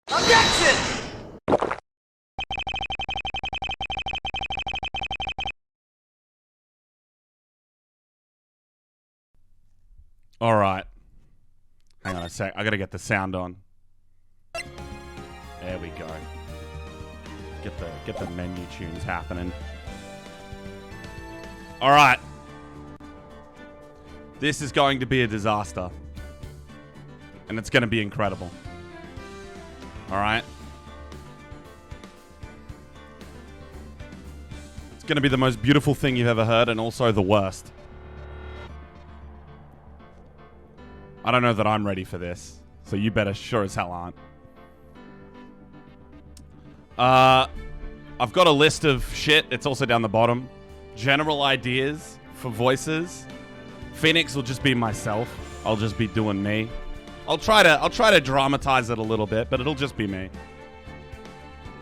Objection! All right. Hang on a sec. I gotta get the sound on. There we go. Get the menu tunes happening. All right. This is going to be a disaster. And it's going to be incredible. All right. It's going to be the most beautiful thing you've ever heard and also the worst. I don't know that I'm ready for this. So you better sure as hell aren't. I've got a list of shit. It's also down the bottom. General ideas for voices. Pheonix will just be myself. I'll just be doing me. I'll try to dramatize it a little bit, but it'll just be me.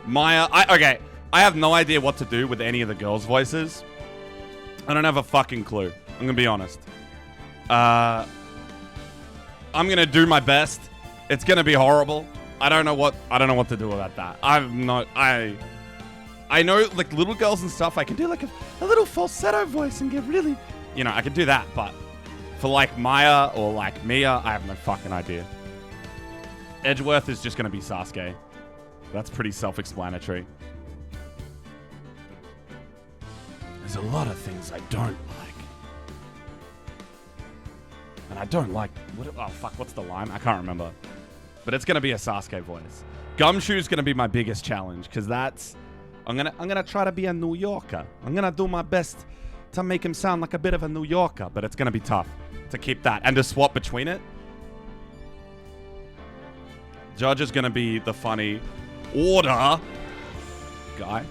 Maya, I have no idea what to do with any of the girls' voices. I don't have a fucking clue. I'm gonna be honest. I'm gonna do my best. It's gonna be horrible. I don't know what to do about that. I know like little girls and stuff. I can do like a little falsetto voice and get really, I can do that. But for like Maya or like Mia, I have no fucking idea. Edgeworth is just gonna be Sasuke. That's pretty self-explanatory. There's a lot of things I don't like. And I don't like... what's the line? I can't remember. But it's going to be a Sasuke voice. Gumshoe's going to be my biggest challenge, because that's... I'm gonna try to be a New Yorker. I'm going to do my best to make him sound like a bit of a New Yorker, but it's going to be tough to keep that. And to swap between it. Judge is going to be the funny order guy.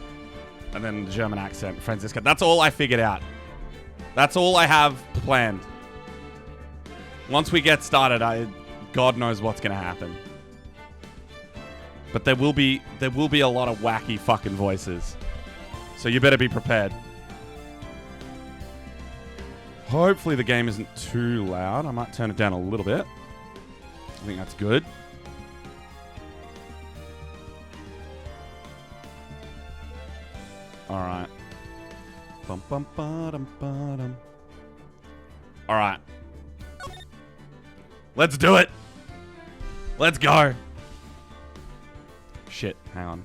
And then the German accent, Franziska. That's all I figured out. That's all I have planned. Once we get started, God knows what's going to happen. But there will be a lot of wacky fucking voices. So you better be prepared. Hopefully the game isn't too loud. I might turn it down a little bit. I think that's good. All right. Bum, bum, ba-dum, ba-dum. All right. Let's do it. Let's go. Shit, hang on.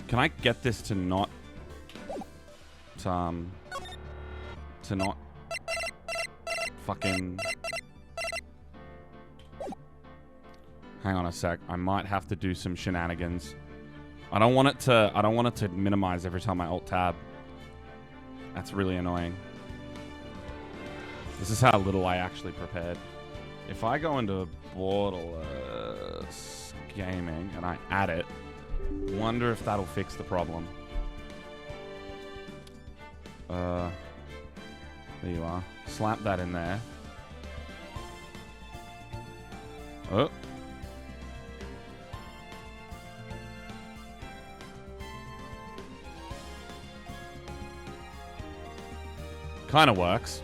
Can I get this to not... to not... fucking... Hang on a sec. I might have to do some shenanigans. I don't want it to minimize every time I alt-tab. That's really annoying. This is how little I actually prepared. If I go into Borderless Gaming and I add it, wonder if that'll fix the problem. There you are. Slap that in there. Oh. Kind of works.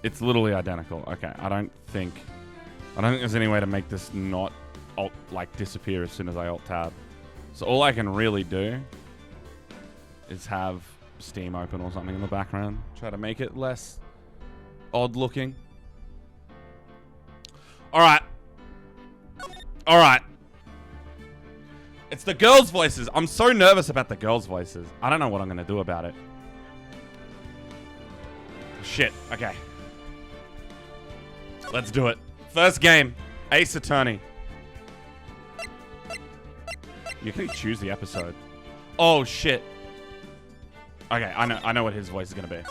It's literally identical. Okay, I don't think there's any way to make this not disappear as soon as I alt tab. So all I can really do is have Steam open or something in the background. Try to make it less odd looking. Alright. Alright. It's the girls' voices. I'm so nervous about the girls' voices. I don't know what I'm going to do about it. Shit. Okay. Let's do it. First game. Ace Attorney. You can choose the episode. Oh, shit. Okay, I know what his voice is going to be.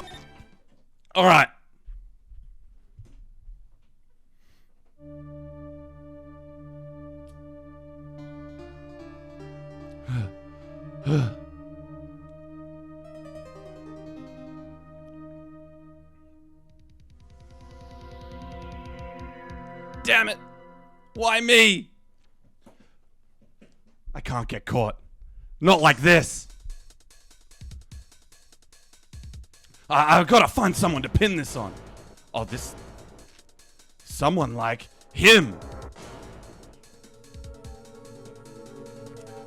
All right. Damn it. Why me? I can't get caught. Not like this. I've got to find someone to pin this on. Oh, this... Someone like him.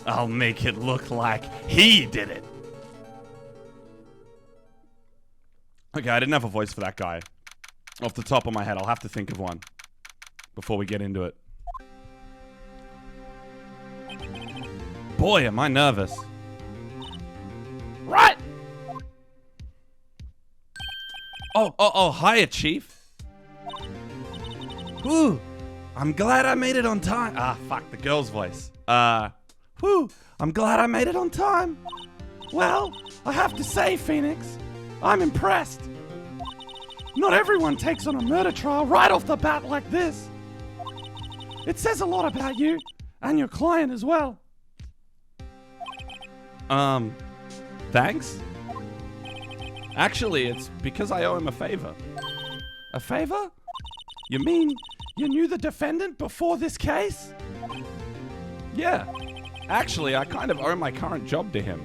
I'll make it look like he did it. Okay, I didn't have a voice for that guy. Off the top of my head, I'll have to think of one before we get into it. Boy, am I nervous. Right! Oh, hiya, Chief. Whew, I'm glad I made it on time. Ah, fuck, the girl's voice. Whew, I'm glad I made it on time. Well, I have to say, Pheonix, I'm impressed. Not everyone takes on a murder trial right off the bat like this. It says a lot about you, and your client as well. Thanks? Actually, it's because I owe him a favor. A favor? You mean you knew the defendant before this case? Yeah. Actually, I kind of owe my current job to him.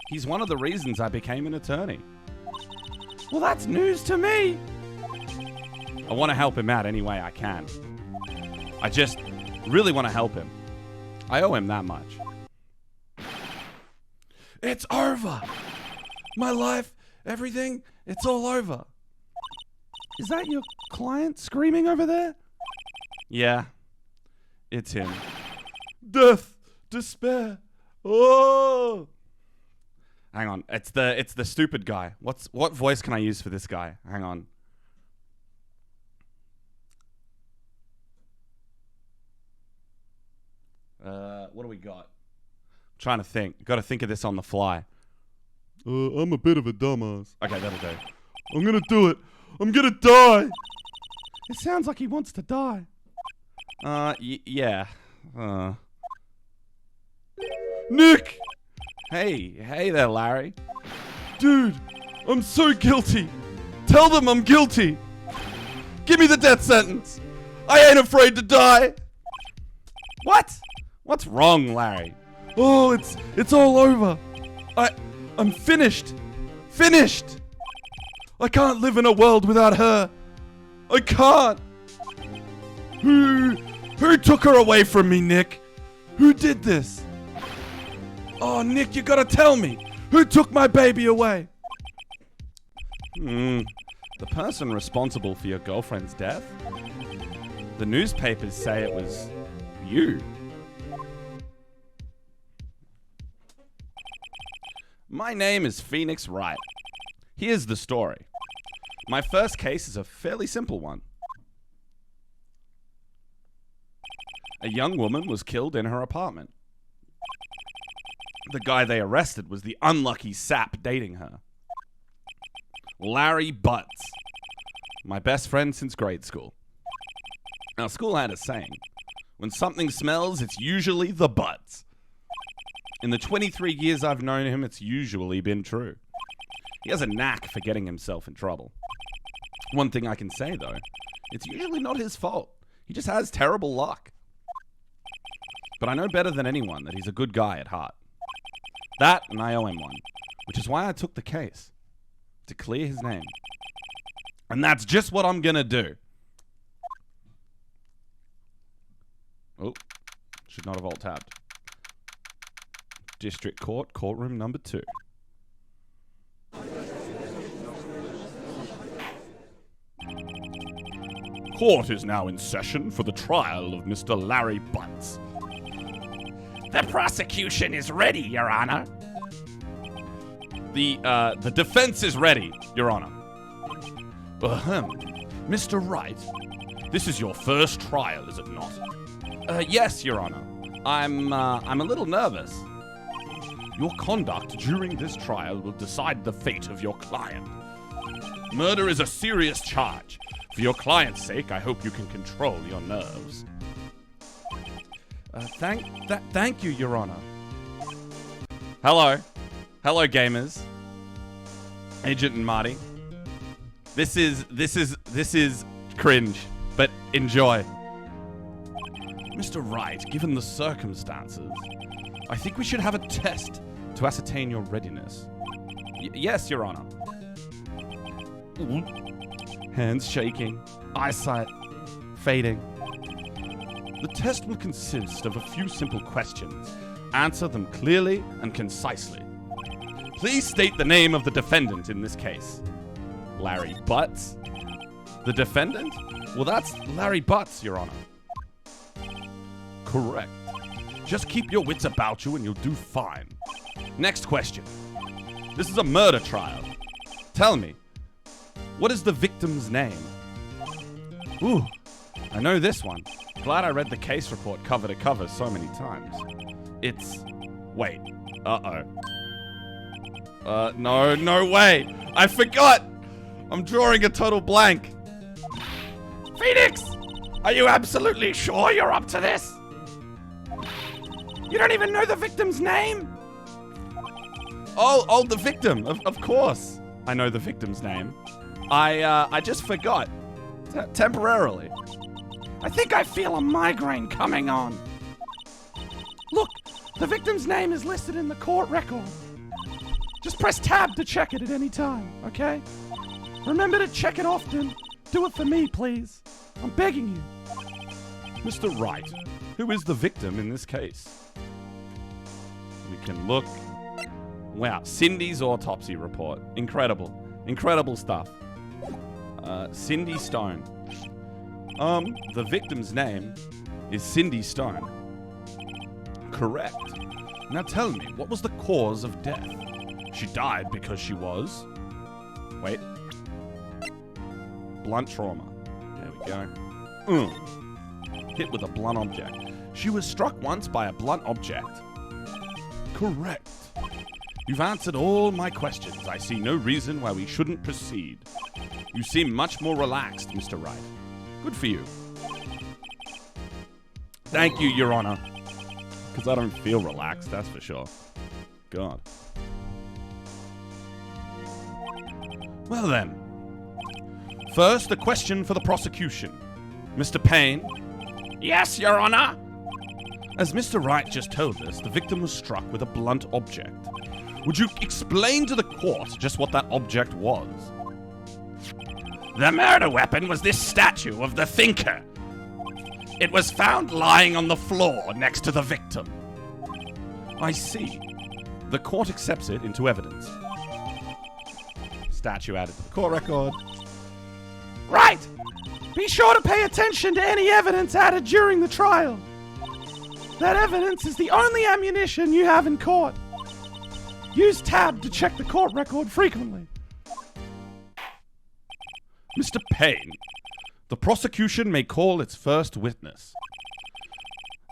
He's one of the reasons I became an attorney. Well, that's news to me. I want to help him out any way I can. I just really want to help him. I owe him that much. It's over. My life, everything, it's all over. Is that your client screaming over there? Yeah, it's him. Death, despair. Oh. Hang on, it's the stupid guy. What voice can I use for this guy? Hang on. What do we got? I'm trying to think. Got to think of this on the fly. I'm a bit of a dumbass. Okay, that'll do. I'm gonna do it. I'm gonna die. It sounds like he wants to die. Yeah. Nick! Hey there, Larry. Dude, I'm so guilty. Tell them I'm guilty. Give me the death sentence. I ain't afraid to die. What? What's wrong, Larry? Oh, it's all over. I'm finished. Finished. I can't live in a world without her. I can't. Who took her away from me, Nick? Who did this? Oh, Nick, you gotta tell me. Who took my baby away? The person responsible for your girlfriend's death? The newspapers say it was you. My name is Pheonix Wright. Here's the story. My first case is a fairly simple one. A young woman was killed in her apartment. The guy they arrested was the unlucky sap dating her. Larry Butts. My best friend since grade school. Now, school had a saying. When something smells, it's usually the butts. In the 23 years I've known him, it's usually been true. He has a knack for getting himself in trouble. One thing I can say, though, it's usually not his fault. He just has terrible luck. But I know better than anyone that he's a good guy at heart. That, and I owe him one, which is why I took the case. To clear his name. And that's just what I'm gonna do. Oh, should not have alt-tabbed. District Court, courtroom number 2. Court is now in session for the trial of Mr. Larry Butts. The prosecution is ready, Your Honor. The defense is ready, Your Honor. Mr. Wright, this is your first trial, is it not? Yes, Your Honor. I'm a little nervous. Your conduct during this trial will decide the fate of your client. Murder is a serious charge. For your client's sake, I hope you can control your nerves. Thank you, Your Honor. Hello, gamers. Agent and Marty. This is cringe, but enjoy. Mr. Wright, given the circumstances, I think we should have a test to ascertain your readiness. Yes, Your Honor. Hands shaking, eyesight fading. The test will consist of a few simple questions. Answer them clearly and concisely. Please state the name of the defendant in this case. Larry Butts? The defendant? Well, that's Larry Butts, Your Honor. Correct. Just keep your wits about you and you'll do fine. Next question. This is a murder trial. Tell me, what is the victim's name? Ooh, I know this one. Glad I read the case report cover to cover so many times. It's... Wait. No way. I forgot. I'm drawing a total blank. Pheonix! Are you absolutely sure you're up to this? You don't even know the victim's name? Oh, the victim. Of course. I know the victim's name. I just forgot. Temporarily. I think I feel a migraine coming on. Look, the victim's name is listed in the court record. Just press tab to check it at any time, okay? Remember to check it often. Do it for me, please. I'm begging you. Mr. Wright, who is the victim in this case? We can look. Wow, Cindy's autopsy report. Incredible. Incredible stuff. Cindy Stone. The victim's name is Cindy Stone. Correct. Now tell me, what was the cause of death? She died because she was... Wait. Blunt trauma. There we go. Hit with a blunt object. She was struck once by a blunt object. Correct. You've answered all my questions. I see no reason why we shouldn't proceed. You seem much more relaxed, Mr. Wright. Good for you. Thank you, Your Honor. Because I don't feel relaxed, that's for sure. God. Well then. First, a question for the prosecution. Mr. Payne? Yes, Your Honor. As Mr. Wright just told us, the victim was struck with a blunt object. Would you explain to the court just what that object was? The murder weapon was this statue of the Thinker. It was found lying on the floor next to the victim. I see. The court accepts it into evidence. Statue added to the court record. Right! Be sure to pay attention to any evidence added during the trial. That evidence is the only ammunition you have in court. Use tab to check the court record frequently. Mr. Payne, the prosecution may call its first witness.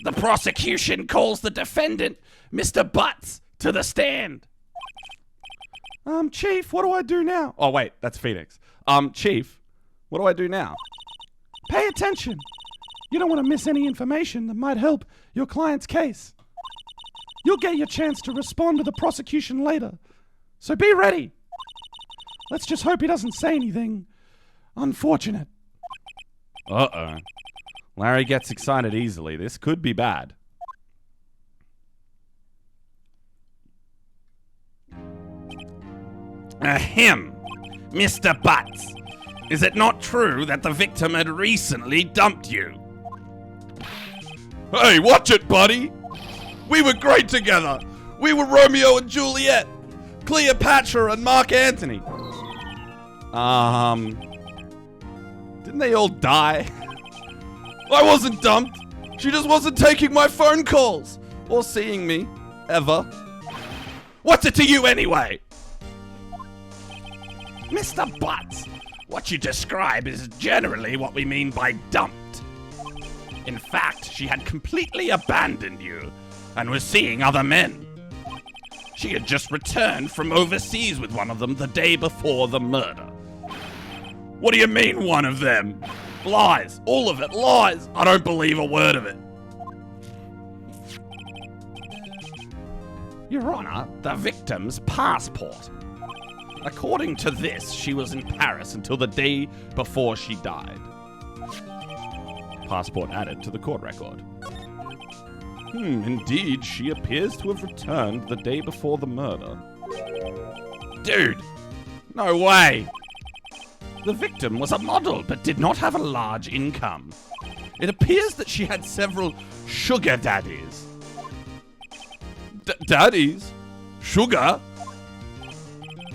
The prosecution calls the defendant, Mr. Butts, to the stand. Chief, what do I do now? Oh, wait, that's Pheonix. Chief, what do I do now? Pay attention. You don't want to miss any information that might help your client's case. You'll get your chance to respond to the prosecution later. So be ready. Let's just hope he doesn't say anything unfortunate. Uh-oh. Larry gets excited easily. This could be bad. Ahem. Mr. Butts, is it not true that the victim had recently dumped you? Hey, watch it, buddy! We were great together! We were Romeo and Juliet! Cleopatra and Mark Antony! Didn't they all die? I wasn't dumped! She just wasn't taking my phone calls! Or seeing me. Ever. What's it to you anyway? Mr. Butts, what you describe is generally what we mean by dumped. In fact, she had completely abandoned you and was seeing other men. She had just returned from overseas with one of them the day before the murder. What do you mean, one of them? Lies. All of it. Lies. I don't believe a word of it. Your Honor, the victim's passport. According to this, she was in Paris until the day before she died. Passport added to the court record. Indeed, she appears to have returned the day before the murder. Dude, no way. The victim was a model but did not have a large income. It appears that she had several sugar daddies. Daddies? Sugar?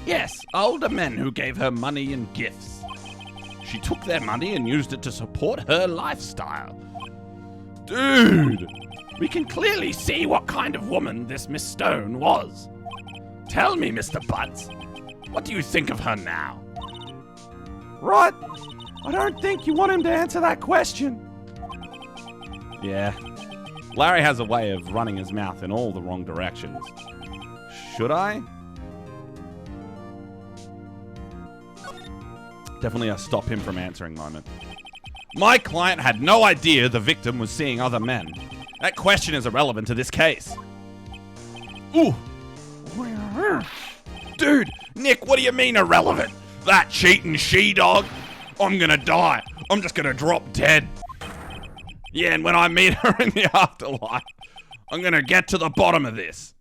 Yes, older men who gave her money and gifts. She took their money and used it to support her lifestyle. Dude! We can clearly see what kind of woman this Miss Stone was. Tell me, Mr. Buds, what do you think of her now? Right. I don't think you want him to answer that question. Yeah. Larry has a way of running his mouth in all the wrong directions. Should I? Definitely a stop him from answering moment. My client had no idea the victim was seeing other men. That question is irrelevant to this case. Ooh. Dude, Nick, what do you mean irrelevant? That cheating she-dog? I'm gonna die. I'm just gonna drop dead. Yeah, and when I meet her in the afterlife, I'm gonna get to the bottom of this.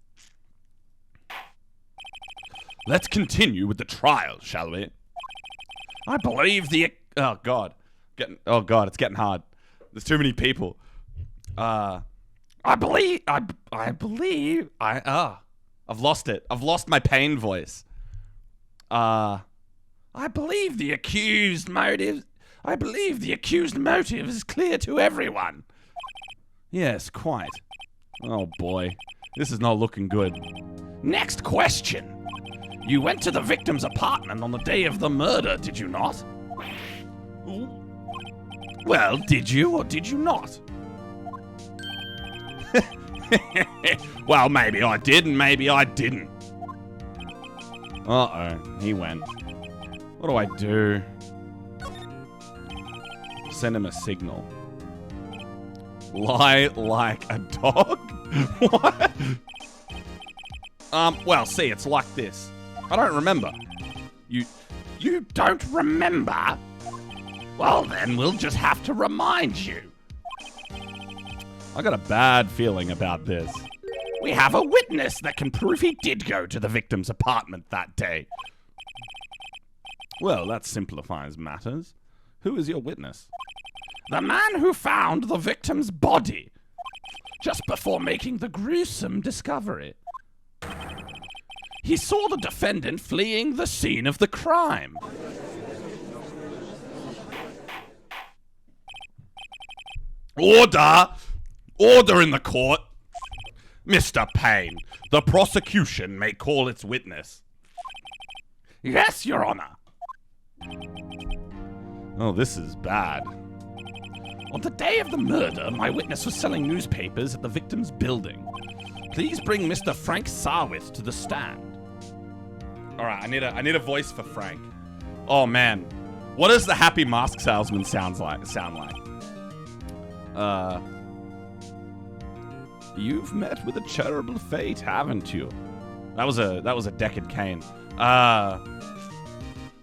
Let's continue with the trial, shall we? I believe the... Oh, God. It's getting hard. There's too many people. I've lost it. I've lost my pain voice. I believe the accused motive is clear to everyone. Yes, quite. Oh boy, this is not looking good. Next question. You went to the victim's apartment on the day of the murder, did you not? Well, did you or did you not? Well, maybe I did and maybe I didn't. Uh-oh, he went. What do I do? Send him a signal. Lie like a dog? What? Well, see, it's like this. I don't remember. You don't remember? Well, then we'll just have to remind you. I got a bad feeling about this. We have a witness that can prove he did go to the victim's apartment that day. Well, that simplifies matters. Who is your witness? The man who found the victim's body just before making the gruesome discovery. He saw the defendant fleeing the scene of the crime. Order! Order in the court! Mr. Payne, the prosecution may call its witness. Yes, Your Honor. Oh, this is bad. On the day of the murder, my witness was selling newspapers at the victim's building. Please bring Mr. Frank Sarwith to the stand. All right, I need a voice for Frank. Oh man, what does the happy mask salesman sound like? You've met with a terrible fate, haven't you? That was a Deckard Cain.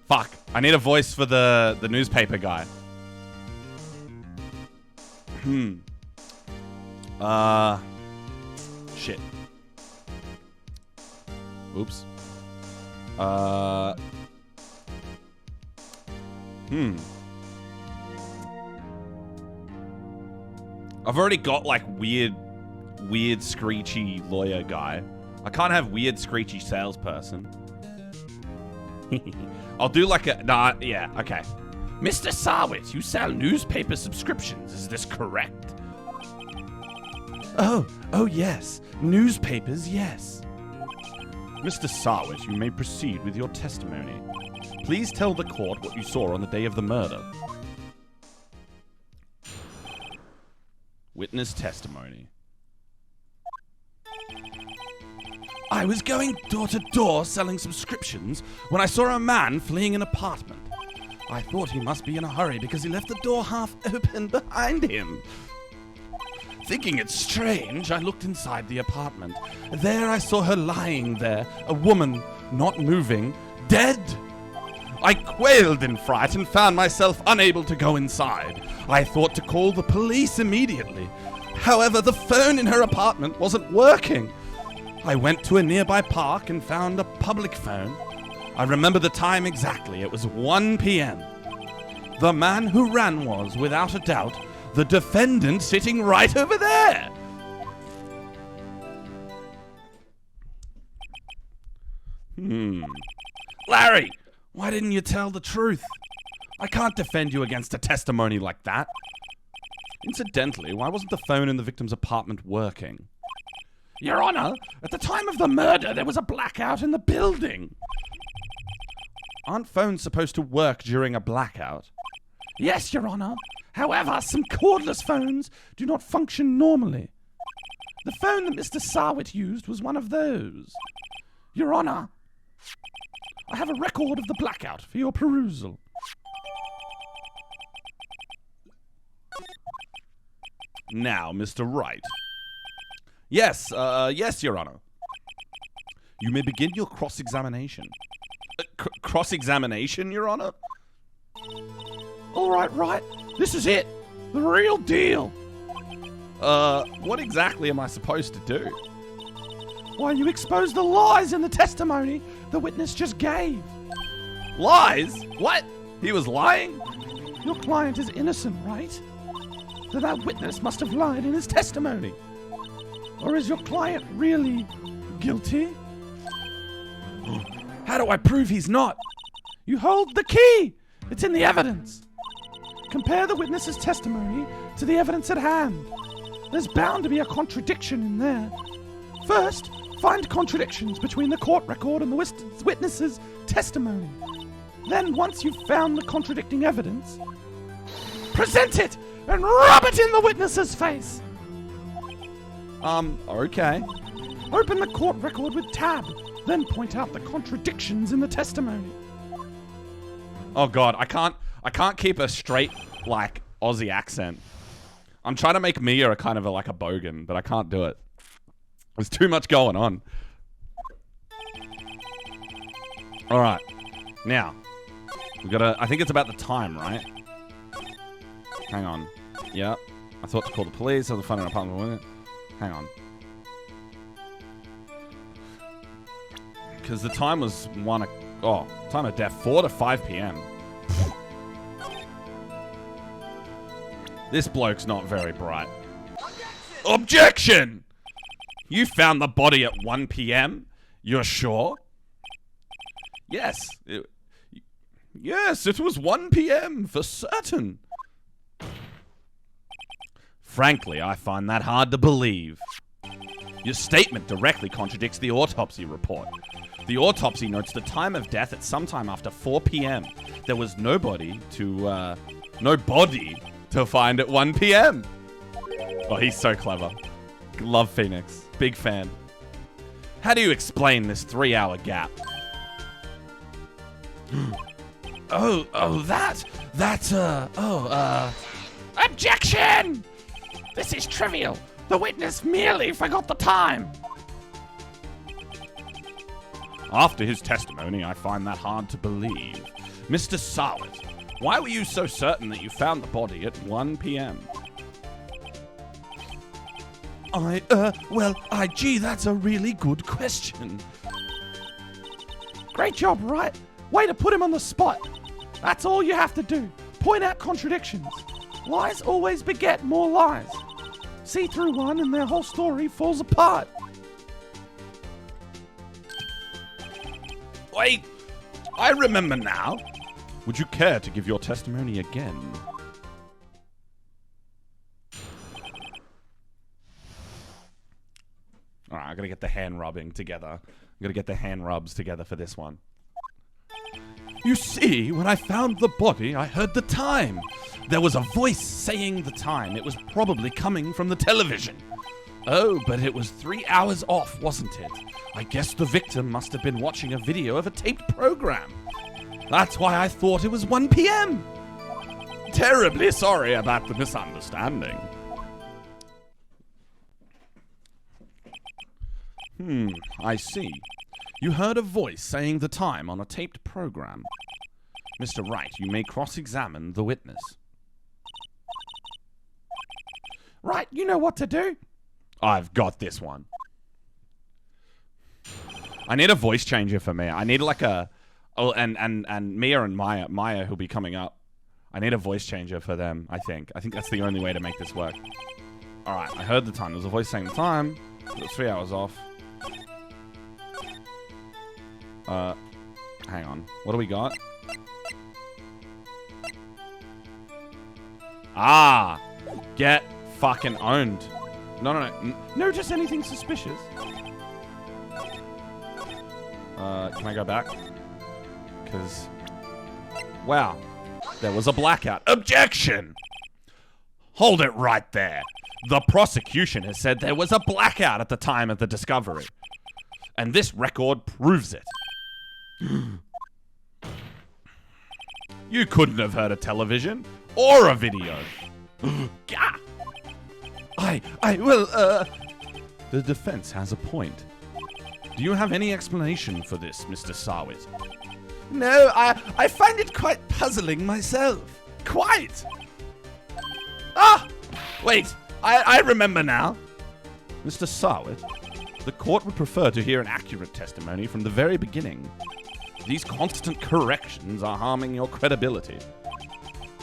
Fuck. I need a voice for the newspaper guy. Shit. Oops. I've already got like weird screechy lawyer guy. I can't have weird screechy salesperson. I'll do like a... Nah, yeah, okay. Mr. Sarwit, you sell newspaper subscriptions, is this correct? Oh yes. Newspapers, yes. Mr. Sarwit, you may proceed with your testimony. Please tell the court what you saw on the day of the murder. Witness testimony. I was going door to door selling subscriptions when I saw a man fleeing an apartment. I thought he must be in a hurry because he left the door half open behind him. Thinking it strange, I looked inside the apartment. There I saw her lying there, a woman, not moving, dead. I quailed in fright and found myself unable to go inside. I thought to call the police immediately. However, the phone in her apartment wasn't working. I went to a nearby park and found a public phone. I remember the time exactly. It was 1 p.m. The man who ran was, without a doubt, the defendant sitting right over there. Larry, why didn't you tell the truth? I can't defend you against a testimony like that. Incidentally, why wasn't the phone in the victim's apartment working? Your Honor, at the time of the murder, there was a blackout in the building. Aren't phones supposed to work during a blackout? Yes, Your Honor. However, some cordless phones do not function normally. The phone that Mr. Sarwit used was one of those. Your Honor, I have a record of the blackout for your perusal. Now, Mr. Wright. Yes, Your Honor. You may begin your cross-examination. Cross-examination, Your Honor? All right, Wright. This is it. The real deal. What exactly am I supposed to do? Why, you expose the lies in the testimony the witness just gave. Lies? What? He was lying? Your client is innocent, right? Then that witness must have lied in his testimony. Or is your client really guilty? How do I prove he's not? You hold the key. It's in the evidence. Compare the witness's testimony to the evidence at hand. There's bound to be a contradiction in there. First, find contradictions between the court record and the witness's testimony. Then, once you've found the contradicting evidence, present it and rub it in the witness's face. Okay. Open the court record with tab, then point out the contradictions in the testimony. Oh God, I can't keep a straight, like, Aussie accent. I'm trying to make Mia a kind of like a bogan, but I can't do it. There's too much going on. Alright. Now. We gotta, I think it's about the time, right? Hang on. Yeah. I thought to call the police or the fun in apartment with it. Hang on. Because the time was time of death, 4 to 5 p.m. This bloke's not very bright. Objection! You found the body at 1 p.m.? You're sure? Yes. Yes, it was 1 p.m. for certain. Frankly, I find that hard to believe. Your statement directly contradicts the autopsy report. The autopsy notes the time of death at sometime after 4 p.m. There was no body to find at 1 p.m. Oh, he's so clever. Love Pheonix. Big fan. How do you explain this 3-hour gap? Objection! This is trivial. The witness merely forgot the time. After his testimony, I find that hard to believe. Mr. Sarwit, why were you so certain that you found the body at 1 p.m.? Gee, that's a really good question. Great job, Wright. Way to put him on the spot. That's all you have to do. Point out contradictions. Lies always beget more lies. See through one and their whole story falls apart. Wait, I remember now. Would you care to give your testimony again? Alright, I gotta get the hand rubbing together. I'm gonna get the hand rubs together for this one. You see, when I found the body, I heard the time. There was a voice saying the time. It was probably coming from the television. Oh, but it was 3 hours off, wasn't it? I guess the victim must have been watching a video of a taped program. That's why I thought it was 1 p.m. Terribly sorry about the misunderstanding. I see. You heard a voice saying the time on a taped program. Mr. Wright, you may cross-examine the witness. Right, you know what to do. I've got this one. I need a voice changer for me. I need like a Oh, and Mia and Maya who'll be coming up. I need a voice changer for them, I think. I think that's the only way to make this work. Alright, I heard the time. There was a voice saying the time. It was 3 hours off. Hang on. What do we got? Ah! Get fucking owned. No. No, just anything suspicious. Can I go back? Because... Wow. There was a blackout. Objection! Hold it right there. The prosecution has said there was a blackout at the time of the discovery. And this record proves it. You couldn't have heard a television or a video. The defense has a point. Do you have any explanation for this, Mr. Sarwit? No, I find it quite puzzling myself. Quite. Ah! Wait, I remember now. Mr. Sarwit, the court would prefer to hear an accurate testimony from the very beginning. These constant corrections are harming your credibility.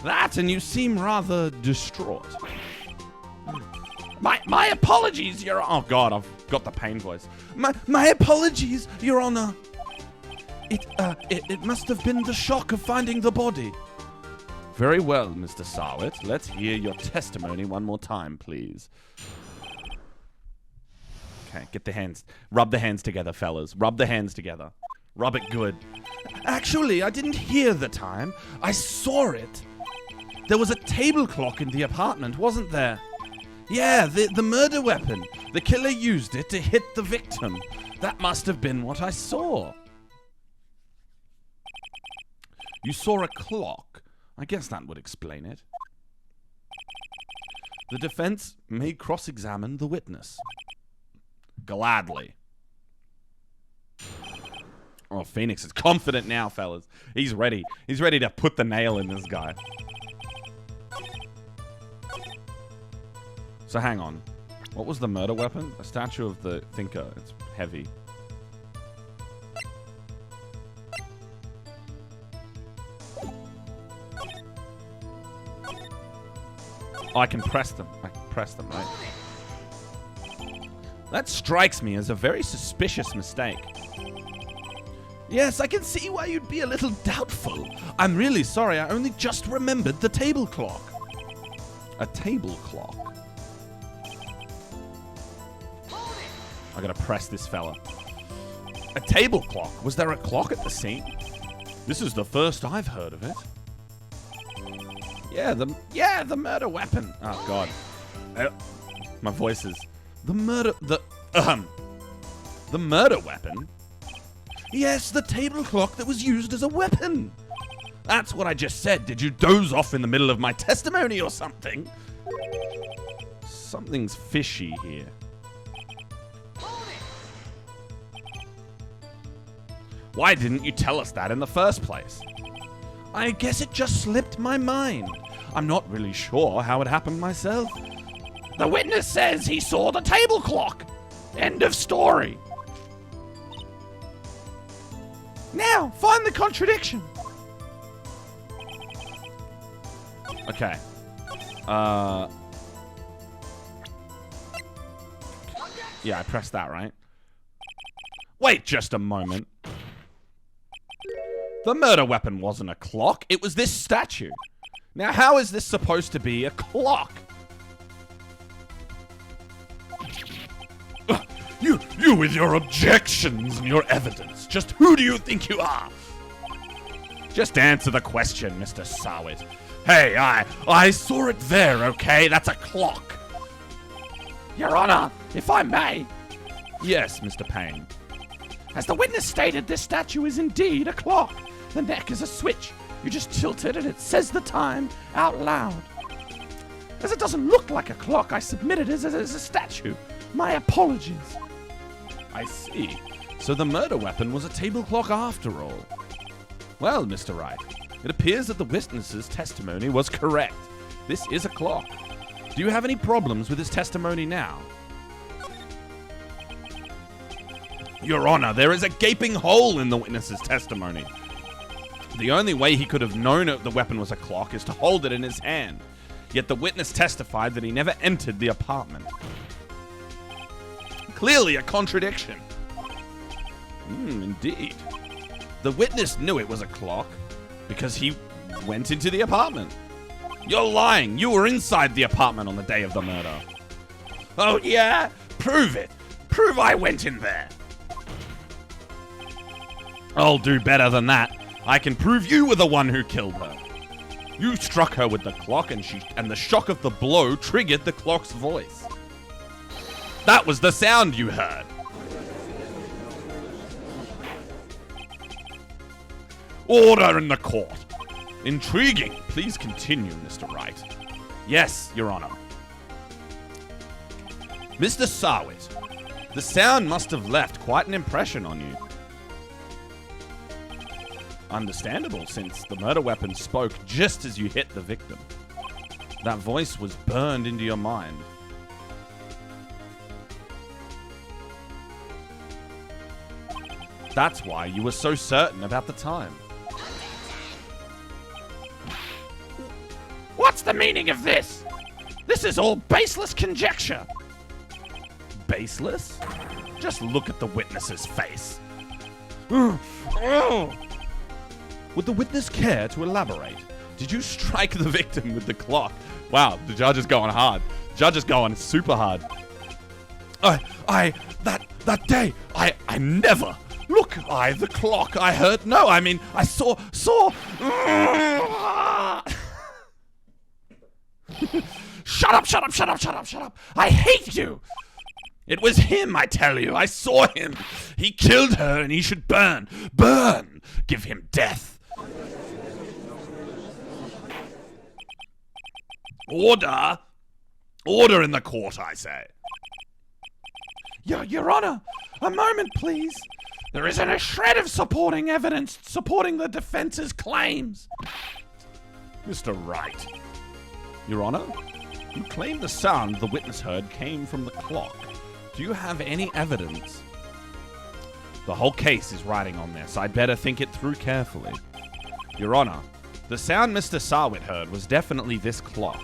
That, and you seem rather distraught. My apologies, Your Honor. Oh, God, I've got the pain voice. My apologies, Your Honor. It must have been the shock of finding the body. Very well, Mr. Sarwit. Let's hear your testimony one more time, please. Okay, get the hands. Rub the hands together, fellas. Rub the hands together. Rub it good. Actually, I didn't hear the time. I saw it. There was a table clock in the apartment, wasn't there? Yeah, the murder weapon. The killer used it to hit the victim. That must have been what I saw. You saw a clock. I guess that would explain it. The defense may cross-examine the witness. Gladly. Oh, Pheonix is confident now, fellas. He's ready. He's ready to put the nail in this guy. So hang on. What was the murder weapon? A statue of the thinker. It's heavy. Oh, I can press them. I can press them, right? That strikes me as a very suspicious mistake. Yes, I can see why you'd be a little doubtful. I'm really sorry, I only just remembered the table clock. A table clock? I gotta press this fella. A table clock? Was there a clock at the scene? This is the first I've heard of it. Yeah, the murder weapon. Oh, God. My voice is... The murder weapon? Yes, the table clock that was used as a weapon. That's what I just said. Did you doze off in the middle of my testimony or something? Something's fishy here. Why didn't you tell us that in the first place? I guess it just slipped my mind. I'm not really sure how it happened myself. The witness says he saw the table clock. End of story. Now, find the contradiction. Okay. Yeah, I pressed that, right? Wait just a moment. The murder weapon wasn't a clock. It was this statue. Now, how is this supposed to be a clock? You with your objections and your evidence. Just who do you think you are? Just answer the question, Mr. Sarwit. Hey, I saw it there, okay? That's a clock. Your Honor, if I may. Yes, Mr. Payne. As the witness stated, this statue is indeed a clock. The neck is a switch. You just tilt it and it says the time out loud. As it doesn't look like a clock, I submit it as a statue. My apologies. I see. So the murder weapon was a table clock after all. Well, Mr. Wright, it appears that the witness's testimony was correct. This is a clock. Do you have any problems with his testimony now? Your Honor, there is a gaping hole in the witness's testimony. The only way he could have known the weapon was a clock is to hold it in his hand. Yet the witness testified that he never entered the apartment. Clearly a contradiction. Indeed. The witness knew it was a clock because he went into the apartment. You're lying. You were inside the apartment on the day of the murder. Oh, yeah? Prove it. Prove I went in there. I'll do better than that. I can prove you were the one who killed her. You struck her with the clock and the shock of the blow triggered the clock's voice. That was the sound you heard. Order in the court. Intriguing. Please continue, Mr. Wright. Yes, Your Honor. Mr. Sarwit, the sound must have left quite an impression on you. Understandable, since the murder weapon spoke just as you hit the victim. That voice was burned into your mind. That's why you were so certain about the time. What's the meaning of this? This is all baseless conjecture. Baseless? Just look at the witness's face. Would the witness care to elaborate? Did you strike the victim with the clock? Wow, the judge is going hard. Judge is going super hard. That day, I never. Look, the clock, I heard. No, I mean, I saw. Shut up. I hate you. It was him, I tell you. I saw him. He killed her and he should burn. Burn. Give him death. Order. Order in the court, I say. Your Honor, a moment, please. There isn't a shred of supporting evidence supporting the defense's claims. Mr. Wright. Your Honor, you claim the sound the witness heard came from the clock. Do you have any evidence? The whole case is riding on this. I'd better think it through carefully. Your Honor, the sound Mr. Sarwit heard was definitely this clock.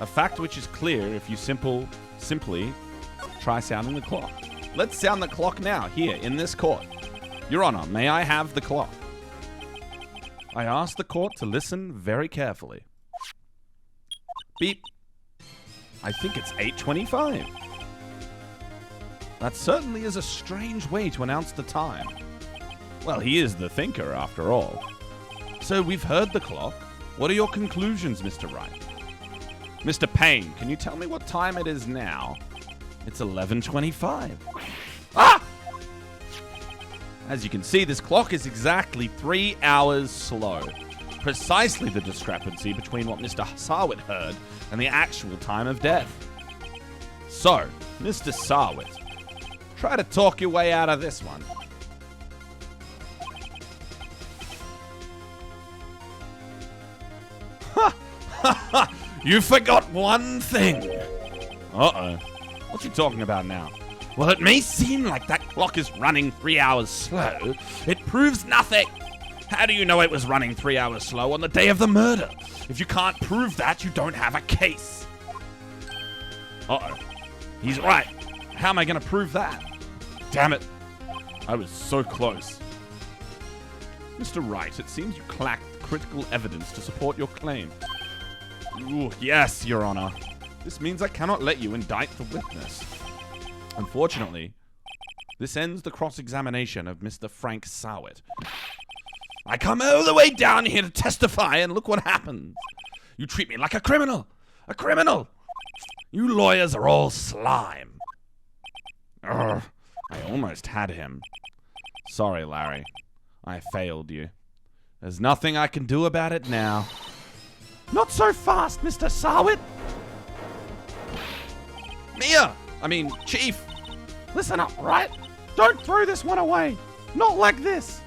A fact which is clear if you simply try sounding the clock. Let's sound the clock now, here, in this court. Your Honor, may I have the clock? I ask the court to listen very carefully. Beep. I think it's 8:25. That certainly is a strange way to announce the time. Well, he is the thinker, after all. So we've heard the clock. What are your conclusions, Mr. Wright? Mr. Payne, can you tell me what time it is now? It's 11:25. Ah! As you can see, this clock is exactly 3 hours slow. Precisely the discrepancy between what Mr. Sarwit heard and the actual time of death. So, Mr. Sarwit, try to talk your way out of this one. You forgot one thing. Uh-oh. What's he talking about now? Well, it may seem like that clock is running 3 hours slow. It proves nothing. How do you know it was running 3 hours slow on the day of the murder? If you can't prove that, you don't have a case. Uh-oh. He's right. How am I going to prove that? Damn it. I was so close. Mr. Wright, it seems you lacked critical evidence to support your claim. Ooh, yes, Your Honor. This means I cannot let you indict the witness. Unfortunately, this ends the cross-examination of Mr. Frank Sarwit. I come all the way down here to testify, and look what happens. You treat me like a criminal. A criminal. You lawyers are all slime. Urgh, I almost had him. Sorry, Larry. I failed you. There's nothing I can do about it now. Not so fast, Mr. Sarwit. Chief. Listen up, right? Don't throw this one away. Not like this.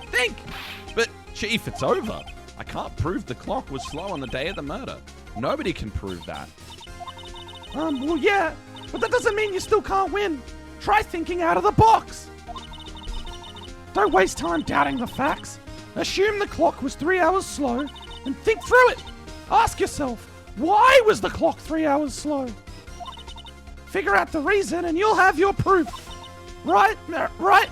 Think. But, Chief, it's over. I can't prove the clock was slow on the day of the murder. Nobody can prove that. Well, yeah. But that doesn't mean you still can't win. Try thinking out of the box. Don't waste time doubting the facts. Assume the clock was 3 hours slow and think through it. Ask yourself, why was the clock 3 hours slow? Figure out the reason and you'll have your proof. Right? Right?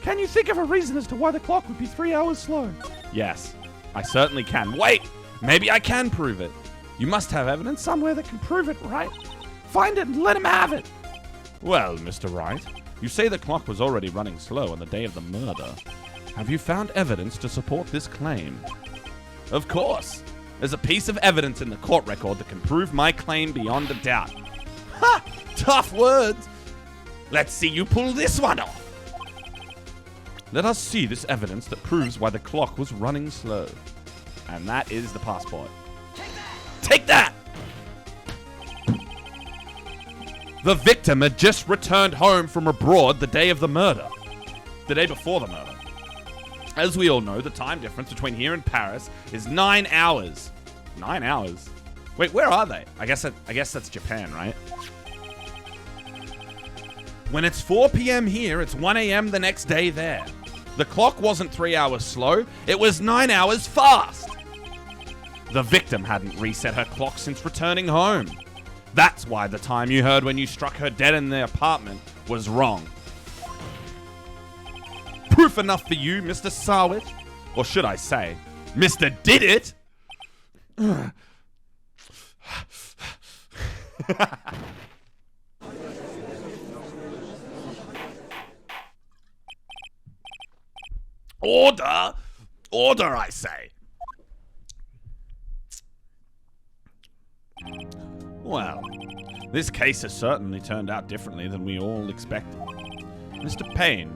Can you think of a reason as to why the clock would be 3 hours slow? Yes, I certainly can. Wait, maybe I can prove it. You must have evidence. Somewhere that can prove it, right? Find it and let him have it. Well, Mr. Wright, you say the clock was already running slow on the day of the murder. Have you found evidence to support this claim? Of course. There's a piece of evidence in the court record that can prove my claim beyond a doubt. Ha! Tough words. Let's see you pull this one off. Let us see this evidence that proves why the clock was running slow. And that is the passport. Take that! The victim had just returned home from abroad the day of the murder. The day before the murder. As we all know, the time difference between here and Paris is 9 hours. 9 hours? Wait, where are they? I guess that's Japan, right? When it's 4 p.m. here, it's 1 a.m. the next day there. The clock wasn't 3 hours slow, it was 9 hours fast. The victim hadn't reset her clock since returning home. That's why the time you heard when you struck her dead in the apartment was wrong. Proof enough for you, Mr. Sarwit? Or should I say, Mr. Did It? Order! Order, I say! Well, this case has certainly turned out differently than we all expected. Mr. Payne,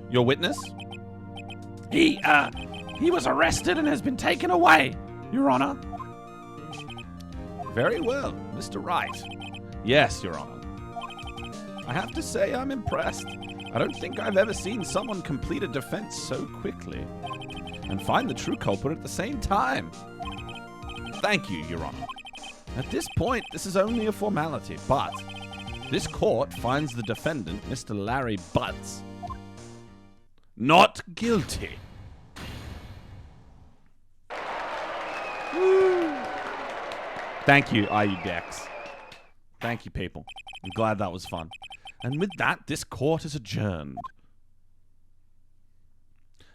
your witness? He was arrested and has been taken away, Your Honor. Very well, Mr. Wright. Yes, Your Honor. I have to say I'm impressed. I don't think I've ever seen someone complete a defense so quickly and find the true culprit at the same time. Thank you, Your Honor. At this point, this is only a formality, but this court finds the defendant, Mr. Larry Butts, not guilty. Woo. Thank you, IU Dex. Thank you, people. I'm glad that was fun. And with that, this court is adjourned.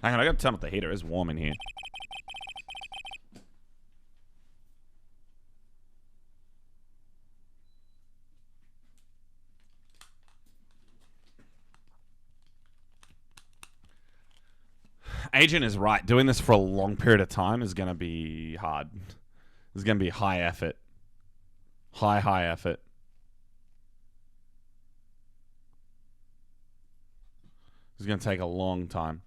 Hang on, I gotta turn up the heater. It's warm in here. Agent is right. Doing this for a long period of time is going to be hard. It's going to be high effort. High effort. It's going to take a long time.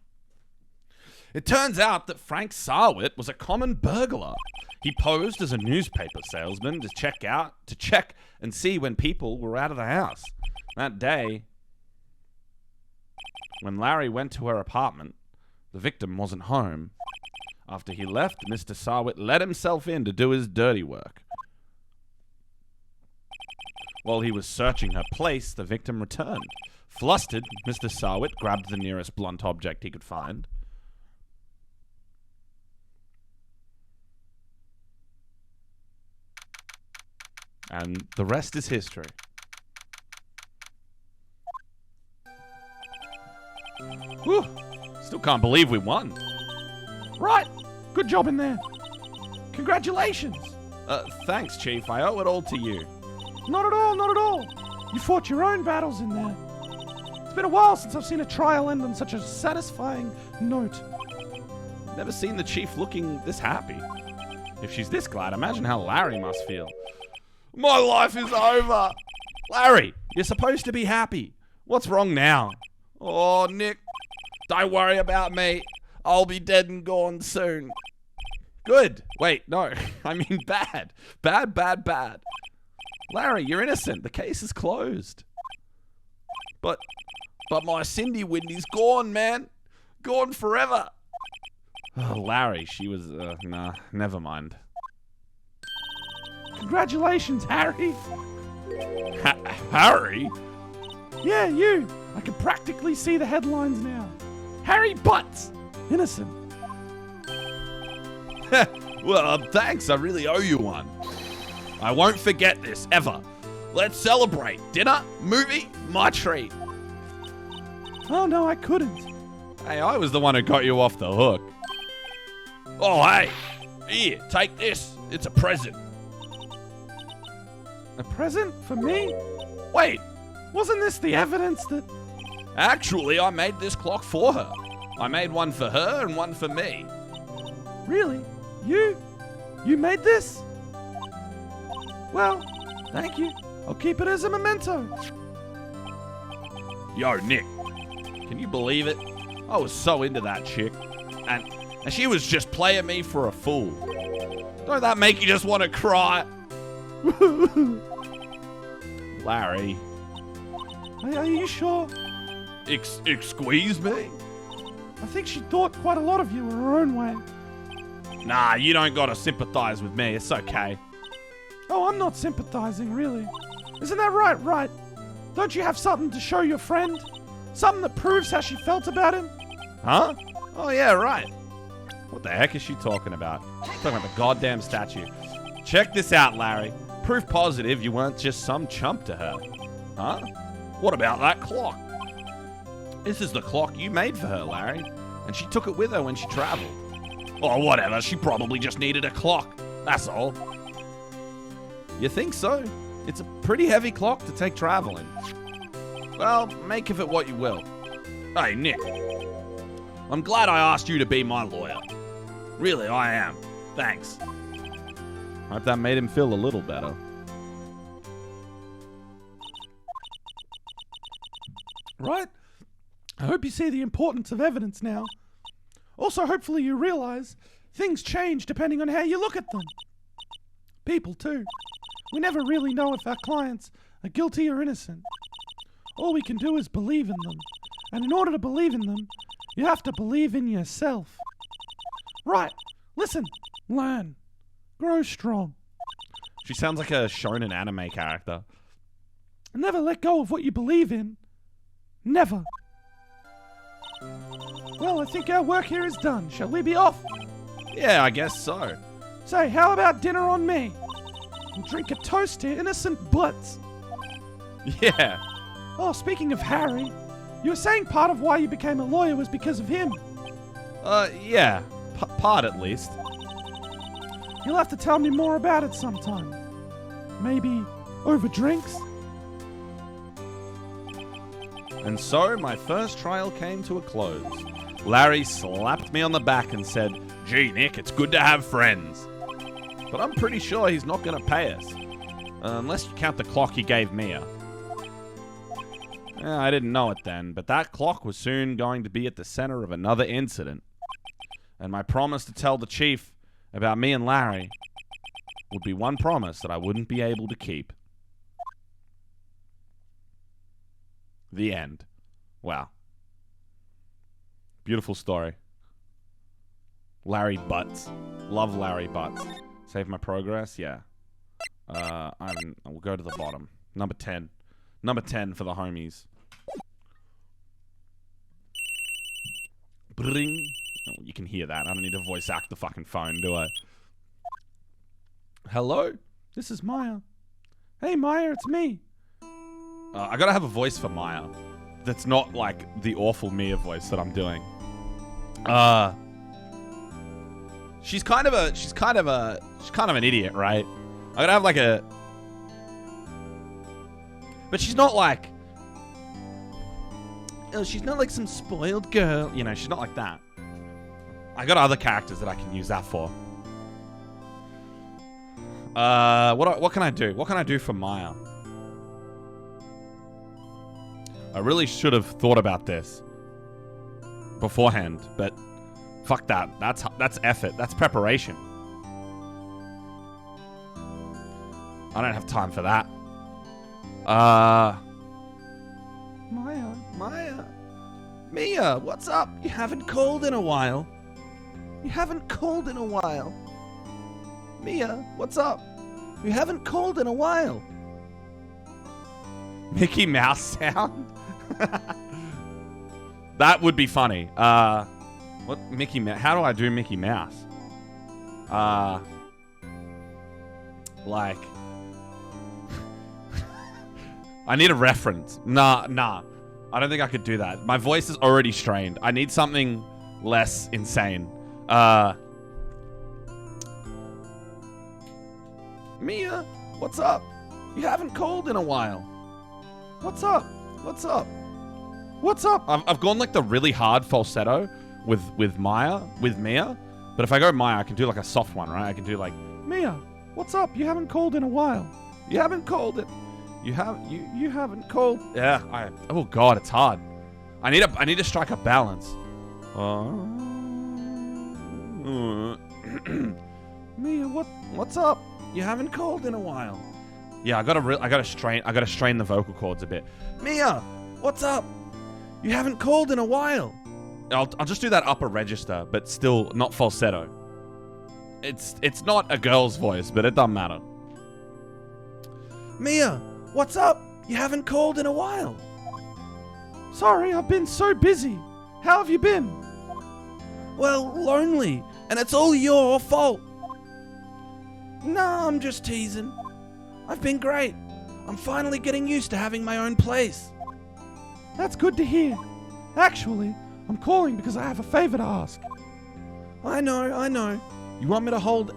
It turns out that Frank Sarwit was a common burglar. He posed as a newspaper salesman to check and see when people were out of the house. That day, when Larry went to her apartment, the victim wasn't home. After he left, Mr. Sarwit let himself in to do his dirty work. While he was searching her place, the victim returned. Flustered, Mr. Sarwit grabbed the nearest blunt object he could find. And the rest is history. Whew. Still can't believe we won. Right. Good job in there. Congratulations. Thanks, Chief. I owe it all to you. Not at all, not at all. You fought your own battles in there. It's been a while since I've seen a trial end on such a satisfying note. Never seen the Chief looking this happy. If she's this glad, imagine how Larry must feel. My life is over. Larry, you're supposed to be happy. What's wrong now? Oh, Nick. Don't worry about me. I'll be dead and gone soon. Good. Wait, no. I mean bad. Bad. Larry, you're innocent. The case is closed. But my Cindy Windy's gone, man. Gone forever. Oh, Larry, she was... nah, never mind. Congratulations, Harry. Harry? Yeah, you. I can practically see the headlines now. Harry Butts! Innocent. Well, thanks. I really owe you one. I won't forget this, ever. Let's celebrate. Dinner, movie, my treat. Oh, no, I couldn't. Hey, I was the one who got you off the hook. Oh, hey. Here, take this. It's a present. A present for me? Wait, wasn't this the evidence that... Actually, I made this clock for her. I made one for her and one for me. Really? You? You made this? Well, thank you. I'll keep it as a memento. Yo, Nick. Can you believe it? I was so into that chick. And she was just playing me for a fool. Don't that make you just want to cry? Larry. Are you sure? Excuse me? I think she thought quite a lot of you in her own way. Nah, you don't gotta sympathize with me. It's okay. Oh, I'm not sympathizing, really. Isn't that right, Wright? Don't you have something to show your friend? Something that proves how she felt about him? Huh? Oh, yeah, right. What the heck is she talking about? She's talking about the goddamn statue. Check this out, Larry. Proof positive you weren't just some chump to her. Huh? What about that clock? This is the clock you made for her, Larry. And she took it with her when she traveled. Oh, whatever. She probably just needed a clock. That's all. You think so? It's a pretty heavy clock to take traveling. Well, make of it what you will. Hey, Nick. I'm glad I asked you to be my lawyer. Really, I am. Thanks. Hope that made him feel a little better. Right? I hope you see the importance of evidence now. Also, hopefully you realize things change depending on how you look at them. People, too. We never really know if our clients are guilty or innocent. All we can do is believe in them. And in order to believe in them, you have to believe in yourself. Right. Listen. Learn. Grow strong. She sounds like a shonen anime character. Never let go of what you believe in. Never. Well, I think our work here is done. Shall we be off? Yeah, I guess so. Say, how about dinner on me? We'll drink a toast to innocent butts. Yeah. Oh, speaking of Harry, you were saying part of why you became a lawyer was because of him. Yeah. Part at least. You'll have to tell me more about it sometime. Maybe over drinks? And so my first trial came to a close. Larry slapped me on the back and said, "Gee, Nick, it's good to have friends." But I'm pretty sure he's not going to pay us. Unless you count the clock he gave Mia. I didn't know it then, but that clock was soon going to be at the center of another incident. And my promise to tell the chief about me and Larry would be one promise that I wouldn't be able to keep. The end. Wow. Beautiful story. Larry Butts. Love Larry Butts. Save my progress? Yeah. We'll go to the bottom. Number 10. Number 10 for the homies. Bring. Oh, you can hear that. I don't need to voice act the fucking phone, do I? Hello? This is Maya. Hey, Maya, it's me. I gotta have a voice for Maya. That's not like the awful Mia voice that I'm doing. She's kind of an idiot, right? I gotta have like a... But she's not like... Oh, she's not like some spoiled girl. You know, she's not like that. I got other characters that I can use that for. What can I do? What can I do for Maya? I really should have thought about this beforehand, but fuck that. That's effort. That's preparation. I don't have time for that. Maya. Mia, what's up? You haven't called in a while. Mia, what's up? You haven't called in a while. Mickey Mouse sound? That would be funny. What Mickey Mouse? How do I do Mickey Mouse? Like, I need a reference. Nah. I don't think I could do that. My voice is already strained. I need something less insane. Mia, what's up? You haven't called in a while. What's up? What's up? What's up? I've gone like the really hard falsetto with Mia. But if I go Maya, I can do like a soft one, right? I can do like, Mia, what's up? You haven't called in a while. You haven't called it. You haven't called. Yeah. Oh God, it's hard. I need to strike a balance. Mia, what's up? You haven't called in a while. Yeah, I gotta strain the vocal cords a bit. Mia, what's up? You haven't called in a while. I'll just do that upper register, but still not falsetto. It's not a girl's voice, but it doesn't matter. Mia, what's up? You haven't called in a while. Sorry, I've been so busy. How have you been? Well, lonely, and it's all your fault. Nah, I'm just teasing. I've been great. I'm finally getting used to having my own place. That's good to hear. Actually, I'm calling because I have a favor to ask. I know. You want me to hold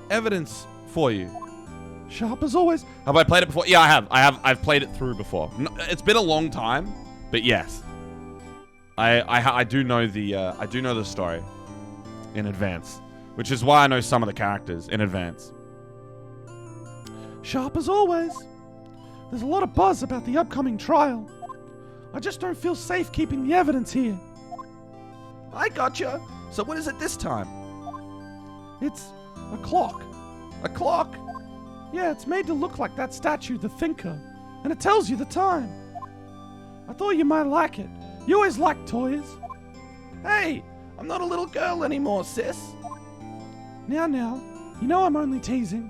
evidence for you? Sharp as always. Have I played it before? Yeah, I have. I've played it through before. No, it's been a long time, but yes. I do know the story in advance, which is why I know some of the characters in advance. Sharp as always. There's a lot of buzz about the upcoming trial. I just don't feel safe keeping the evidence here. I gotcha. So what is it this time? It's a clock. A clock? Yeah, it's made to look like that statue, the Thinker, and it tells you the time. I thought you might like it. You always liked toys. Hey, I'm not a little girl anymore, sis. Now, you know I'm only teasing.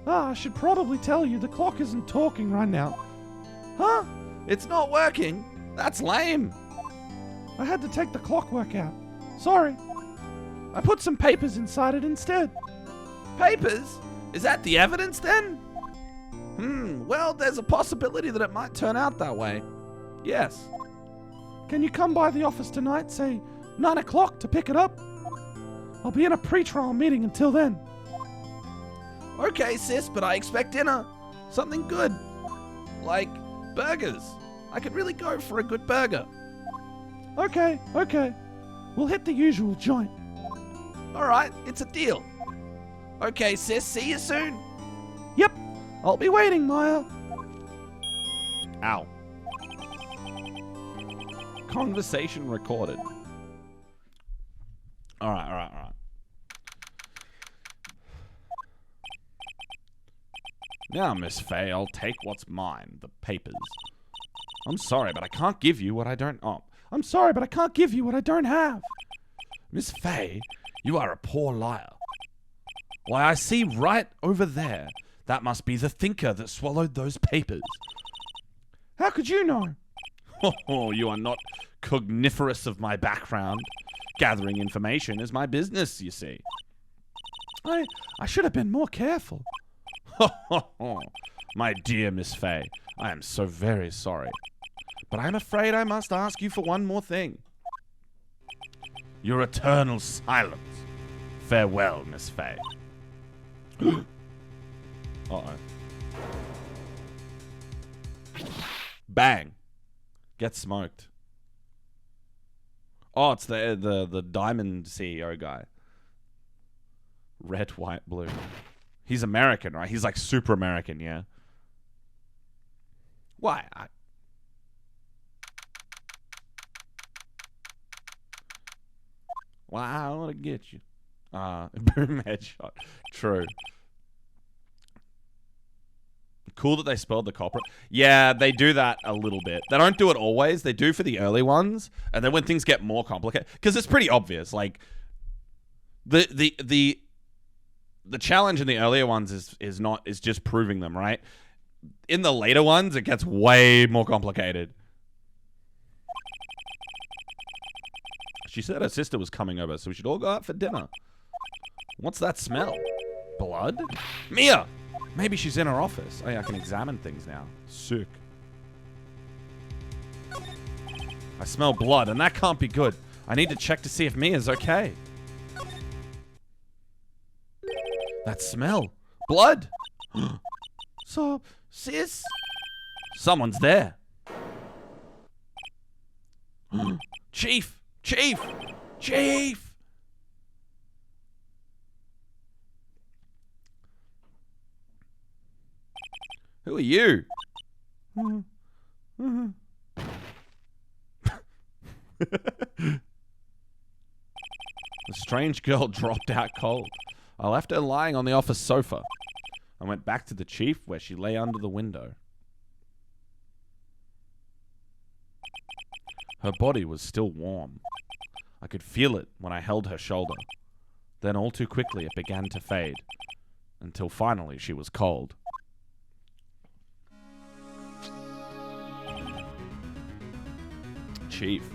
I should probably tell you the clock isn't talking right now. Huh? It's not working? That's lame. I had to take the clockwork out. Sorry. I put some papers inside it instead. Papers? Is that the evidence then? Well, there's a possibility that it might turn out that way. Yes. Can you come by the office tonight, say 9 o'clock, to pick it up? I'll be in a pre-trial meeting until then. Okay, sis, but I expect dinner. Something good. Like burgers. I could really go for a good burger. Okay. We'll hit the usual joint. Alright, it's a deal. Okay, sis, see you soon. Yep, I'll be waiting, Maya. Ow. Conversation recorded. Alright. Now, Miss Faye, I'll take what's mine, the papers. I'm sorry, but I can't give you what I don't... Oh, I'm sorry, but I can't give you what I don't have. Miss Faye, you are a poor liar. Why, I see right over there. That must be the Thinker that swallowed those papers. How could you know? Oh, you are not cogniferous of my background. Gathering information is my business, you see. I should have been more careful. My dear Miss Faye, I am so very sorry. But I'm afraid I must ask you for one more thing. Your eternal silence. Farewell, Miss Faye. Uh-oh. Bang. Get smoked. Oh, it's the Diamond CEO guy. Red, white, blue. He's American, right? He's like super American, yeah. Why? Wow, I want to get you. Boom headshot. True. Cool that they spelled the culprit. Yeah, they do that a little bit. They don't do it always. They do for the early ones. And then when things get more complicated, because it's pretty obvious. Like, the challenge in the earlier ones is just proving them, right? In the later ones, it gets way more complicated. She said her sister was coming over, so we should all go out for dinner. What's that smell? Blood? Mia! Maybe she's in her office. Oh yeah, I can examine things now. Sick. I smell blood, and that can't be good. I need to check to see if Mia's okay. That smell. Blood! So, sis? Someone's there. Chief! Chief! Chief! Who are you? The strange girl dropped out cold. I left her lying on the office sofa. I went back to the chief where she lay under the window. Her body was still warm. I could feel it when I held her shoulder. Then all too quickly it began to fade, until finally she was cold. Chief.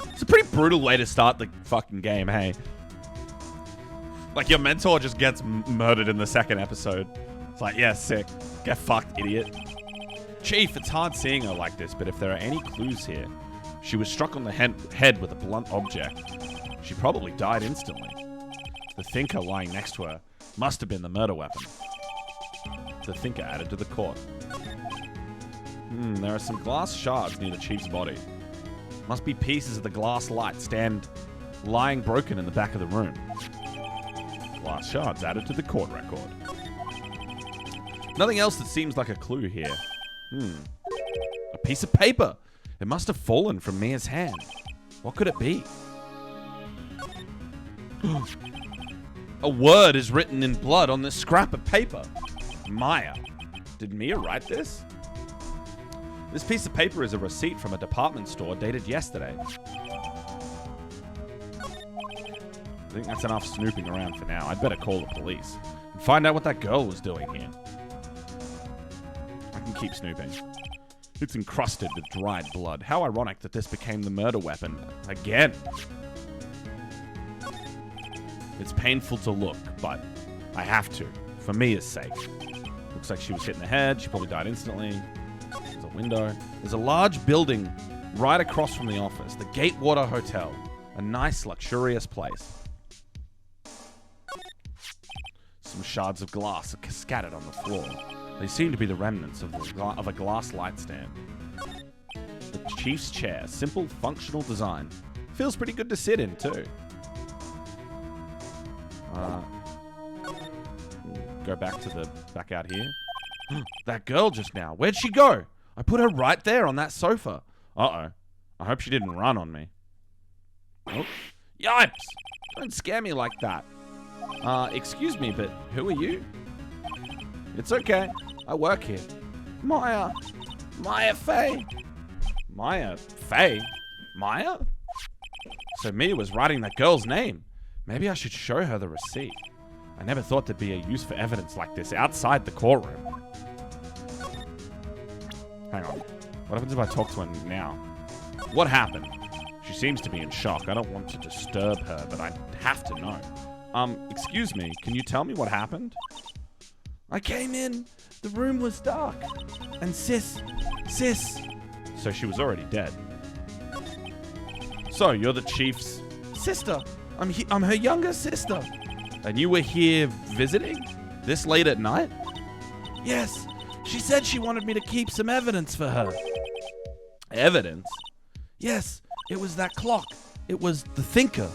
It's a pretty brutal way to start the fucking game, hey? Like, your mentor just gets murdered in the second episode. It's like, yeah, sick. Get fucked, idiot. Chief, it's hard seeing her like this, but if there are any clues here, she was struck on the head with a blunt object. She probably died instantly. The thinker lying next to her must have been the murder weapon. The thinker added to the court. There are some glass shards near the chief's body. Must be pieces of the glass light stand lying broken in the back of the room. Glass shards added to the court record. Nothing else that seems like a clue here. A piece of paper. It must have fallen from Mia's hand. What could it be? A word is written in blood on this scrap of paper. Maya. Did Mia write this? This piece of paper is a receipt from a department store dated yesterday. I think that's enough snooping around for now. I'd better call the police and find out what that girl was doing here. I can keep snooping. It's encrusted with dried blood. How ironic that this became the murder weapon again. It's painful to look, but I have to, for Mia's sake. Looks like she was hit in the head. She probably died instantly. There's a window. There's a large building right across from the office. The Gatewater Hotel. A nice, luxurious place. Some shards of glass are scattered on the floor. They seem to be the remnants of a glass light stand. The chief's chair. Simple, functional design. Feels pretty good to sit in, too. Go back out here. That girl just now. Where'd she go? I put her right there on that sofa. Uh-oh. I hope she didn't run on me. Oh. Yipes! Don't scare me like that. Excuse me, but who are you? It's okay. I work here. Maya. Maya Faye. Maya Faye? Maya? So Mia was writing that girl's name. Maybe I should show her the receipt. I never thought there'd be a use for evidence like this outside the courtroom. Hang on. What happens if I talk to her now? What happened? She seems to be in shock. I don't want to disturb her, but I have to know. Excuse me, can you tell me what happened? I came in. The room was dark. And sis. So she was already dead. So, you're the chief's sister. I'm her younger sister. And you were here visiting? This late at night? Yes. She said she wanted me to keep some evidence for her. Evidence? Yes. It was that clock. It was the thinker.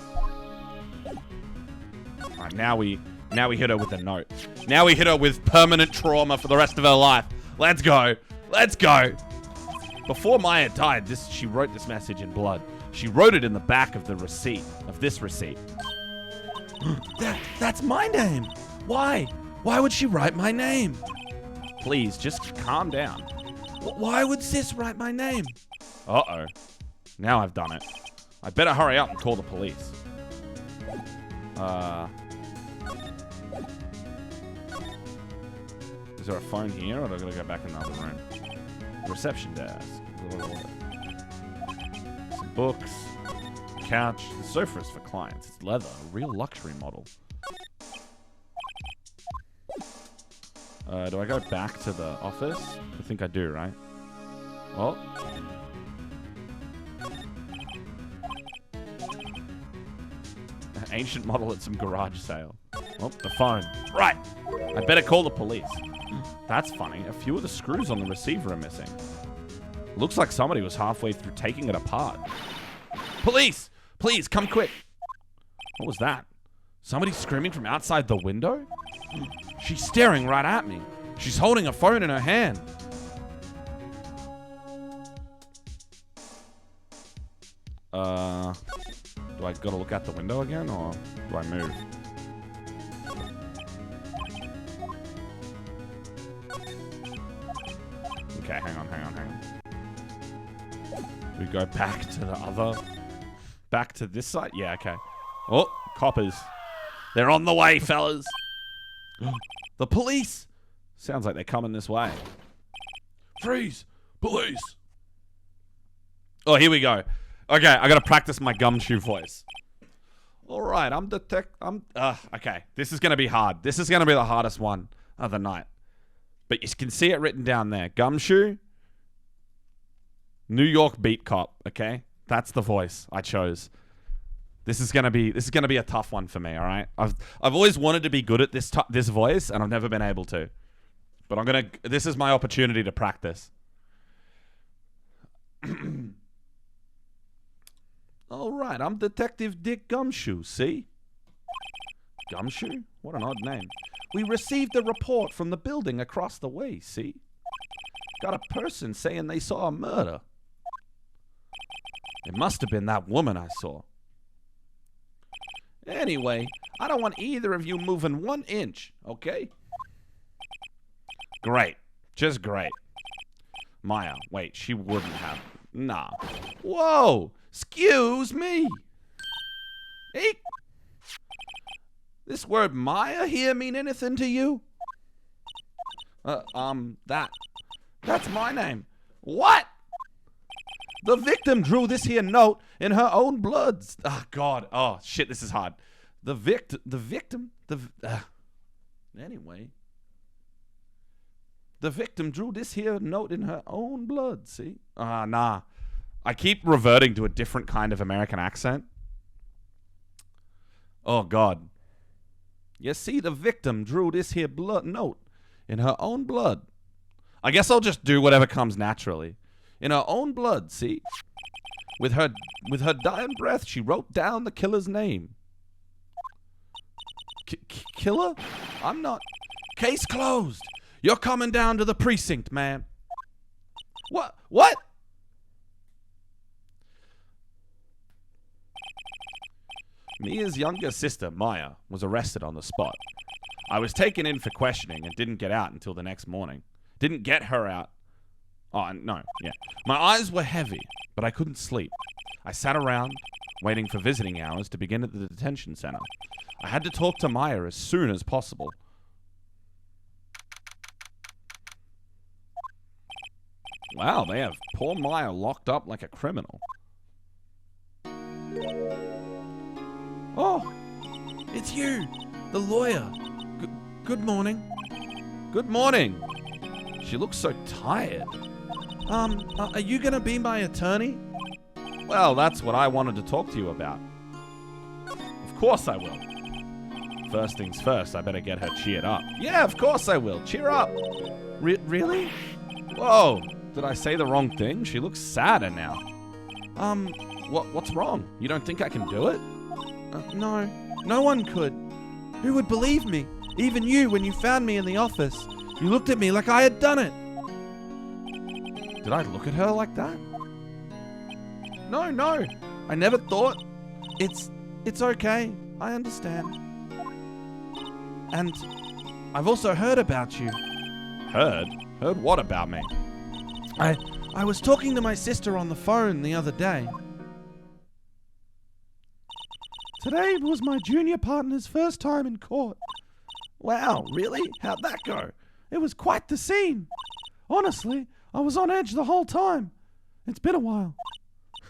Alright, now we hit her with a note. Now we hit her with permanent trauma for the rest of her life. Let's go. Let's go. Before Maya died, she wrote this message in blood. She wrote it in the back of this receipt. That's my name. Why? Why would she write my name? Please, just calm down. Why would sis write my name? Uh-oh. Now I've done it. I better hurry up and call the police. Is there a phone here, or do I gotta go back in the other room? Reception desk. Some books, couch. The sofa is for clients. It's leather, a real luxury model. Do I go back to the office? I think I do, right? Oh. An ancient model at some garage sale. Oh, the phone. Right. I better call the police. That's funny. A few of the screws on the receiver are missing. Looks like somebody was halfway through taking it apart. Police! Please, come quick. What was that? Somebody screaming from outside the window? She's staring right at me. She's holding a phone in her hand. Do I gotta look out the window again, or do I move? Okay, hang on. We go back to the other... Back to this side? Yeah, okay. Oh, coppers. They're on the way, fellas. The police! Sounds like they're coming this way. Freeze! Police! Oh, here we go. Okay, I gotta practice my gumshoe voice. Alright, okay, this is gonna be hard. This is gonna be the hardest one of the night. But you can see it written down there. Gumshoe, New York beat cop, okay? That's the voice I chose. This is gonna be a tough one for me, all right? I've always wanted to be good at this voice, and I've never been able to. But this is my opportunity to practice. All right, I'm Detective Dick Gumshoe, see? Gumshoe? What an odd name. We received a report from the building across the way, see? Got a person saying they saw a murder. It must have been that woman I saw. Anyway, I don't want either of you moving 1 inch, okay? Great. Just great. Maya, wait, she wouldn't have. Nah. Whoa! Excuse me! Eek! This word Maya here mean anything to you? That's my name. What? The victim drew this here note in her own blood. Oh, God. Oh, shit, this is hard. Anyway. The victim drew this here note in her own blood, see? Nah. I keep reverting to a different kind of American accent. Oh, God. You see, the victim drew this here note in her own blood. I guess I'll just do whatever comes naturally. In her own blood, see? With her dying breath, she wrote down the killer's name. Killer? I'm not... Case closed. You're coming down to the precinct, ma'am. What? Mia's younger sister, Maya, was arrested on the spot. I was taken in for questioning and didn't get out until the next morning. Didn't get her out. Oh, no, yeah. My eyes were heavy, but I couldn't sleep. I sat around, waiting for visiting hours to begin at the detention center. I had to talk to Maya as soon as possible. Wow, they have poor Maya locked up like a criminal. Oh, it's you, the lawyer. Good morning. Good morning. She looks so tired. Are you gonna be my attorney? Well, that's what I wanted to talk to you about. Of course I will. First things first, I better get her cheered up. Yeah, of course I will. Cheer up. Really? Whoa, did I say the wrong thing? She looks sadder now. What's wrong? You don't think I can do it? No, no one could. Who would believe me? Even you, when you found me in the office. You looked at me like I had done it. Did I look at her like that? No. I never thought. It's okay. I understand. And I've also heard about you. Heard? Heard what about me? I was talking to my sister on the phone the other day. Today was my junior partner's first time in court. Wow, really? How'd that go? It was quite the scene. Honestly, I was on edge the whole time. It's been a while.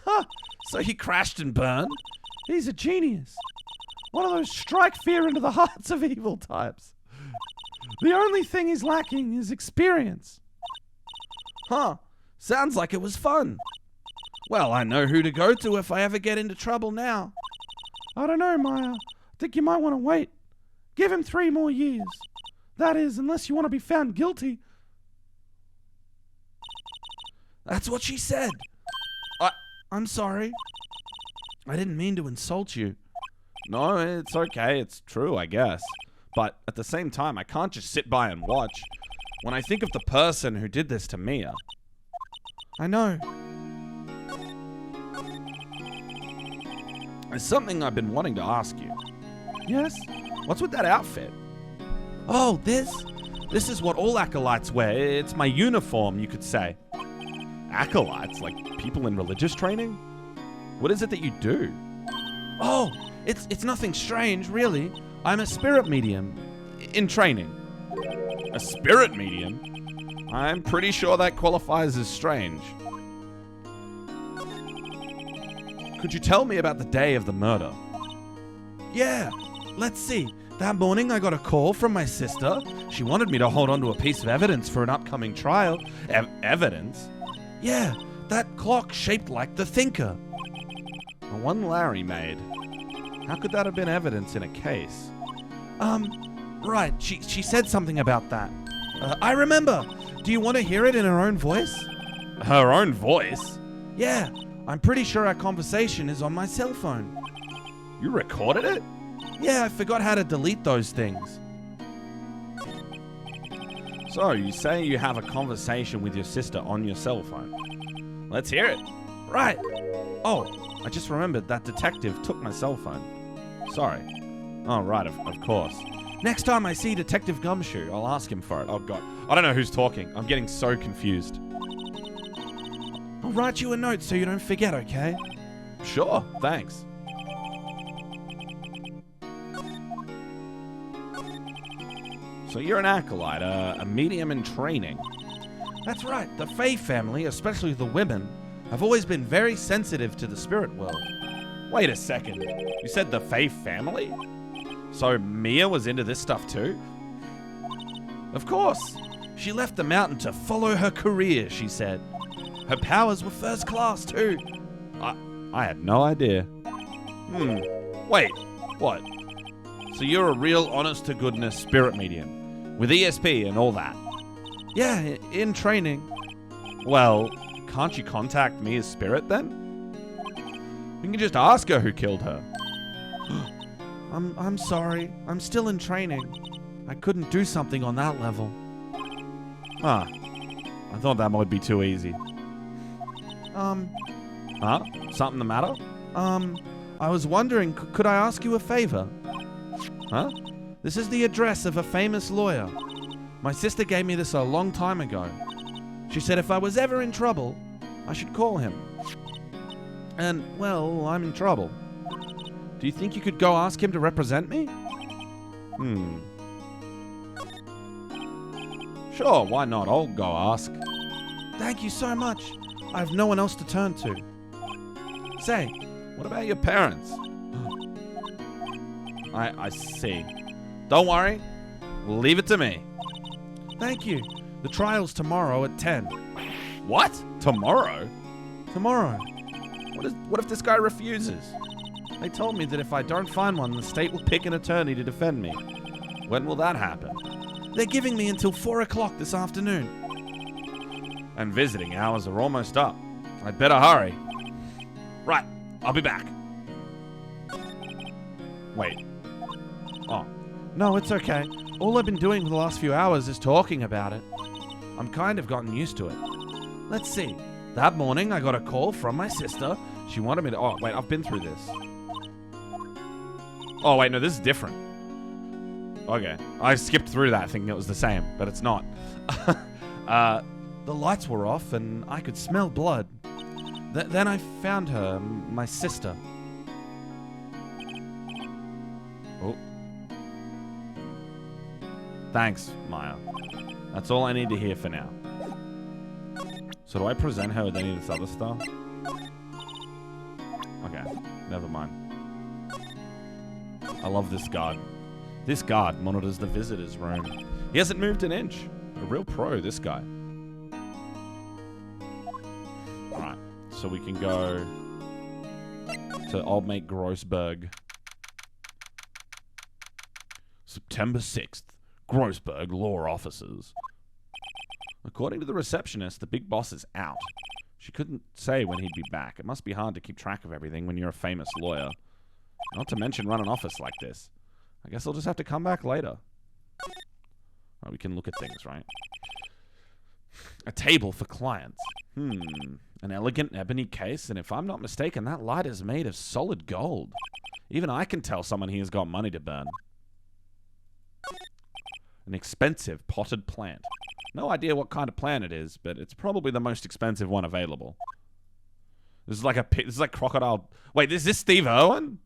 Ha! So he crashed and burned? He's a genius. One of those strike fear into the hearts of evil types. The only thing he's lacking is experience. Huh. Sounds like it was fun. Well, I know who to go to if I ever get into trouble now. I don't know, Maya. I think you might want to wait. Give him 3 more years. That is, unless you want to be found guilty. That's what she said. I'm sorry. I didn't mean to insult you. No, it's okay. It's true, I guess. But at the same time, I can't just sit by and watch. When I think of the person who did this to Mia. I know. There's something I've been wanting to ask you. Yes? What's with that outfit? Oh, this? This is what all acolytes wear. It's my uniform, you could say. Acolytes? Like people in religious training? What is it that you do? Oh, it's nothing strange, really. I'm a spirit medium in training. A spirit medium? I'm pretty sure that qualifies as strange. Could you tell me about the day of the murder? Yeah, let's see. That morning I got a call from my sister. She wanted me to hold on to a piece of evidence for an upcoming trial. Evidence? Yeah, that clock shaped like the Thinker. The one Larry made. How could that have been evidence in a case? Right, she said something about that. I remember. Do you want to hear it in her own voice? Her own voice? Yeah, I'm pretty sure our conversation is on my cell phone. You recorded it? Yeah, I forgot how to delete those things. So, you say you have a conversation with your sister on your cell phone. Let's hear it. Right. Oh, I just remembered that detective took my cell phone. Sorry. Oh, right, of course. Next time I see Detective Gumshoe, I'll ask him for it. Oh, God. I don't know who's talking. I'm getting so confused. I'll write you a note so you don't forget, okay? Sure, thanks. So you're an acolyte, a medium in training. That's right. The Fae family, especially the women, have always been very sensitive to the spirit world. Wait a second. You said the Fae family? So Mia was into this stuff too? Of course. She left the mountain to follow her career, she said. Her powers were first class too. I had no idea. Wait, what? So you're a real honest-to-goodness spirit medium, with ESP and all that? Yeah, in training. Well, can't you contact Mia's spirit then? You can just ask her who killed her. I'm sorry. I'm still in training. I couldn't do something on that level. Huh. I thought that might be too easy. Huh? Something the matter? I was wondering, could I ask you a favor? Huh? This is the address of a famous lawyer. My sister gave me this a long time ago. She said if I was ever in trouble, I should call him. And, well, I'm in trouble. Do you think you could go ask him to represent me? Sure, why not? I'll go ask. Thank you so much. I have no one else to turn to. Say, what about your parents? I see. Don't worry. Leave it to me. Thank you. The trial's tomorrow at 10. What? Tomorrow? Tomorrow. What if this guy refuses? They told me that if I don't find one, the state will pick an attorney to defend me. When will that happen? They're giving me until 4 o'clock this afternoon. And visiting hours are almost up. I'd better hurry. Right, I'll be back. Wait. Oh. No, it's okay. All I've been doing for the last few hours is talking about it. I'm kind of gotten used to it. Let's see. That morning, I got a call from my sister. She wanted me to... Oh, wait, I've been through this. Oh, wait, no, this is different. Okay. I skipped through that thinking it was the same, but it's not. The lights were off and I could smell blood. Then I found her, my sister. Oh. Thanks, Maya. That's all I need to hear for now. So do I present her with any of this other stuff? never mind. I love this guard. This guard monitors the visitor's room. He hasn't moved an inch. A real pro, this guy. Alright, so we can go to Old Mate Grossberg. September 6th. Grossberg law offices. According to the receptionist, the big boss is out. She couldn't say when he'd be back. It must be hard to keep track of everything when you're a famous lawyer. Not to mention run an office like this. I guess I'll just have to come back later. Oh, we can look at things, right? A table for clients. An elegant ebony case, and if I'm not mistaken, that light is made of solid gold. Even I can tell someone here has got money to burn. An expensive potted plant. No idea what kind of plant it is, but it's probably the most expensive one available. This is like crocodile. Wait, is this Steve Irwin?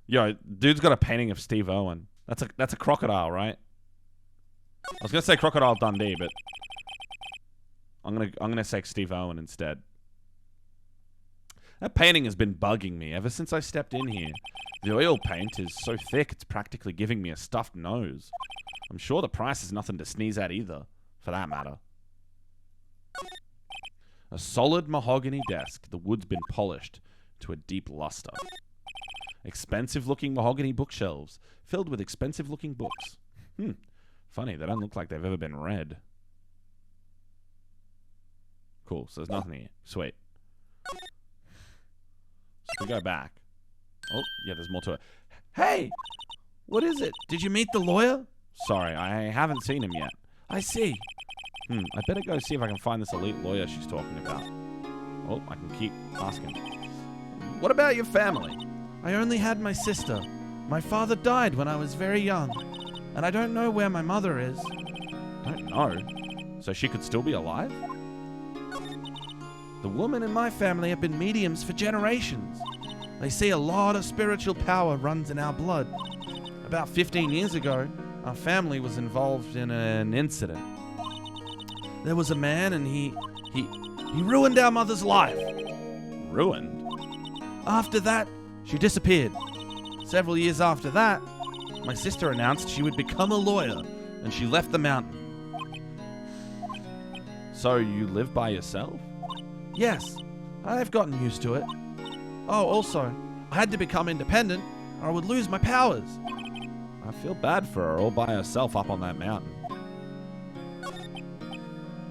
Yo, dude's got a painting of Steve Irwin. That's a crocodile, right? I was gonna say Crocodile Dundee, but I'm gonna say Steve Irwin instead. That painting has been bugging me ever since I stepped in here. The oil paint is so thick it's practically giving me a stuffed nose. I'm sure the price is nothing to sneeze at either, for that matter. A solid mahogany desk. The wood's been polished to a deep luster. Expensive-looking mahogany bookshelves filled with expensive-looking books. Funny, they don't look like they've ever been read. Cool, so there's nothing here. Sweet. So we go back. Oh, yeah, there's more to it. Hey! What is it? Did you meet the lawyer? Sorry, I haven't seen him yet. I see. I better go see if I can find this elite lawyer she's talking about. Oh, I can keep asking. What about your family? I only had my sister. My father died when I was very young. And I don't know where my mother is. Don't know? So she could still be alive? The women in my family have been mediums for generations. They say a lot of spiritual power runs in our blood. About 15 years ago, our family was involved in an incident. There was a man and he ruined our mother's life. Ruined? After that, she disappeared. Several years after that, my sister announced she would become a lawyer, and she left the mountain. So you live by yourself? Yes, I've gotten used to it. Oh, also, I had to become independent, or I would lose my powers. I feel bad for her all by herself up on that mountain.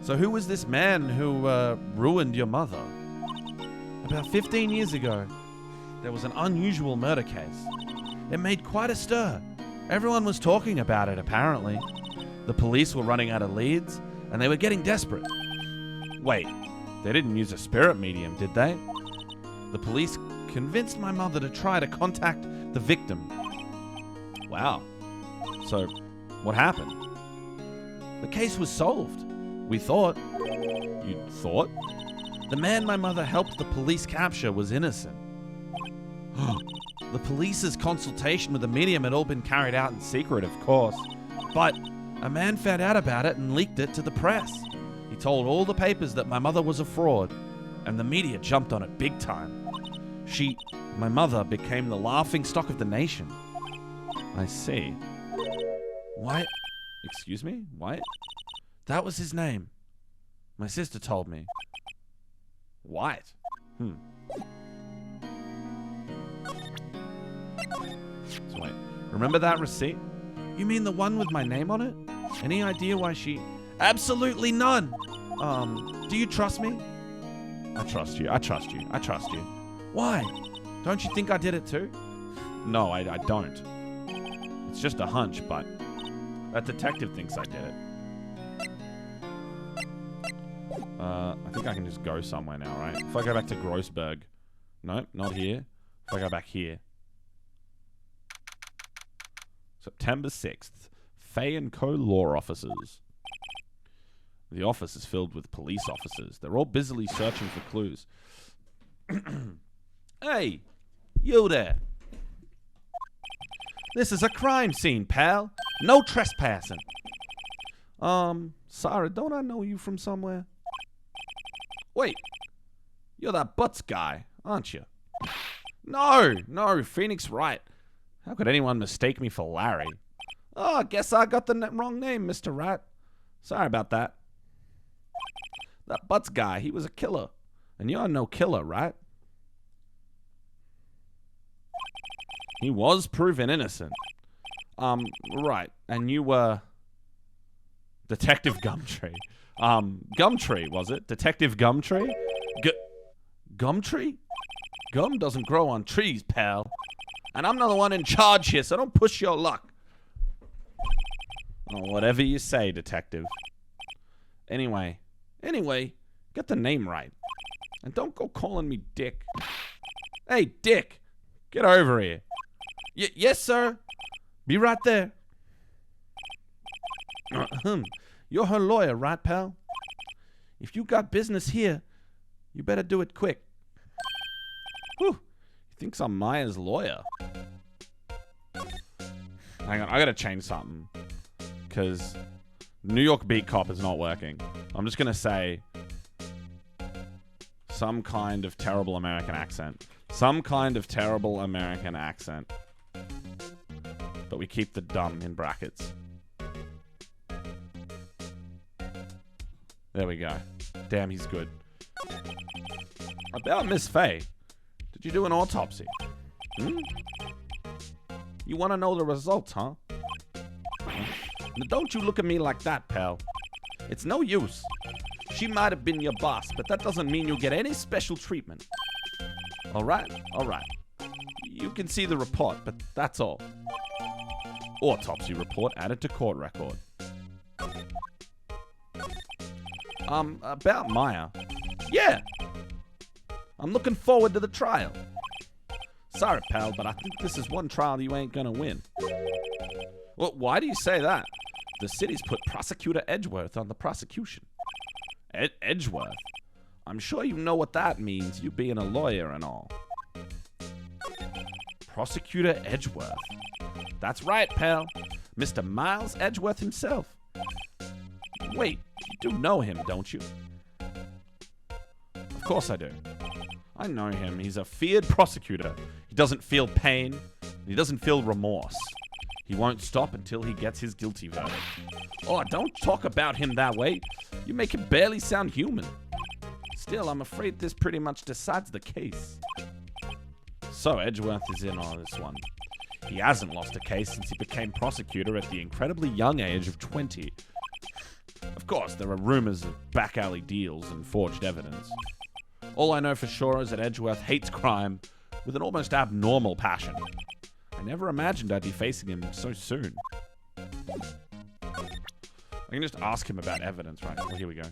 So who was this man who ruined your mother? About 15 years ago, there was an unusual murder case. It made quite a stir. Everyone was talking about it, apparently. The police were running out of leads, and they were getting desperate. Wait, they didn't use a spirit medium, did they? The police convinced my mother to try to contact the victim. Wow. So, what happened? The case was solved. We thought. You thought? The man my mother helped the police capture was innocent. The police's consultation with the medium had all been carried out in secret, of course. But a man found out about it and leaked it to the press. He told all the papers that my mother was a fraud, and the media jumped on it big time. My mother, became the laughing stock of the nation. I see. What? Excuse me? What? That was his name. My sister told me. White. So wait, remember that receipt? You mean the one with my name on it? Any idea why she... Absolutely none! Do you trust me? I trust you. Why? Don't you think I did it too? No, I don't. It's just a hunch, but that detective thinks I did it. I think I can just go somewhere now, right? If I go back to Grossberg. No, not here. If I go back here. September 6th. Fay & Co. Law Offices. The office is filled with police officers. They're all busily searching for clues. Hey, you there. This is a crime scene, pal. No trespassing. Sorry, don't I know you from somewhere? Wait, you're that Butts guy, aren't you? No, Pheonix Wright. How could anyone mistake me for Larry? Oh, I guess I got the wrong name, Mr. Wright. Sorry about that. That Butts guy, he was a killer. And you're no killer, right? He was proven innocent. Right. And you were... Detective Gumtree. Gumtree, was it? Detective Gumtree? Gumtree? Gum doesn't grow on trees, pal. And I'm not the one in charge here, so don't push your luck. Oh, whatever you say, detective. Anyway, get the name right. And don't go calling me Dick. Hey, Dick, get over here. Yes, sir. Be right there. You're her lawyer, right, pal? If you got business here, you better do it quick. Whew. He thinks I'm Maya's lawyer. Hang on, I gotta change something. Because New York beat cop is not working. I'm just gonna say some kind of terrible American accent. Some kind of terrible American accent. But we keep the dumb in brackets. There we go. Damn, he's good. About Miss Faye. Did you do an autopsy? You want to know the results, huh? Now, don't you look at me like that, pal. It's no use. She might have been your boss, but that doesn't mean you'll get any special treatment. All right. You can see the report, but that's all. Autopsy report added to court record. About Maya. Yeah. I'm looking forward to the trial. Sorry, pal, but I think this is one trial you ain't gonna win. Well, why do you say that? The city's put Prosecutor Edgeworth on the prosecution. Edgeworth? I'm sure you know what that means, you being a lawyer and all. Prosecutor Edgeworth. That's right, pal. Mr. Miles Edgeworth himself. Wait, you do know him, don't you? Of course I do. I know him. He's a feared prosecutor. He doesn't feel pain. He doesn't feel remorse. He won't stop until he gets his guilty verdict. Oh, don't talk about him that way. You make him barely sound human. Still, I'm afraid this pretty much decides the case. So, Edgeworth is in on this one. He hasn't lost a case since he became prosecutor at the incredibly young age of 20. Of course, there are rumors of back alley deals and forged evidence. All I know for sure is that Edgeworth hates crime with an almost abnormal passion. I never imagined I'd be facing him so soon. I can just ask him about evidence, right? Well, here we go.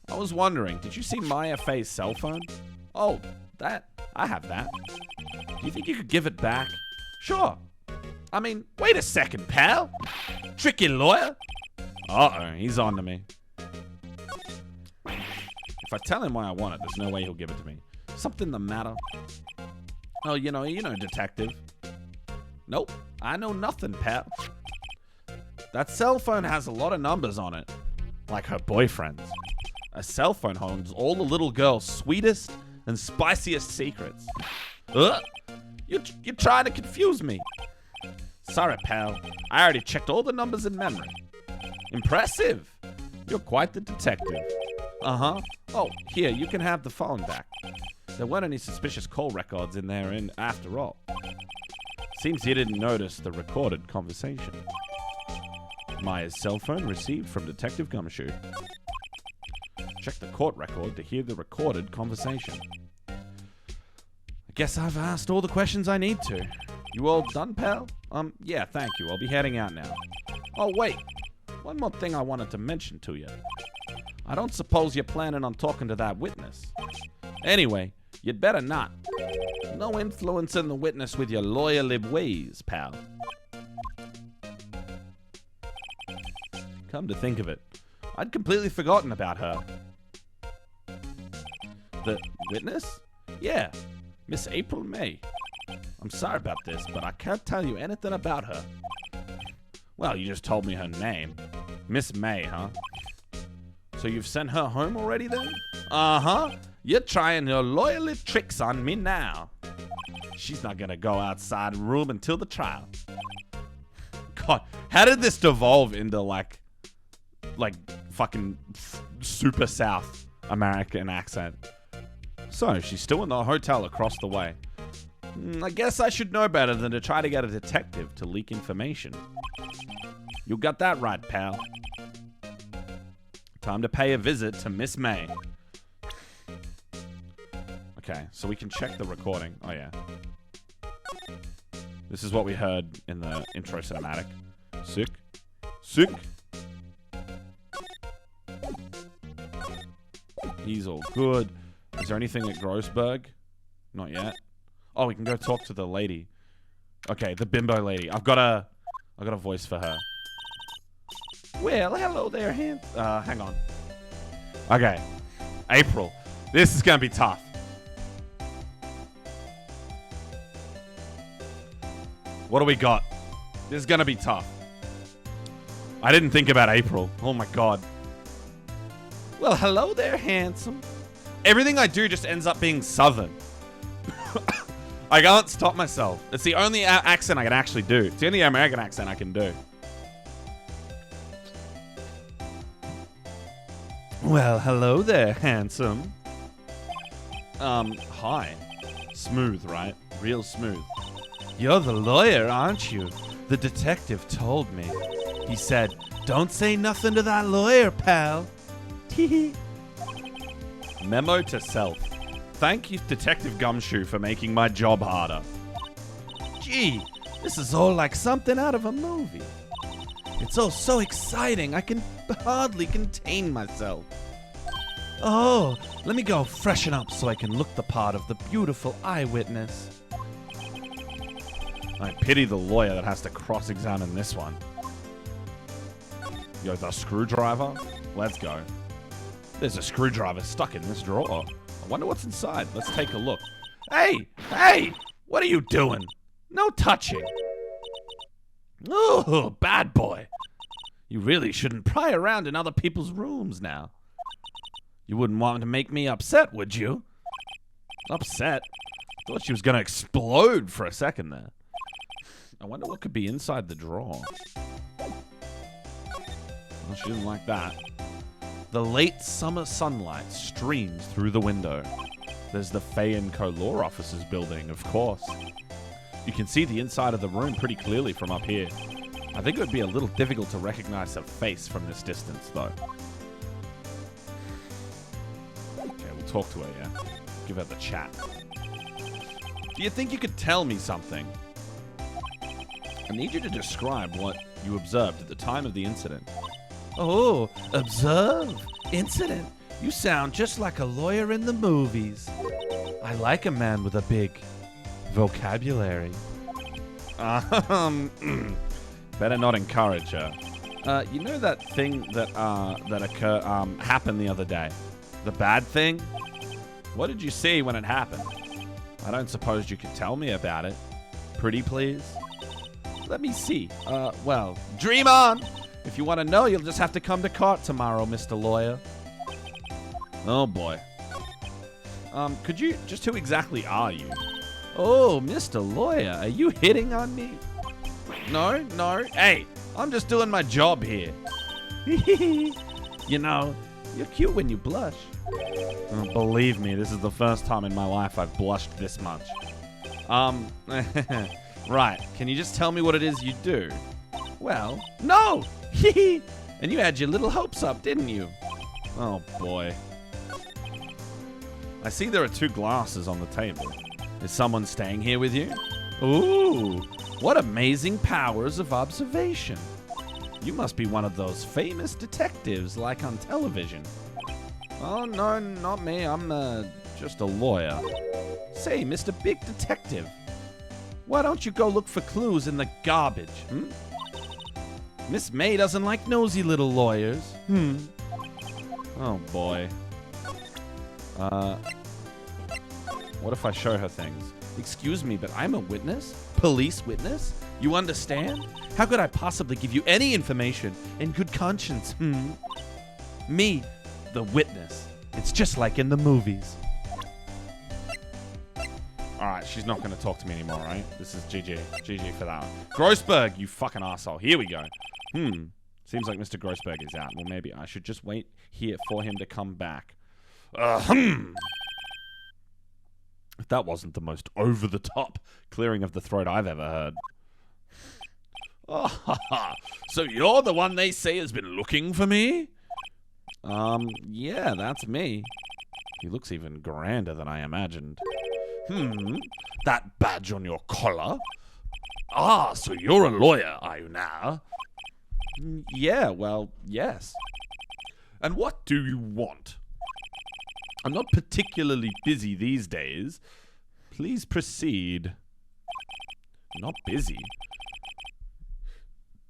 I was wondering, did you see Maya Faye's cell phone? Oh, that? I have that. Do you think you could give it back? Sure. I mean, wait a second, pal. Tricky lawyer. Uh-oh, he's on to me. If I tell him why I want it, there's no way he'll give it to me. Something the matter? Oh, you know, detective. Nope, I know nothing, pal. That cell phone has a lot of numbers on it. Like her boyfriend's. A cell phone holds all the little girl's sweetest and spiciest secrets. You're trying to confuse me. Sorry, pal. I already checked all the numbers in memory. Impressive. You're quite the detective. Uh-huh. Oh, here, you can have the phone back. There weren't any suspicious call records in there after all. Seems you didn't notice the recorded conversation. Maya's cell phone received from Detective Gumshoe. Check the court record to hear the recorded conversation. I guess I've asked all the questions I need to. You all done, pal? Yeah, thank you. I'll be heading out now. Oh, wait. One more thing I wanted to mention to you. I don't suppose you're planning on talking to that witness. Anyway, you'd better not. No influence in the witness with your lawyerly ways, pal. Come to think of it, I'd completely forgotten about her. The witness? Yeah, Miss April May. I'm sorry about this, but I can't tell you anything about her. Well, you just told me her name. Miss May, huh? So you've sent her home already then? Uh-huh. You're trying your lawyerly tricks on me now. she's not gonna go outside the room until the trial. God, how did this devolve into like fucking super South American accent? So, she's still in the hotel across the way. I guess I should know better than to try to get a detective to leak information. You got that right, pal. Time to pay a visit to Miss May. Okay, so we can check the recording. Oh, yeah. This is what we heard in the intro cinematic. Sick. Sick. He's all good. Is there anything at Grossberg? Not yet. Oh, we can go talk to the lady. Okay, the bimbo lady. I've got a voice for her. Well, hello there, hang on. Okay. April. This is gonna be tough. What do we got? This is gonna be tough. I didn't think about April. Oh my god. Well, hello there, handsome. Everything I do just ends up being Southern. I can't stop myself. It's the only accent I can actually do. It's the only American accent I can do. Well, hello there, handsome. Hi. Smooth, right? Real smooth. You're the lawyer, aren't you? The detective told me. He said, don't say nothing to that lawyer, pal. Memo to self. Thank you, Detective Gumshoe, for making my job harder. Gee, this is all like something out of a movie. It's all so exciting, I can hardly contain myself. Oh, let me go freshen up so I can look the part of the beautiful eyewitness. I pity the lawyer that has to cross-examine this one. Yo, the screwdriver? Let's go. There's a screwdriver stuck in this drawer. I wonder what's inside. Let's take a look. Hey! Hey! What are you doing? No touching. Oh, bad boy. You really shouldn't pry around in other people's rooms now. You wouldn't want to make me upset, would you? Upset? Thought she was going to explode for a second there. I wonder what could be inside the drawer. Well, she didn't like that. The late summer sunlight streams through the window. There's the Fay & Co. Law Offices building, of course. You can see the inside of the room pretty clearly from up here. I think it would be a little difficult to recognize her face from this distance, though. Okay, we'll talk to her, yeah? Give her the chat. Do you think you could tell me something? I need you to describe what you observed at the time of the incident. Oh, observe? Incident? You sound just like a lawyer in the movies. I like a man with a big vocabulary. Better not encourage her. You know that thing that happened the other day? The bad thing? What did you see when it happened? I don't suppose you could tell me about it. Pretty please? Let me see. Well, dream on! If you want to know, you'll just have to come to court tomorrow, Mr. Lawyer. Oh, boy. Could you... Just who exactly are you? Oh, Mr. Lawyer, are you hitting on me? No, no. Hey, I'm just doing my job here. You know, you're cute when you blush. Oh, believe me, this is the first time in my life I've blushed this much. Right. Can you just tell me what it is you do? Well, no! And you had your little hopes up, didn't you? Oh, boy. I see there are 2 glasses on the table. Is someone staying here with you? Ooh, what amazing powers of observation. You must be one of those famous detectives like on television. Oh, no, not me. I'm just a lawyer. Say, Mr. Big Detective, why don't you go look for clues in the garbage, Miss May doesn't like nosy little lawyers. Oh, boy. What if I show her things? Excuse me, but I'm a witness? Police witness? You understand? How could I possibly give you any information in good conscience? Me, the witness. It's just like in the movies. Alright, she's not going to talk to me anymore, right? This is GG. GG for that one. Grossberg, you fucking asshole. Here we go. Seems like Mr. Grossberg is out. Well, maybe I should just wait here for him to come back. If that wasn't the most over-the-top clearing of the throat I've ever heard. Oh, so you're the one they say has been looking for me? Yeah, that's me. He looks even grander than I imagined. That badge on your collar? Ah, so you're a lawyer, are you now? Yeah, well, yes. And what do you want? I'm not particularly busy these days. Please proceed. Not busy?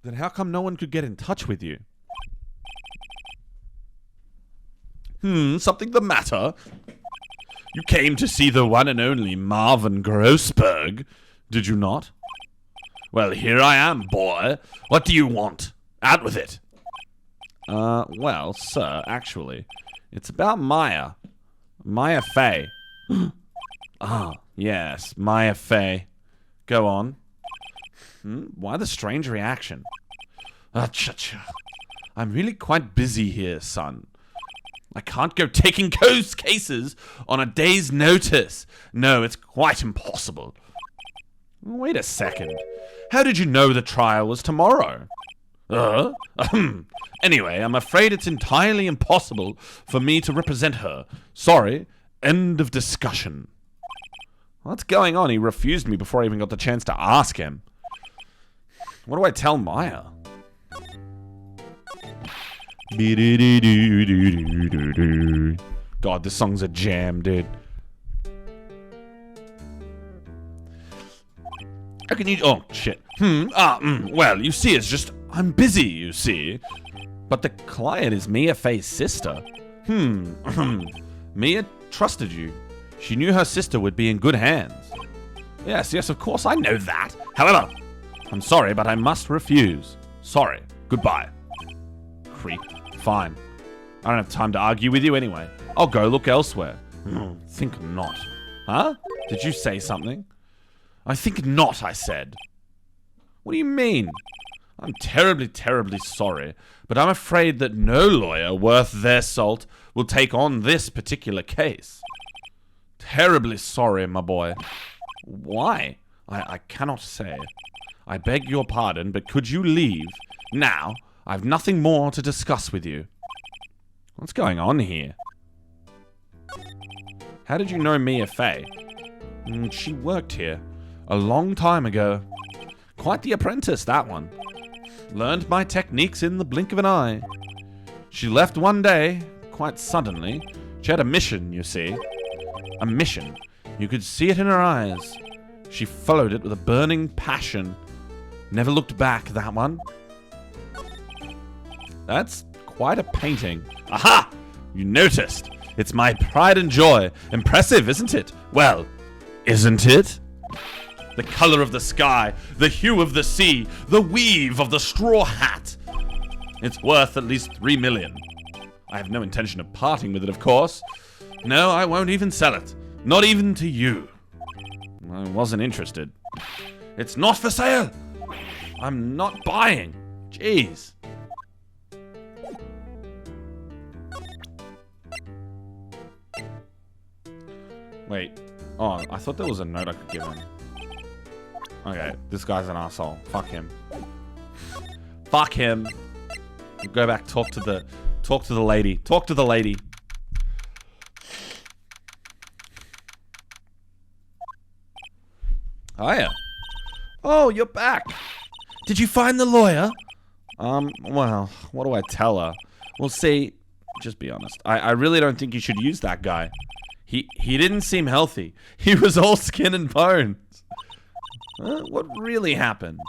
Then how come no one could get in touch with you? Something the matter? You came to see the one and only Marvin Grossberg, did you not? Well, here I am, boy. What do you want? Out with it. Well, sir, actually, it's about Maya. Maya Fey. Ah, yes, Maya Fey. Go on. Why the strange reaction? Cha-cha. I'm really quite busy here, son. I can't go taking ghost cases on a day's notice. No, it's quite impossible. Wait a second. How did you know the trial was tomorrow? Anyway, I'm afraid it's entirely impossible for me to represent her. Sorry. End of discussion. What's going on? He refused me before I even got the chance to ask him. What do I tell Maya? God, this song's a jam, dude. How can you... Oh, shit. Well, you see, it's just... I'm busy, you see. But the client is Mia Fey's sister. Mia trusted you. She knew her sister would be in good hands. Yes, of course, I know that. However, I'm sorry, but I must refuse. Sorry. Goodbye. Creep. Fine. I don't have time to argue with you anyway. I'll go look elsewhere. Think not. Huh? Did you say something? I think not, I said. What do you mean? I'm terribly, terribly sorry, but I'm afraid that no lawyer worth their salt will take on this particular case. Terribly sorry, my boy. Why? I cannot say. I beg your pardon, but could you leave? Now, I've nothing more to discuss with you. What's going on here? How did you know Mia Fey? She worked here a long time ago. Quite the apprentice, that one. Learned my techniques in the blink of an eye. She left one day, quite suddenly. She had a mission, you see. A mission. You could see it in her eyes. She followed it with a burning passion. Never looked back, that one. That's quite a painting. Aha! You noticed. It's my pride and joy. Impressive, isn't it? Well, isn't it? The color of the sky, the hue of the sea, the weave of the straw hat. It's worth at least 3 million. I have no intention of parting with it, of course. No, I won't even sell it. Not even to you. I wasn't interested. It's not for sale. I'm not buying. Jeez. Wait. Oh, I thought there was a note I could give him. Okay, this guy's an asshole. Fuck him. Fuck him. Go back, talk to the lady. Talk to the lady. Hiya. Oh, you're back. Did you find the lawyer? Well, what do I tell her? Well, see, just be honest. I really don't think you should use that guy. He didn't seem healthy. He was all skin and bones. What really happened?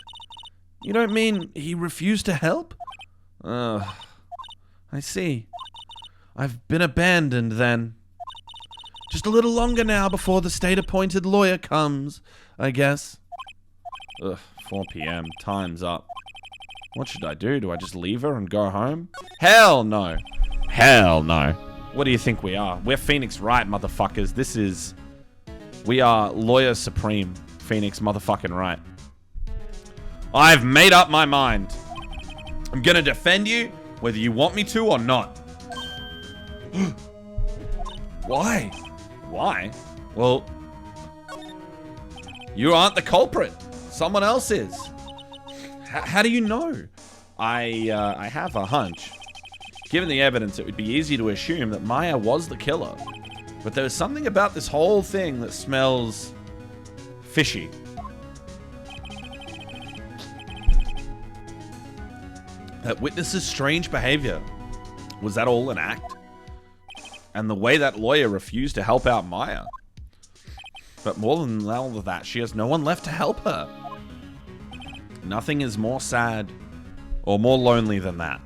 You don't mean he refused to help? I see. I've been abandoned then. Just a little longer now before the state-appointed lawyer comes, I guess. 4 p.m. Time's up. What should I do? Do I just leave her and go home? Hell no. Hell no. What do you think we are? We're Pheonix Wright, motherfuckers. This is We are lawyer supreme, Pheonix motherfucking Wright. I've made up my mind. I'm gonna defend you, whether you want me to or not. Why? Why? Well, you aren't the culprit. Someone else is. How do you know? I have a hunch. Given the evidence, it would be easy to assume that Maya was the killer. But there's something about this whole thing that smells fishy. That witness's strange behavior. Was that all an act? And the way that lawyer refused to help out Maya. But more than all of that, she has no one left to help her. Nothing is more sad or more lonely than that.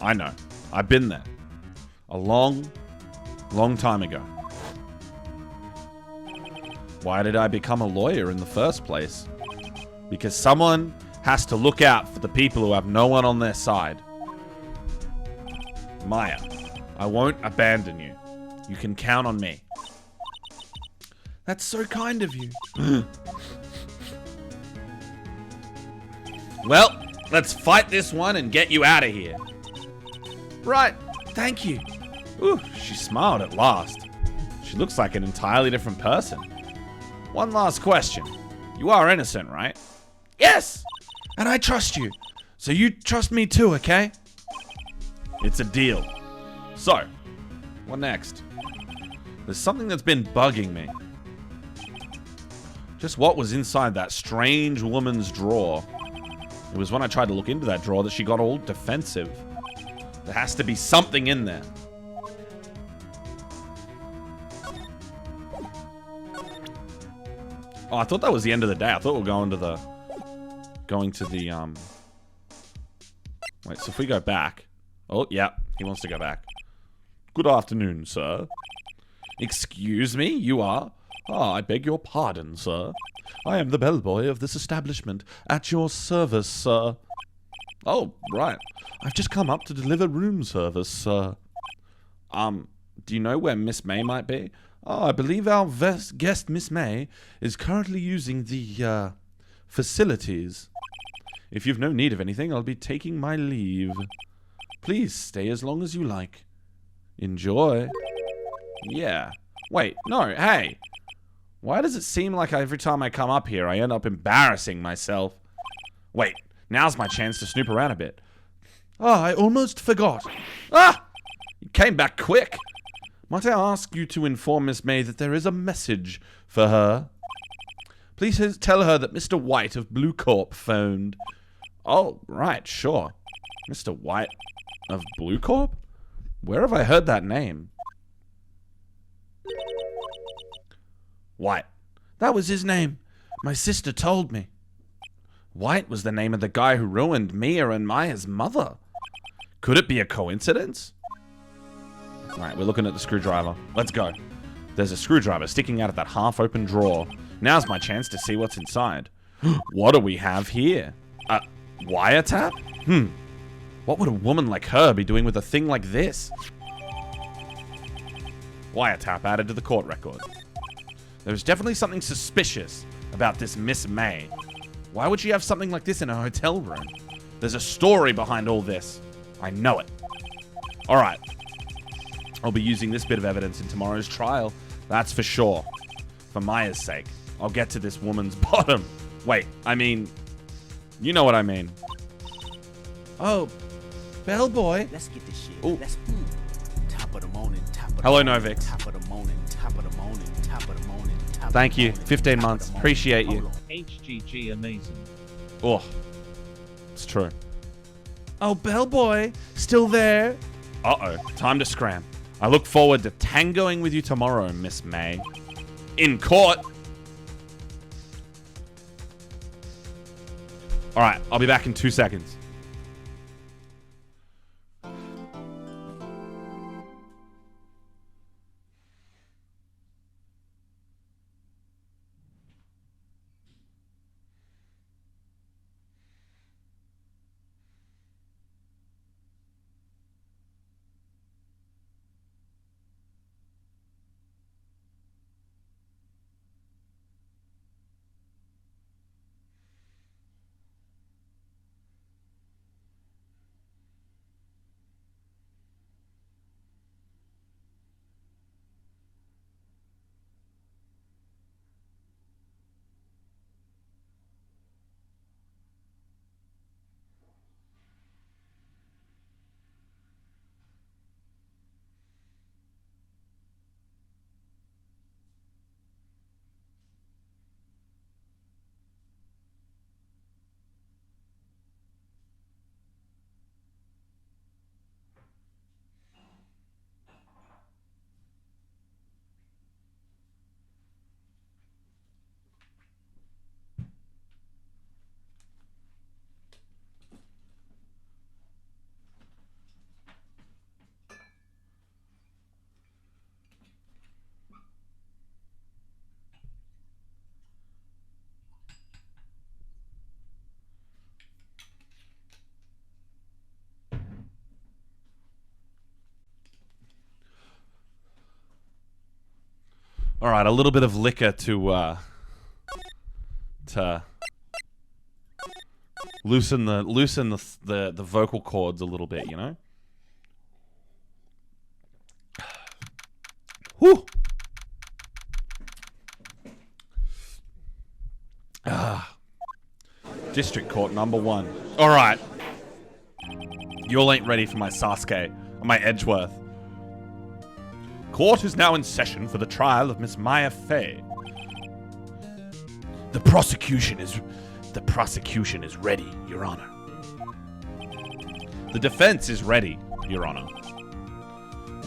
I know. I've been there. A long, long time ago. Why did I become a lawyer in the first place? Because someone has to look out for the people who have no one on their side. Maya, I won't abandon you. You can count on me. That's so kind of you. Well, let's fight this one and get you out of here. Right, thank you. Ooh, she smiled at last. She looks like an entirely different person. One last question. You are innocent, right? Yes! And I trust you. So you trust me too, okay? It's a deal. So, what next? There's something that's been bugging me. Just what was inside that strange woman's drawer? It was when I tried to look into that drawer that she got all defensive. There has to be something in there. Oh, I thought that was the end of the day. I thought we were going to the... Wait, so if we go back... Oh, yeah, he wants to go back. Good afternoon, sir. Excuse me, you are? Ah, I beg your pardon, sir. I am the bellboy of this establishment. At your service, sir. Oh, right. I've just come up to deliver room service, sir. Do you know where Miss May might be? Oh, I believe our guest, Miss May, is currently using the, facilities. If you've no need of anything, I'll be taking my leave. Please stay as long as you like. Enjoy. Yeah. Wait, no, hey. Why does it seem like every time I come up here, I end up embarrassing myself? Wait, now's my chance to snoop around a bit. Ah, I almost forgot. Ah! You came back quick. Might I ask you to inform Miss May that there is a message for her? Please tell her that Mr. White of Blue Corp phoned. Oh, right, sure. Mr. White of Blue Corp? Where have I heard that name? White. That was his name. My sister told me. White was the name of the guy who ruined Mia and Maya's mother. Could it be a coincidence? Right, we're looking at the screwdriver. Let's go. There's a screwdriver sticking out of that half-open drawer. Now's my chance to see what's inside. What do we have here? A wiretap? What would a woman like her be doing with a thing like this? Wiretap added to the court record. There's definitely something suspicious about this Miss May. Why would she have something like this in her hotel room? There's a story behind all this. I know it. Alright. I'll be using this bit of evidence in tomorrow's trial. That's for sure. For Maya's sake. I'll get to this woman's bottom. Wait, I mean... You know what I mean. Oh, bellboy. Let's get this shit. Ooh. Let's top of the morning, top of the Hello, morning, Novix. top of the morning, top of the morning, top of the morning, top of Thank the you. morning, 15 top of months. the morning. Appreciate you. Hold on. HGG amazing. Oh, it's true. Oh, bellboy, still there? Uh-oh, time to scram. I look forward to tangoing with you tomorrow, Miss May. In court. All right, I'll be back in 2 seconds. All right, a little bit of liquor to loosen the vocal cords a little bit, you know? Whew. District Court number 1. All right. You all ain't ready for my Sasuke or my Edgeworth. Court is now in session for the trial of Miss Maya Fey. The prosecution is ready, Your Honor. The defense is ready, Your Honor.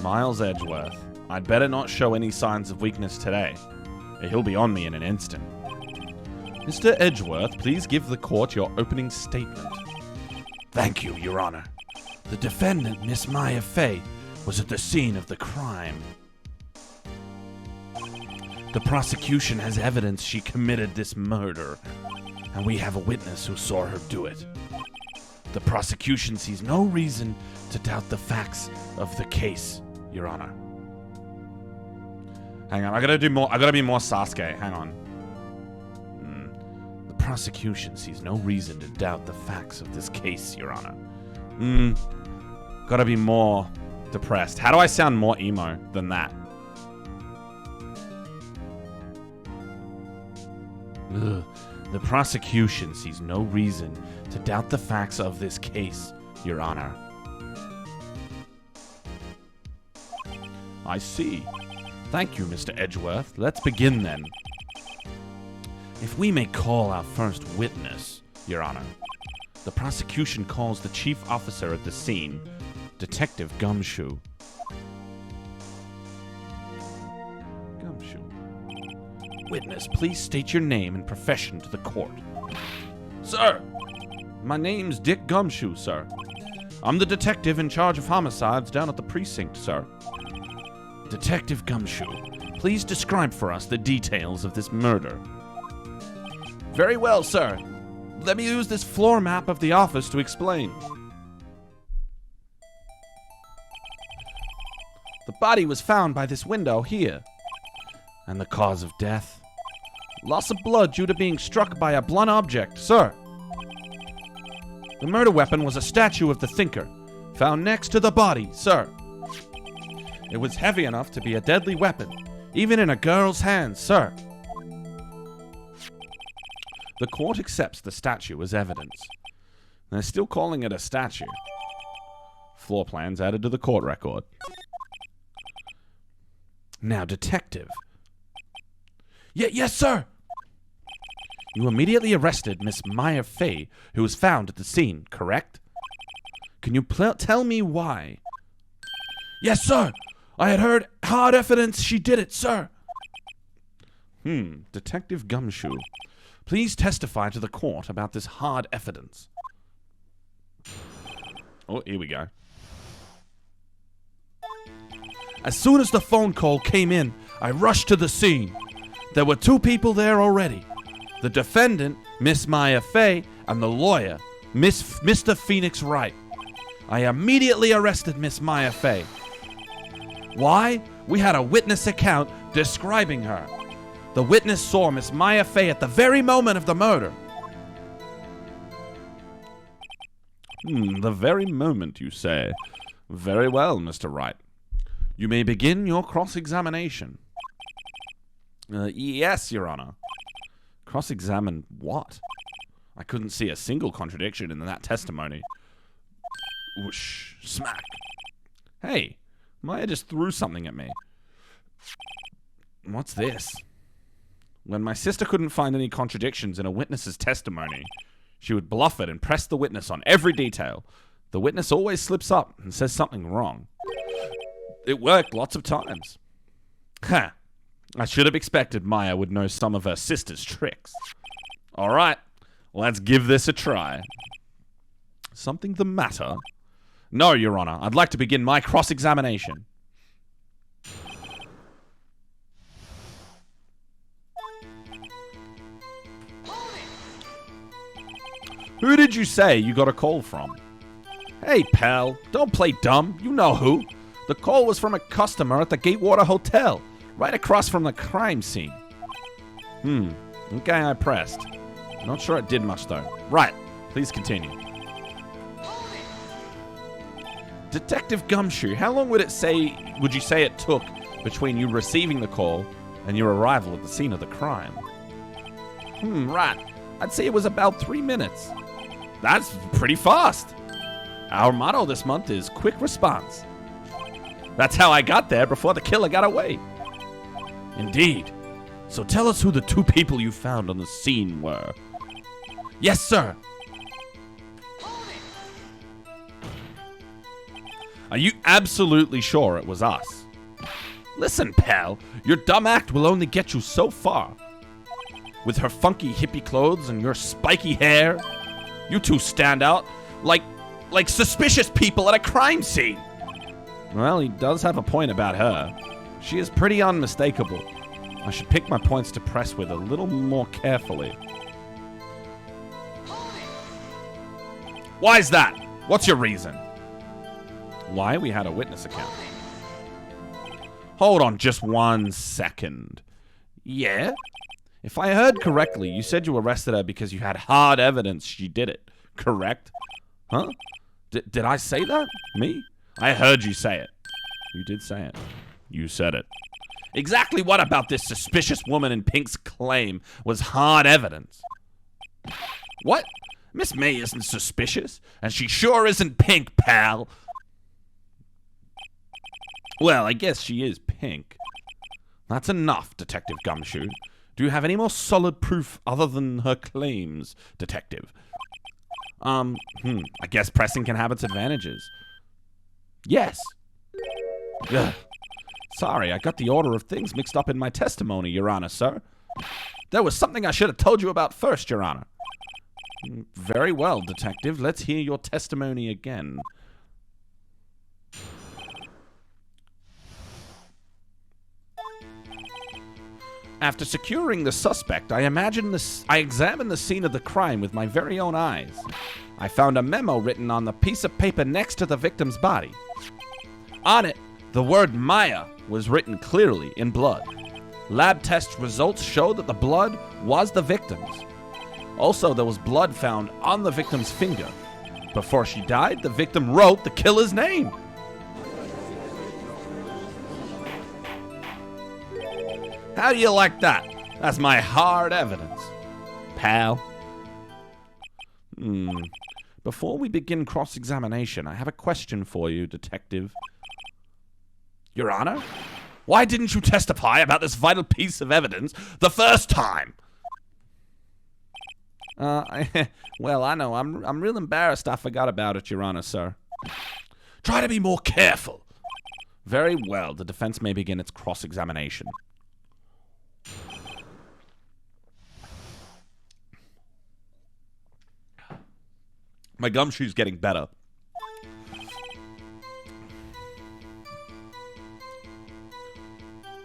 Miles Edgeworth, I'd better not show any signs of weakness today. He'll be on me in an instant. Mr. Edgeworth, please give the court your opening statement. Thank you, Your Honor. The defendant, Miss Maya Fey, was at the scene of the crime. The prosecution has evidence she committed this murder, and we have a witness who saw her do it. The prosecution sees no reason to doubt the facts of the case, Your Honor. Hang on, I gotta be more Sasuke. Hang on. The prosecution sees no reason to doubt the facts of this case, Your Honor. Gotta be more depressed. How do I sound more emo than that? The prosecution sees no reason to doubt the facts of this case, Your Honor. I see. Thank you, Mr. Edgeworth. Let's begin then. If we may call our first witness, Your Honor. The prosecution calls the chief officer at the scene, Detective Gumshoe. Witness, please state your name and profession to the court. Sir, my name's Dick Gumshoe, sir. I'm the detective in charge of homicides down at the precinct, sir. Detective Gumshoe, please describe for us the details of this murder. Very well, sir. Let me use this floor map of the office to explain. The body was found by this window here. And the cause of death? Loss of blood due to being struck by a blunt object, sir. The murder weapon was a statue of the thinker, found next to the body, sir. It was heavy enough to be a deadly weapon, even in a girl's hands, sir. The court accepts the statue as evidence. They're still calling it a statue. Floor plans added to the court record. Now, detective. Yes, sir. You immediately arrested Miss Maya Fey, who was found at the scene, correct? Can you tell me why? Yes, sir. I had heard hard evidence she did it, sir. Detective Gumshoe, please testify to the court about this hard evidence. Oh, here we go. As soon as the phone call came in, I rushed to the scene. There were 2 people there already. The defendant, Miss Maya Fey, and the lawyer, Mr. Pheonix Wright. I immediately arrested Miss Maya Fey. Why? We had a witness account describing her. The witness saw Miss Maya Fey at the very moment of the murder. The very moment, you say. Very well, Mr. Wright. You may begin your cross-examination. Yes, Your Honor. Cross-examine what? I couldn't see a single contradiction in that testimony. Whoosh. Smack. Hey, Maya just threw something at me. What's this? When my sister couldn't find any contradictions in a witness's testimony, she would bluff it and press the witness on every detail. The witness always slips up and says something wrong. It worked lots of times. Ha! I should have expected Maya would know some of her sister's tricks. All right, let's give this a try. Something the matter? No, Your Honor. I'd like to begin my cross-examination. Who did you say you got a call from? Hey, pal, don't play dumb. You know who. The call was from a customer at the Gatewater Hotel. right across from the crime scene. Okay, I pressed. Not sure it did much, though. Right, please continue. Detective Gumshoe, how long would you say it took between you receiving the call and your arrival at the scene of the crime? Right. I'd say it was about 3 minutes. That's pretty fast. Our motto this month is quick response. That's how I got there before the killer got away. Indeed. So tell us who the 2 people you found on the scene were. Yes, sir. Are you absolutely sure it was us? Listen, pal, your dumb act will only get you so far. With her funky hippie clothes and your spiky hair, you 2 stand out like suspicious people at a crime scene. Well, he does have a point about her. She is pretty unmistakable. I should pick my points to press with a little more carefully. Why's that? What's your reason? Why? We had a witness account. Hold on just 1 second. Yeah? If I heard correctly, you said you arrested her because you had hard evidence she did it. Correct? Huh? Did I say that? Me? I heard you say it. You did say it. You said it. Exactly what about this suspicious woman in pink's claim was hard evidence? What? Miss May isn't suspicious, and she sure isn't pink, pal. Well, I guess she is pink. That's enough, Detective Gumshoe. Do you have any more solid proof other than her claims, Detective? I guess pressing can have its advantages. Yes. Ugh. Sorry, I got the order of things mixed up in my testimony, Your Honor, sir. There was something I should have told you about first, Your Honor. Very well, Detective. Let's hear your testimony again. After securing the suspect, I examined the scene of the crime with my very own eyes. I found a memo written on the piece of paper next to the victim's body. On it, the word Maya was written clearly in blood. Lab test results showed that the blood was the victim's. Also, there was blood found on the victim's finger. Before she died, the victim wrote the killer's name. How do you like that? That's my hard evidence, pal. Before we begin cross-examination, I have a question for you, Detective. Your Honor, why didn't you testify about this vital piece of evidence the first time? Well, I know. I'm real embarrassed I forgot about it, Your Honor, sir. Try to be more careful. Very well. The defense may begin its cross-examination. My gumshoe's getting better.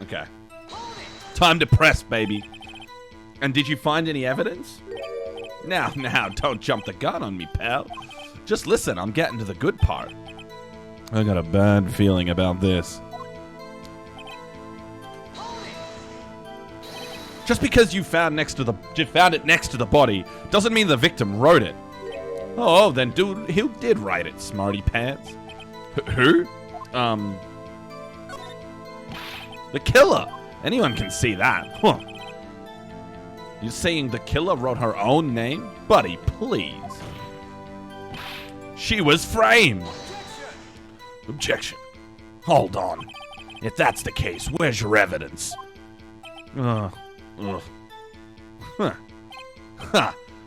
Okay. Time to press, baby. And did you find any evidence? Now, don't jump the gun on me, pal. Just listen, I'm getting to the good part. I got a bad feeling about this. Just because you found it next to the body doesn't mean the victim wrote it. Oh, then dude, who did write it, smarty pants? Who? The killer. Anyone can see that. Huh. You're saying the killer wrote her own name? Buddy, please. She was framed. Objection. Hold on. If that's the case, where's your evidence? Huh.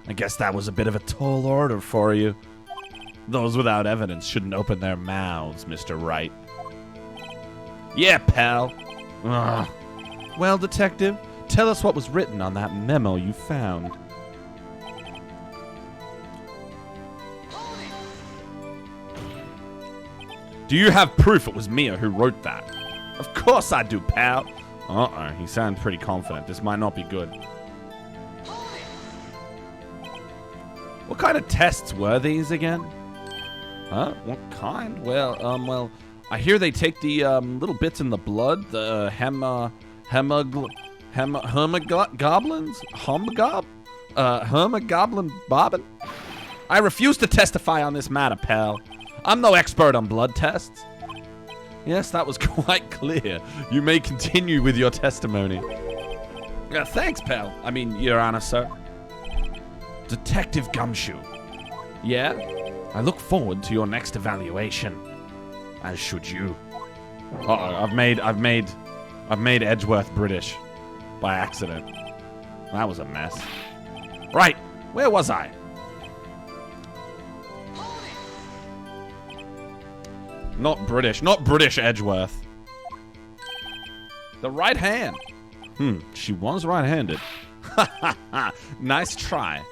I guess that was a bit of a tall order for you. Those without evidence shouldn't open their mouths, Mr. Wright. Yeah, pal. Well, Detective, tell us what was written on that memo you found. Do you have proof it was Mia who wrote that? Of course I do, pal. Uh-oh, he sounds pretty confident. This might not be good. What kind of tests were these again? Huh? What kind? Well, I hear they take the little bits in the blood, the Hermogoblins? Hermogoblin bobbin? I refuse to testify on this matter, pal. I'm no expert on blood tests. Yes, that was quite clear. You may continue with your testimony. Thanks, pal. I mean, Your Honor, sir. Detective Gumshoe. Yeah? I look forward to your next evaluation. As should you. Uh-oh, I've made Edgeworth British by accident. That was a mess. Right, where was I? Not British Edgeworth. The right hand. She was right-handed. Nice try.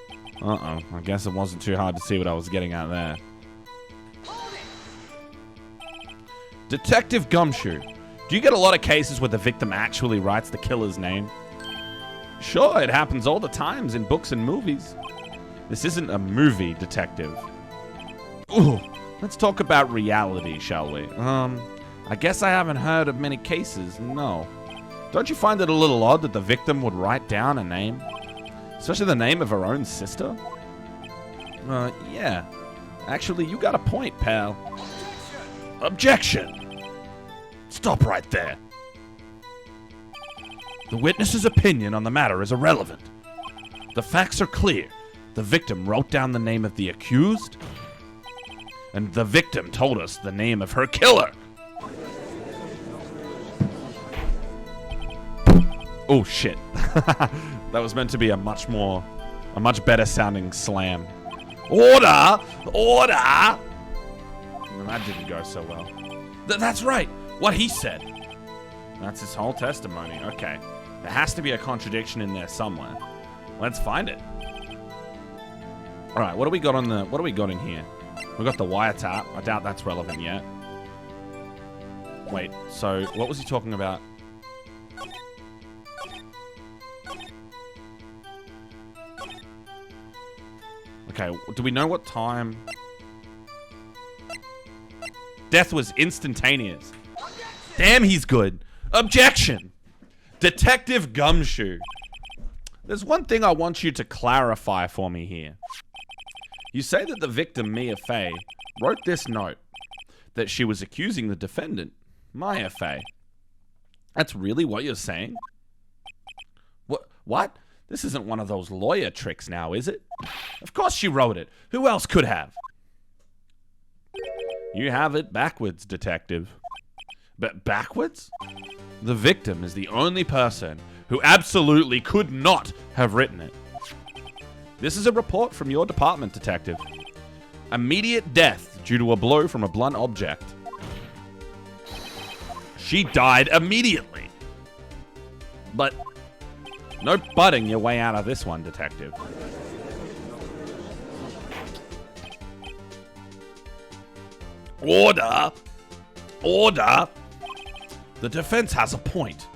Uh-oh, I guess it wasn't too hard to see what I was getting at there. Detective Gumshoe. Do you get a lot of cases where the victim actually writes the killer's name? Sure, it happens all the times in books and movies. This isn't a movie, detective. Ooh, let's talk about reality, shall we? I guess I haven't heard of many cases, no. Don't you find it a little odd that the victim would write down a name? Especially the name of her own sister? Yeah. Actually, you got a point, pal. Objection! Stop right there. The witness's opinion on the matter is irrelevant. The facts are clear. The victim wrote down the name of the accused, and the victim told us the name of her killer. Oh, shit. That was meant to be a much better sounding slam. Order! Order! And that didn't go so well. That's right. What he said. That's his whole testimony. Okay. There has to be a contradiction in there somewhere. Let's find it. All right. What do we got in here? We got the wiretap. I doubt that's relevant yet. Wait. So what was he talking about? Okay. Do we know what time? Death was instantaneous. Damn, he's good. Objection! Detective Gumshoe. There's one thing I want you to clarify for me here. You say that the victim, Mia Fey, wrote this note that she was accusing the defendant, Maya Fey. That's really what you're saying? What? This isn't one of those lawyer tricks now, is it? Of course she wrote it. Who else could have? You have it backwards, detective. But backwards? The victim is the only person who absolutely could not have written it. This is a report from your department, detective. Immediate death due to a blow from a blunt object. She died immediately. But no butting your way out of this one, detective. Order! Order! The defense has a point.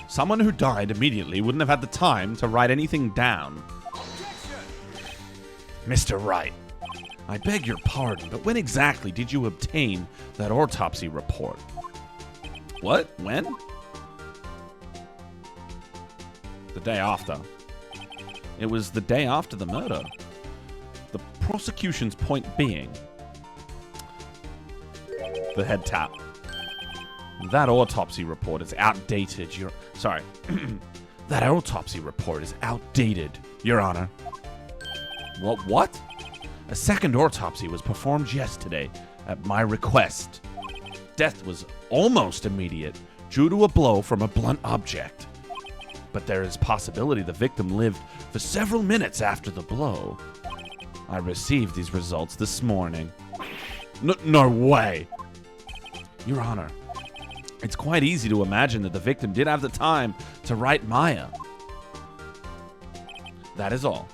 Someone who died immediately wouldn't have had the time to write anything down. Mr. Wright, I beg your pardon, but when exactly did you obtain that autopsy report? What? When? The day after. It was the day after the murder. The prosecution's point being... The head tap. That autopsy report is outdated, that autopsy report is outdated, Your Honor. What? A second autopsy was performed yesterday at my request. Death was almost immediate due to a blow from a blunt object. But there is possibility the victim lived for several minutes after the blow. I received these results this morning. No way. Your Honor, it's quite easy to imagine that the victim did have the time to write Maya. That is all.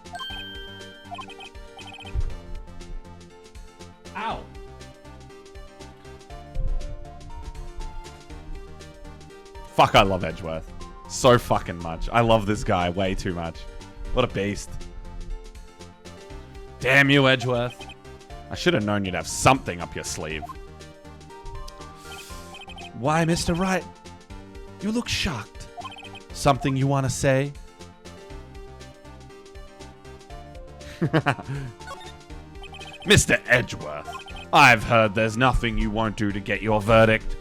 Ow. Fuck, I love Edgeworth. So fucking much. I love this guy way too much. What a beast. Damn you, Edgeworth. I should have known you'd have something up your sleeve. Why, Mr. Wright? You look shocked. Something you want to say? Mr. Edgeworth, I've heard there's nothing you won't do to get your verdict.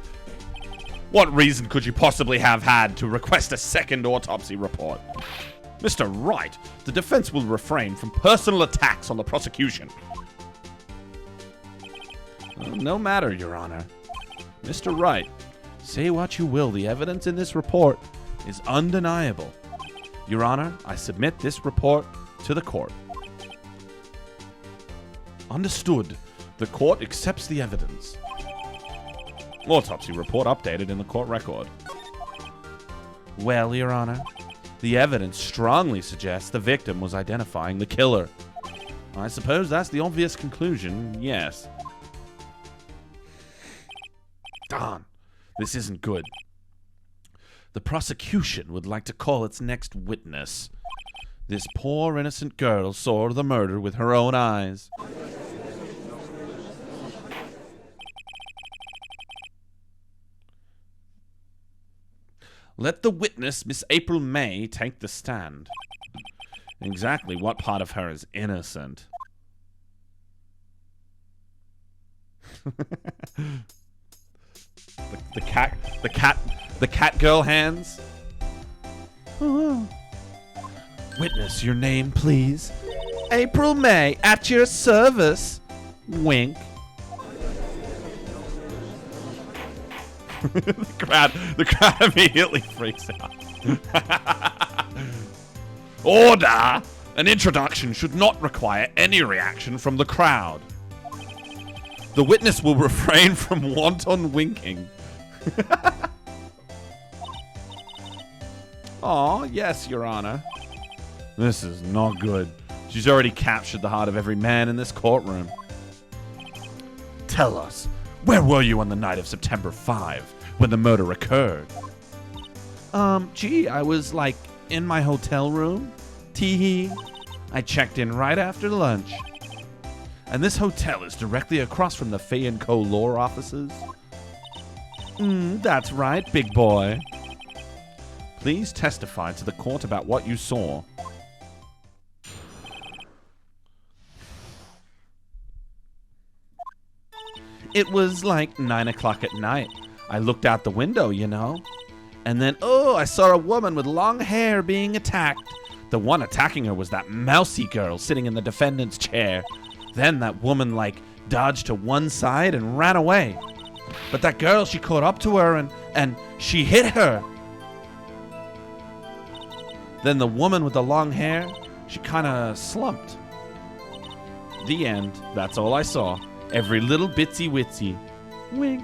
What reason could you possibly have had to request a second autopsy report? Mr. Wright, the defense will refrain from personal attacks on the prosecution. No matter, Your Honor. Mr. Wright, say what you will, the evidence in this report is undeniable. Your Honor, I submit this report to the court. Understood. The court accepts the evidence. Autopsy report updated in the court record. Well, Your Honor, the evidence strongly suggests the victim was identifying the killer. I suppose that's the obvious conclusion, yes. Darn, this isn't good. The prosecution would like to call its next witness. This poor innocent girl saw the murder with her own eyes. Let the witness, Miss April May, take the stand. Exactly what part of her is innocent? the cat girl hands. Witness, your name, please. April May, at your service. Wink. The crowd immediately freaks out. Order! An introduction should not require any reaction from the crowd. The witness will refrain from wanton winking. Aw, yes, Your Honor. This is not good. She's already captured the heart of every man in this courtroom. Tell us, where were you on the night of September 5 when the murder occurred? Gee, I was, in my hotel room. Tee-hee. I checked in right after lunch. And this hotel is directly across from the Fay & Co. law offices? That's right, big boy. Please testify to the court about what you saw. It was 9 o'clock at night. I looked out the window, you know. And then, I saw a woman with long hair being attacked. The one attacking her was that mousy girl sitting in the defendant's chair. Then that woman, dodged to one side and ran away. But that girl, she caught up to her and she hit her. Then the woman with the long hair, she kind of slumped. The end. That's all I saw. Every little bitsy witsy. Wink.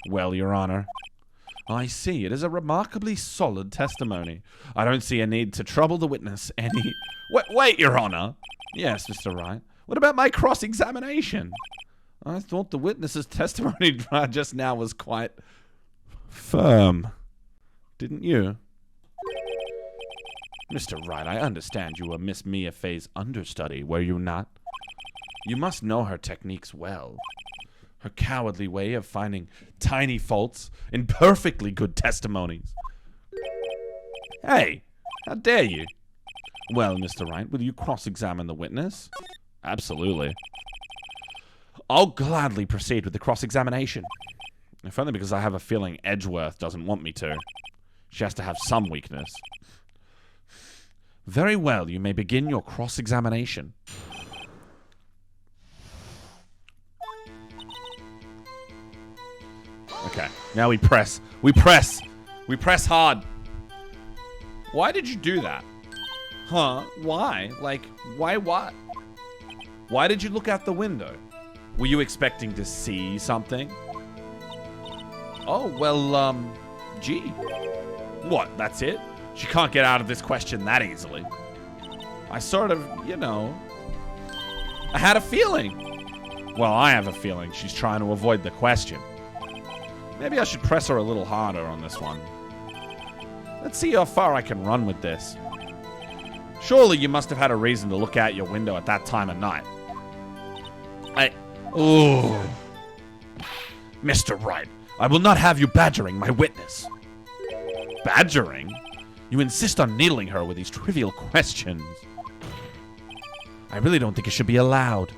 Well, Your Honor, I see. It is a remarkably solid testimony. I don't see a need to trouble the witness any... Wait, Your Honor. Yes, Mr. Wright. What about my cross-examination? I thought the witness's testimony just now was quite firm. Didn't you? Mr. Wright, I understand you were Miss Mia Fey's understudy, were you not? You must know her techniques well. Her cowardly way of finding tiny faults in perfectly good testimonies. Hey, how dare you? Well, Mr. Wright, will you cross-examine the witness? Absolutely. I'll gladly proceed with the cross-examination. If only because I have a feeling Edgeworth doesn't want me to. She has to have some weakness. Very well, you may begin your cross-examination. Okay, now we press. We press hard. Why did you do that? Huh? Why? Why what? Why did you look out the window? Were you expecting to see something? Oh, well, gee. What, that's it? She can't get out of this question that easily. I sort of, I had a feeling. Well, I have a feeling she's trying to avoid the question. Maybe I should press her a little harder on this one. Let's see how far I can run with this. Surely you must have had a reason to look out your window at that time of night. Mr. Wright, I will not have you badgering my witness. Badgering? You insist on needling her with these trivial questions. I really don't think it should be allowed.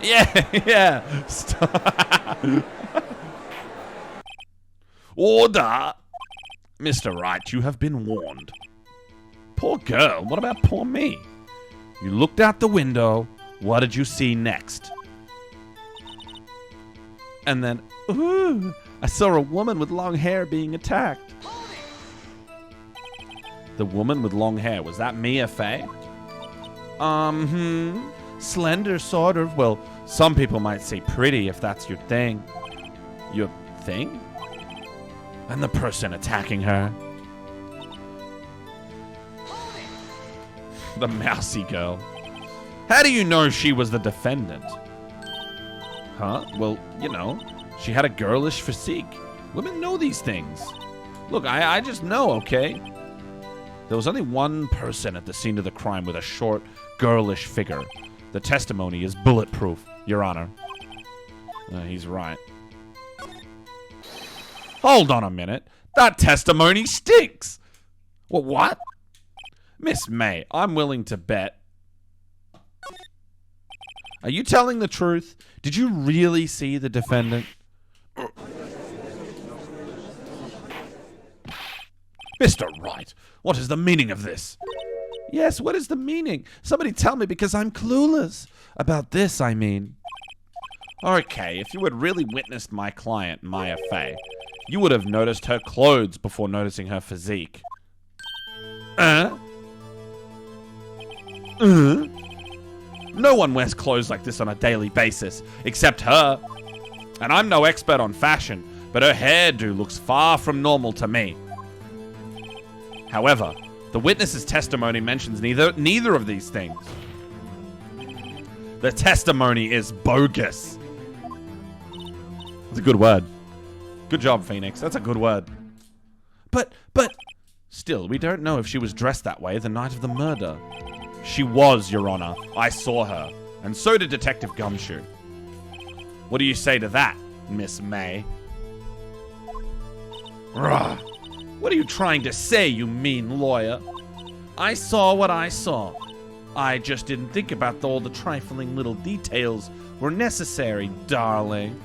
Yeah. Stop. Order! Mr. Wright, you have been warned. Poor girl, what about poor me? You looked out the window. What did you see next? And then, ooh, I saw a woman with long hair being attacked. The woman with long hair, was that Mia Fey? Slender, sort of. Well, some people might say pretty if that's your thing. Your thing? And the person attacking her? The mousy girl. How do you know she was the defendant? Huh? Well, you know, she had a girlish physique. Women know these things. Look, I just know, okay? There was only one person at the scene of the crime with a short, girlish figure. The testimony is bulletproof, Your Honor. He's right. Hold on a minute. That testimony stinks. Well, what? Miss May, I'm willing to bet. Are you telling the truth? Did you really see the defendant? Mr. Wright, what is the meaning of this? Yes, what is the meaning? Somebody tell me, because I'm clueless. About this, I mean. Okay, if you had really witnessed my client, Maya Fey, you would have noticed her clothes before noticing her physique. No one wears clothes like this on a daily basis, except her. And I'm no expert on fashion, but her hairdo looks far from normal to me. However, the witness's testimony mentions neither of these things. The testimony is bogus. That's a good word. Good job, Pheonix. That's a good word. But, still, we don't know if she was dressed that way the night of the murder. She was, Your Honor. I saw her. And so did Detective Gumshoe. What do you say to that, Miss May? Rah. What are you trying to say, you mean lawyer? I saw what I saw. I just didn't think about all the trifling little details were necessary, darling.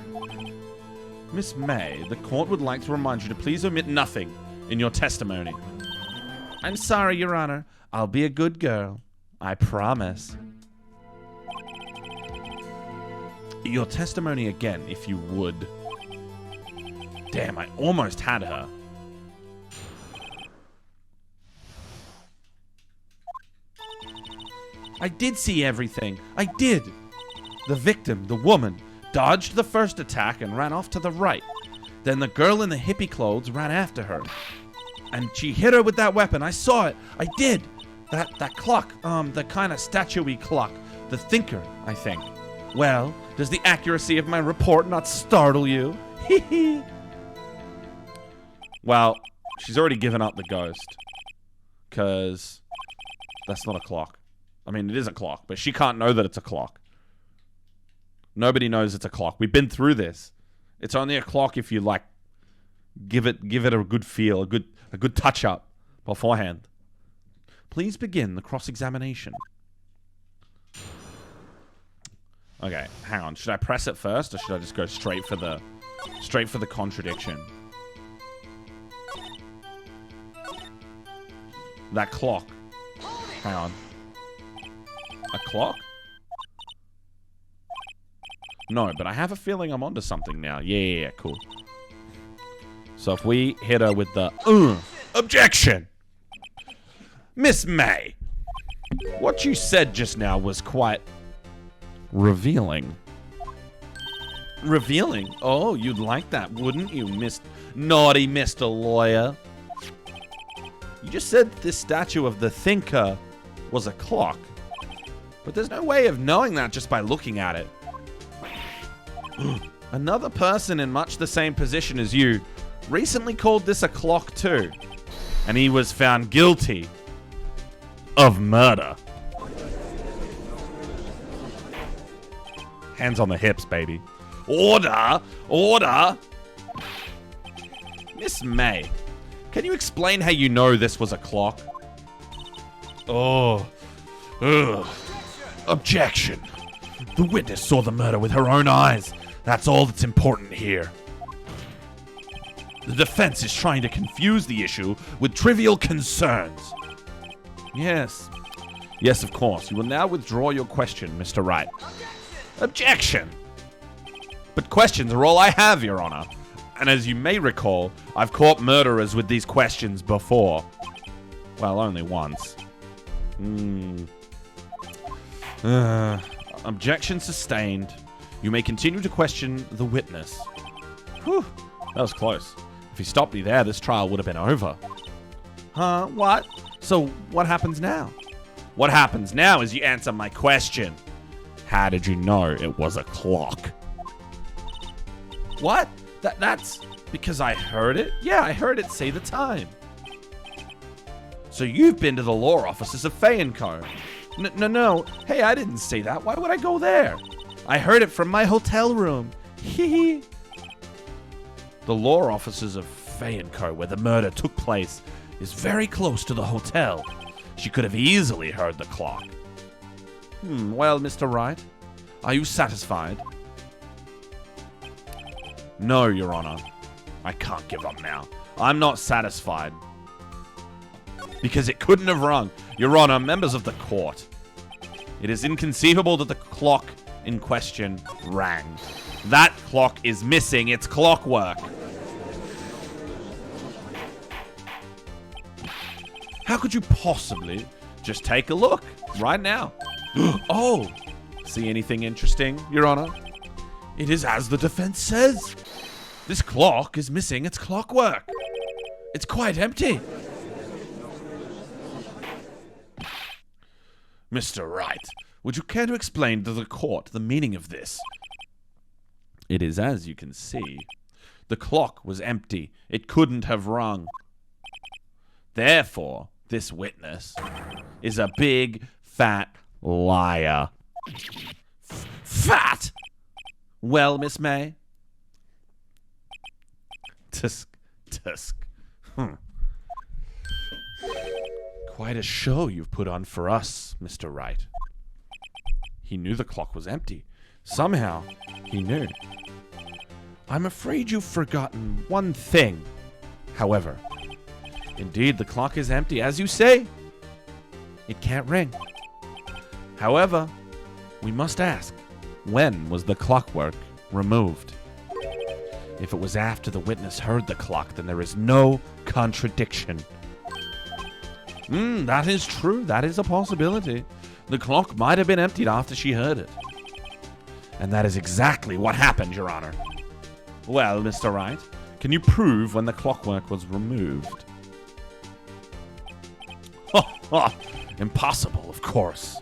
Miss May, the court would like to remind you to please omit nothing in your testimony. I'm sorry, Your Honor. I'll be a good girl. I promise. Your testimony again, if you would. Damn, I almost had her. I did see everything. I did. The victim, the woman, dodged the first attack and ran off to the right. Then the girl in the hippie clothes ran after her. And she hit her with that weapon. I saw it. I did. That clock, the kind of statue-y clock. The thinker, I think. Well, does the accuracy of my report not startle you? Hee. Well, she's already given up the ghost. Because that's not a clock. I mean, it is a clock, but she can't know that it's a clock. Nobody knows it's a clock. We've been through this. It's only a clock if you, like, give it a good feel, a good touch-up beforehand. Please begin the cross-examination. Okay, hang on. Should I press it first, or should I just go straight for the contradiction? That clock. Hang on. A clock? No, but I have a feeling I'm onto something now. Yeah, cool. So if we hit her with the objection. Miss May, what you said just now was quite revealing. Revealing? Oh, you'd like that, wouldn't you, naughty Mr. Lawyer? You just said this statue of the thinker was a clock. But there's no way of knowing that just by looking at it. Another person in much the same position as you recently called this a clock too. And he was found guilty of murder. Hands on the hips, baby. Order! Order! Miss May, can you explain how you know this was a clock? Oh. Ugh. Objection. The witness saw the murder with her own eyes. That's all that's important here. The defense is trying to confuse the issue with trivial concerns. Yes. Yes, of course. You will now withdraw your question, Mr. Wright. Objection. But questions are all I have, Your Honor. And as you may recall, I've caught murderers with these questions before. Well, only once. Objection sustained. You may continue to question the witness. Whew, that was close. If he stopped me there, this trial would have been over. Huh? What? So what happens now? What happens now is you answer my question. How did you know it was a clock? What? That's because I heard it? Yeah, I heard it say the time. So you've been to the law offices of Pheonix. No. Hey, I didn't say that. Why would I go there? I heard it from my hotel room. Hee. The law offices of Pheonix, where the murder took place, is very close to the hotel. She could have easily heard the clock. Well, Mr. Wright, are you satisfied? No, Your Honor. I can't give up now. I'm not satisfied. Because it couldn't have rung. Your Honor, members of the court, it is inconceivable that the clock in question rang. That clock is missing its clockwork. How could you possibly just take a look right now? Oh, see anything interesting, Your Honor? It is as the defense says. This clock is missing its clockwork. It's quite empty. Mr. Wright, would you care to explain to the court the meaning of this? It is as you can see. The clock was empty. It couldn't have rung. Therefore, this witness is a big, fat liar. Fat? Well, Miss May? Tusk. Quite a show you've put on for us, Mr. Wright. He knew the clock was empty. Somehow, he knew. I'm afraid you've forgotten one thing. However, indeed, the clock is empty, as you say. It can't ring. However, we must ask, when was the clockwork removed? If it was after the witness heard the clock, then there is no contradiction. That is true. That is a possibility. The clock might have been emptied after she heard it. And that is exactly what happened, Your Honor. Well, Mr. Wright, can you prove when the clockwork was removed? Impossible, of course.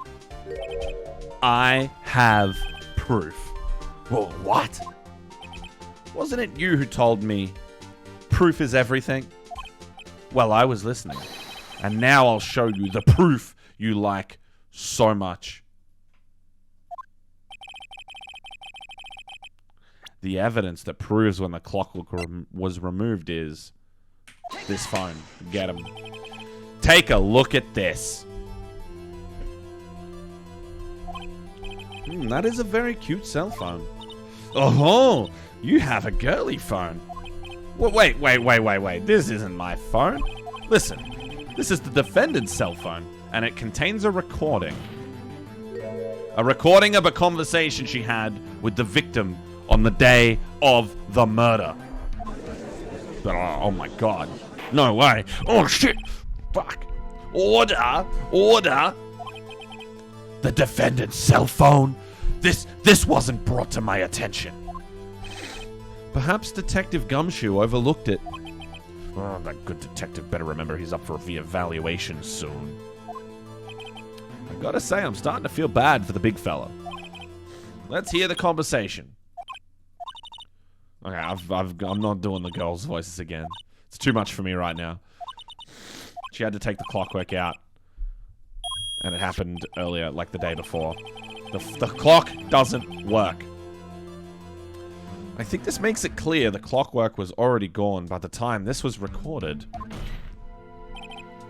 I have proof. Well, what? Wasn't it you who told me proof is everything? Well, I was listening. And now I'll show you the proof you like so much. The evidence that proves when the clockwork was removed is this phone. Get him. Take a look at this. That is a very cute cell phone. Oh, you have a girly phone. Wait. This isn't my phone. Listen. This is the defendant's cell phone, and it contains a recording. A recording of a conversation she had with the victim on the day of the murder. Oh my god. No way. Oh shit. Fuck. Order. The defendant's cell phone? This wasn't brought to my attention. Perhaps Detective Gumshoe overlooked it. Oh, that good detective better remember he's up for the evaluation soon. I gotta say, I'm starting to feel bad for the big fella. Let's hear the conversation. Okay, I'm not doing the girl's voices again. It's too much for me right now. She had to take the clockwork out. And it happened earlier, like the day before. The clock doesn't work. I think this makes it clear the clockwork was already gone by the time this was recorded.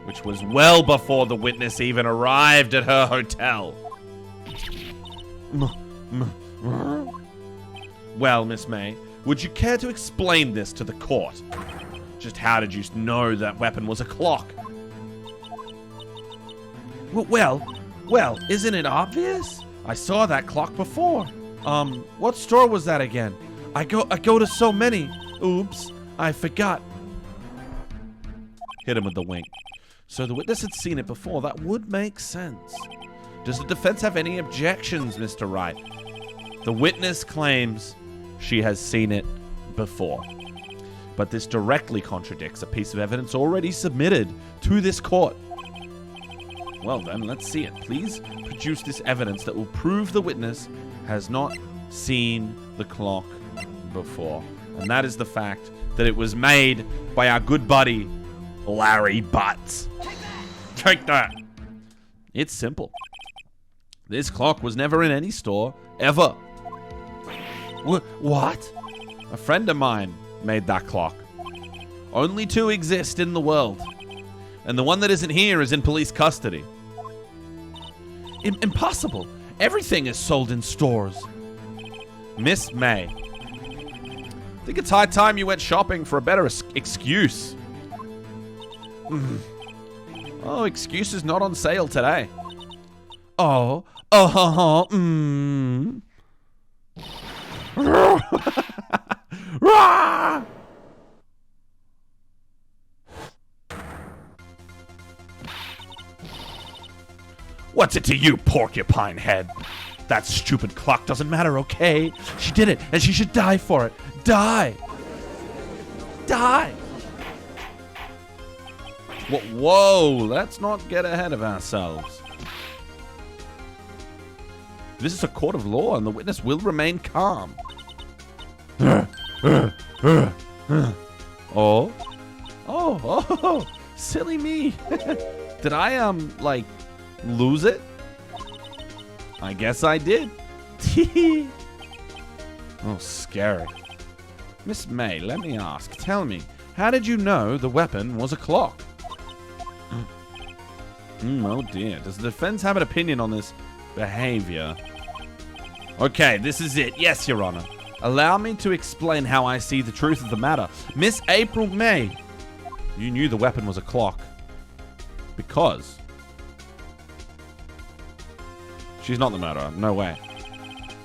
Which was well before the witness even arrived at her hotel. Well, Miss May, would you care to explain this to the court? Just how did you know that weapon was a clock? Well, isn't it obvious? I saw that clock before. What store was that again? I go to so many. Oops, I forgot. Hit him with the wink. So the witness had seen it before. That would make sense. Does the defense have any objections, Mr. Wright? The witness claims she has seen it before. But this directly contradicts a piece of evidence already submitted to this court. Well then, let's see it. Please produce this evidence that will prove the witness has not seen the clock before. And that is the fact that it was made by our good buddy, Larry Butts. Take that. It's simple. This clock was never in any store, ever. What? A friend of mine made that clock. Only 2 exist in the world. And the one that isn't here is in police custody. Impossible. Everything is sold in stores. Miss May. I think it's high time you went shopping for a better excuse. Oh, excuse is not on sale today. What's it to you, porcupine head? That stupid clock doesn't matter, okay? She did it, and she should die for it. Die! Die! Whoa, let's not get ahead of ourselves. This is a court of law, and the witness will remain calm. Oh, silly me. Did I, lose it? I guess I did. Oh, scary. Miss May, let me ask. Tell me, how did you know the weapon was a clock? Oh dear. Does the defense have an opinion on this behavior? Okay, this is it. Yes, Your Honor. Allow me to explain how I see the truth of the matter. Miss April May, you knew the weapon was a clock. Because she's not the murderer. No way.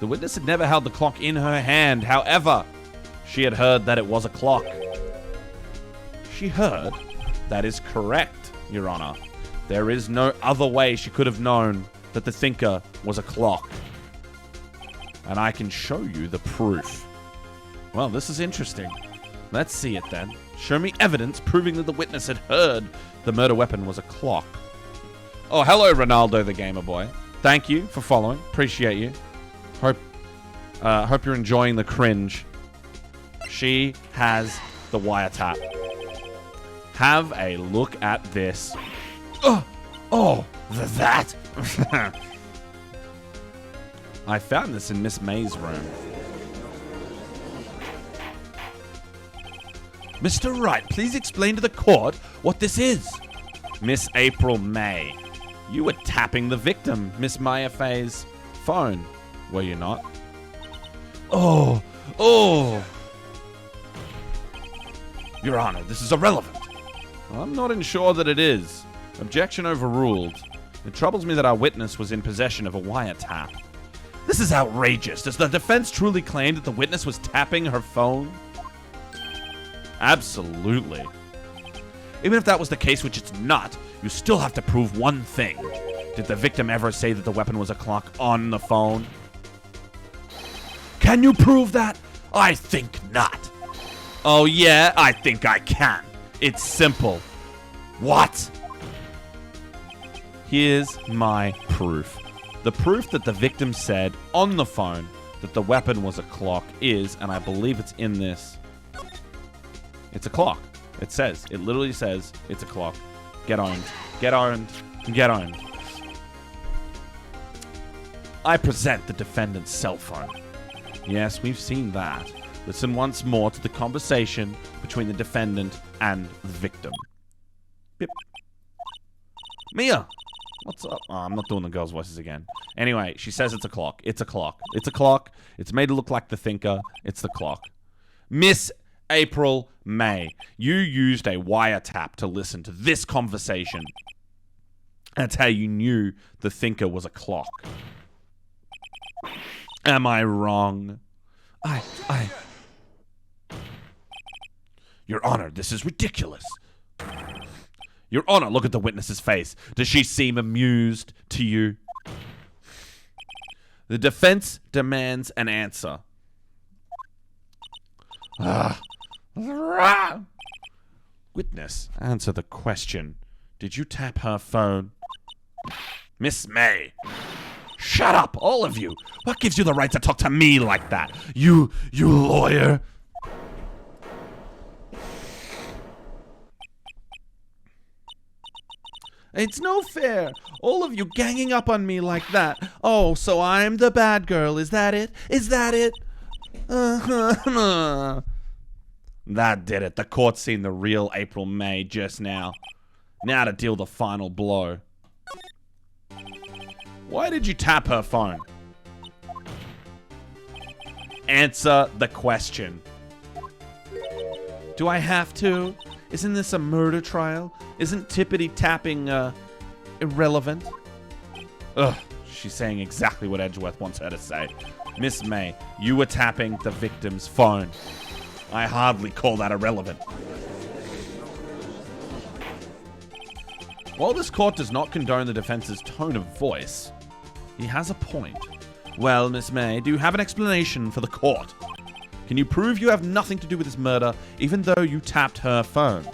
The witness had never held the clock in her hand. However, she had heard that it was a clock. She heard. That is correct, Your Honor. There is no other way she could have known that the thinker was a clock. And I can show you the proof. Well, this is interesting. Let's see it then. Show me evidence proving that the witness had heard the murder weapon was a clock. Oh, hello, Ronaldo the Gamer Boy. Thank you for following. Appreciate you. Hope you're enjoying the cringe. She has the wiretap. Have a look at this. That. I found this in Miss May's room. Mr. Wright, please explain to the court what this is. Miss April May, you were tapping the victim, Miss Maya Faye's phone, were you not? Oh. Your Honor, this is irrelevant. I'm not sure that it is. Objection overruled. It troubles me that our witness was in possession of a wiretap. This is outrageous. Does the defense truly claim that the witness was tapping her phone? Absolutely. Even if that was the case, which it's not, you still have to prove one thing. Did the victim ever say that the weapon was a clock on the phone? Can you prove that? I think not. Oh yeah, I think I can. It's simple. What? Here's my proof. The proof that the victim said on the phone that the weapon was a clock is, and I believe it's in this, it's a clock. It literally says it's a clock. Get owned. Get owned. Get owned. I present the defendant's cell phone. Yes, we've seen that. Listen once more to the conversation between the defendant and the victim. Bip. Mia! What's up? Oh, I'm not doing the girl's voices again. Anyway, she says it's a clock. It's a clock. It's a clock. It's made to look like the thinker. It's the clock. Miss April May, you used a wiretap to listen to this conversation. That's how you knew the thinker was a clock. Am I wrong? Your Honor, this is ridiculous. Your Honor, look at the witness's face. Does she seem amused to you? The defense demands an answer. Witness, answer the question. Did you tap her phone? Miss May. Shut up, all of you. What gives you the right to talk to me like that? You lawyer. It's no fair. All of you ganging up on me like that. Oh, so I'm the bad girl. Is that it? Is that it? That did it. The court's seen the real April May just now. Now to deal the final blow. Why did you tap her phone? Answer the question. Do I have to? Isn't this a murder trial? Isn't tippity-tapping, irrelevant? Ugh, she's saying exactly what Edgeworth wants her to say. Miss May, you were tapping the victim's phone. I hardly call that irrelevant. While this court does not condone the defense's tone of voice, he has a point. Well, Miss May, do you have an explanation for the court? Can you prove you have nothing to do with this murder, even though you tapped her phone?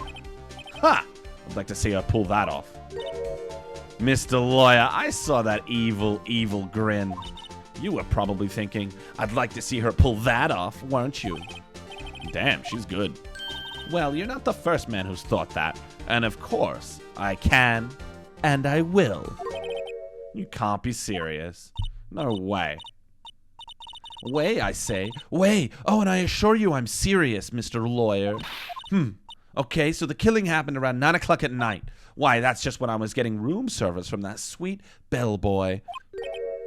Ha! I'd like to see her pull that off. Mr. Lawyer, I saw that evil, evil grin. You were probably thinking, I'd like to see her pull that off, weren't you? Damn, she's good. Well, you're not the first man who's thought that. And of course, I can, and I will. You can't be serious. No way. Way, I say. Way. Oh, and I assure you I'm serious, Mr. Lawyer. Okay, so the killing happened around 9 o'clock at night. Why, that's just when I was getting room service from that sweet bellboy.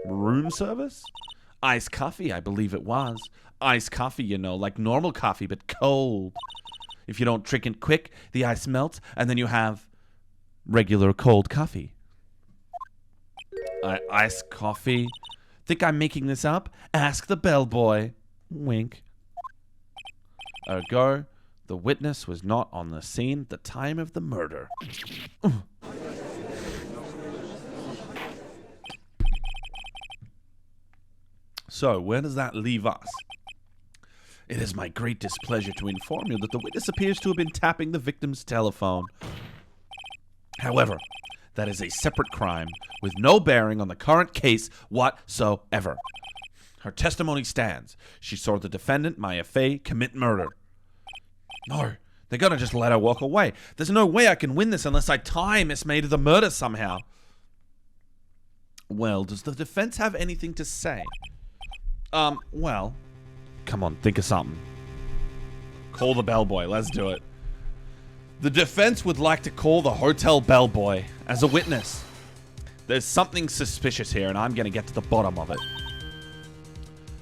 Room service? Iced coffee, I believe it was. Iced coffee, you know, like normal coffee, but cold. If you don't drink it quick, the ice melts, and then you have regular cold coffee. Iced coffee? Think I'm making this up? Ask the bellboy. Wink. Ergo, the witness was not on the scene at the time of the murder. So, where does that leave us? It is my great displeasure to inform you that the witness appears to have been tapping the victim's telephone. However, that is a separate crime with no bearing on the current case whatsoever. Her testimony stands. She saw the defendant, Maya Fey, commit murder. No, they're gonna just let her walk away. There's no way I can win this unless I tie Miss May to the murder somehow. Well, does the defense have anything to say? Well, come on, think of something. Call the bellboy. Let's do it. The defense would like to call the hotel bellboy as a witness. There's something suspicious here, and I'm going to get to the bottom of it.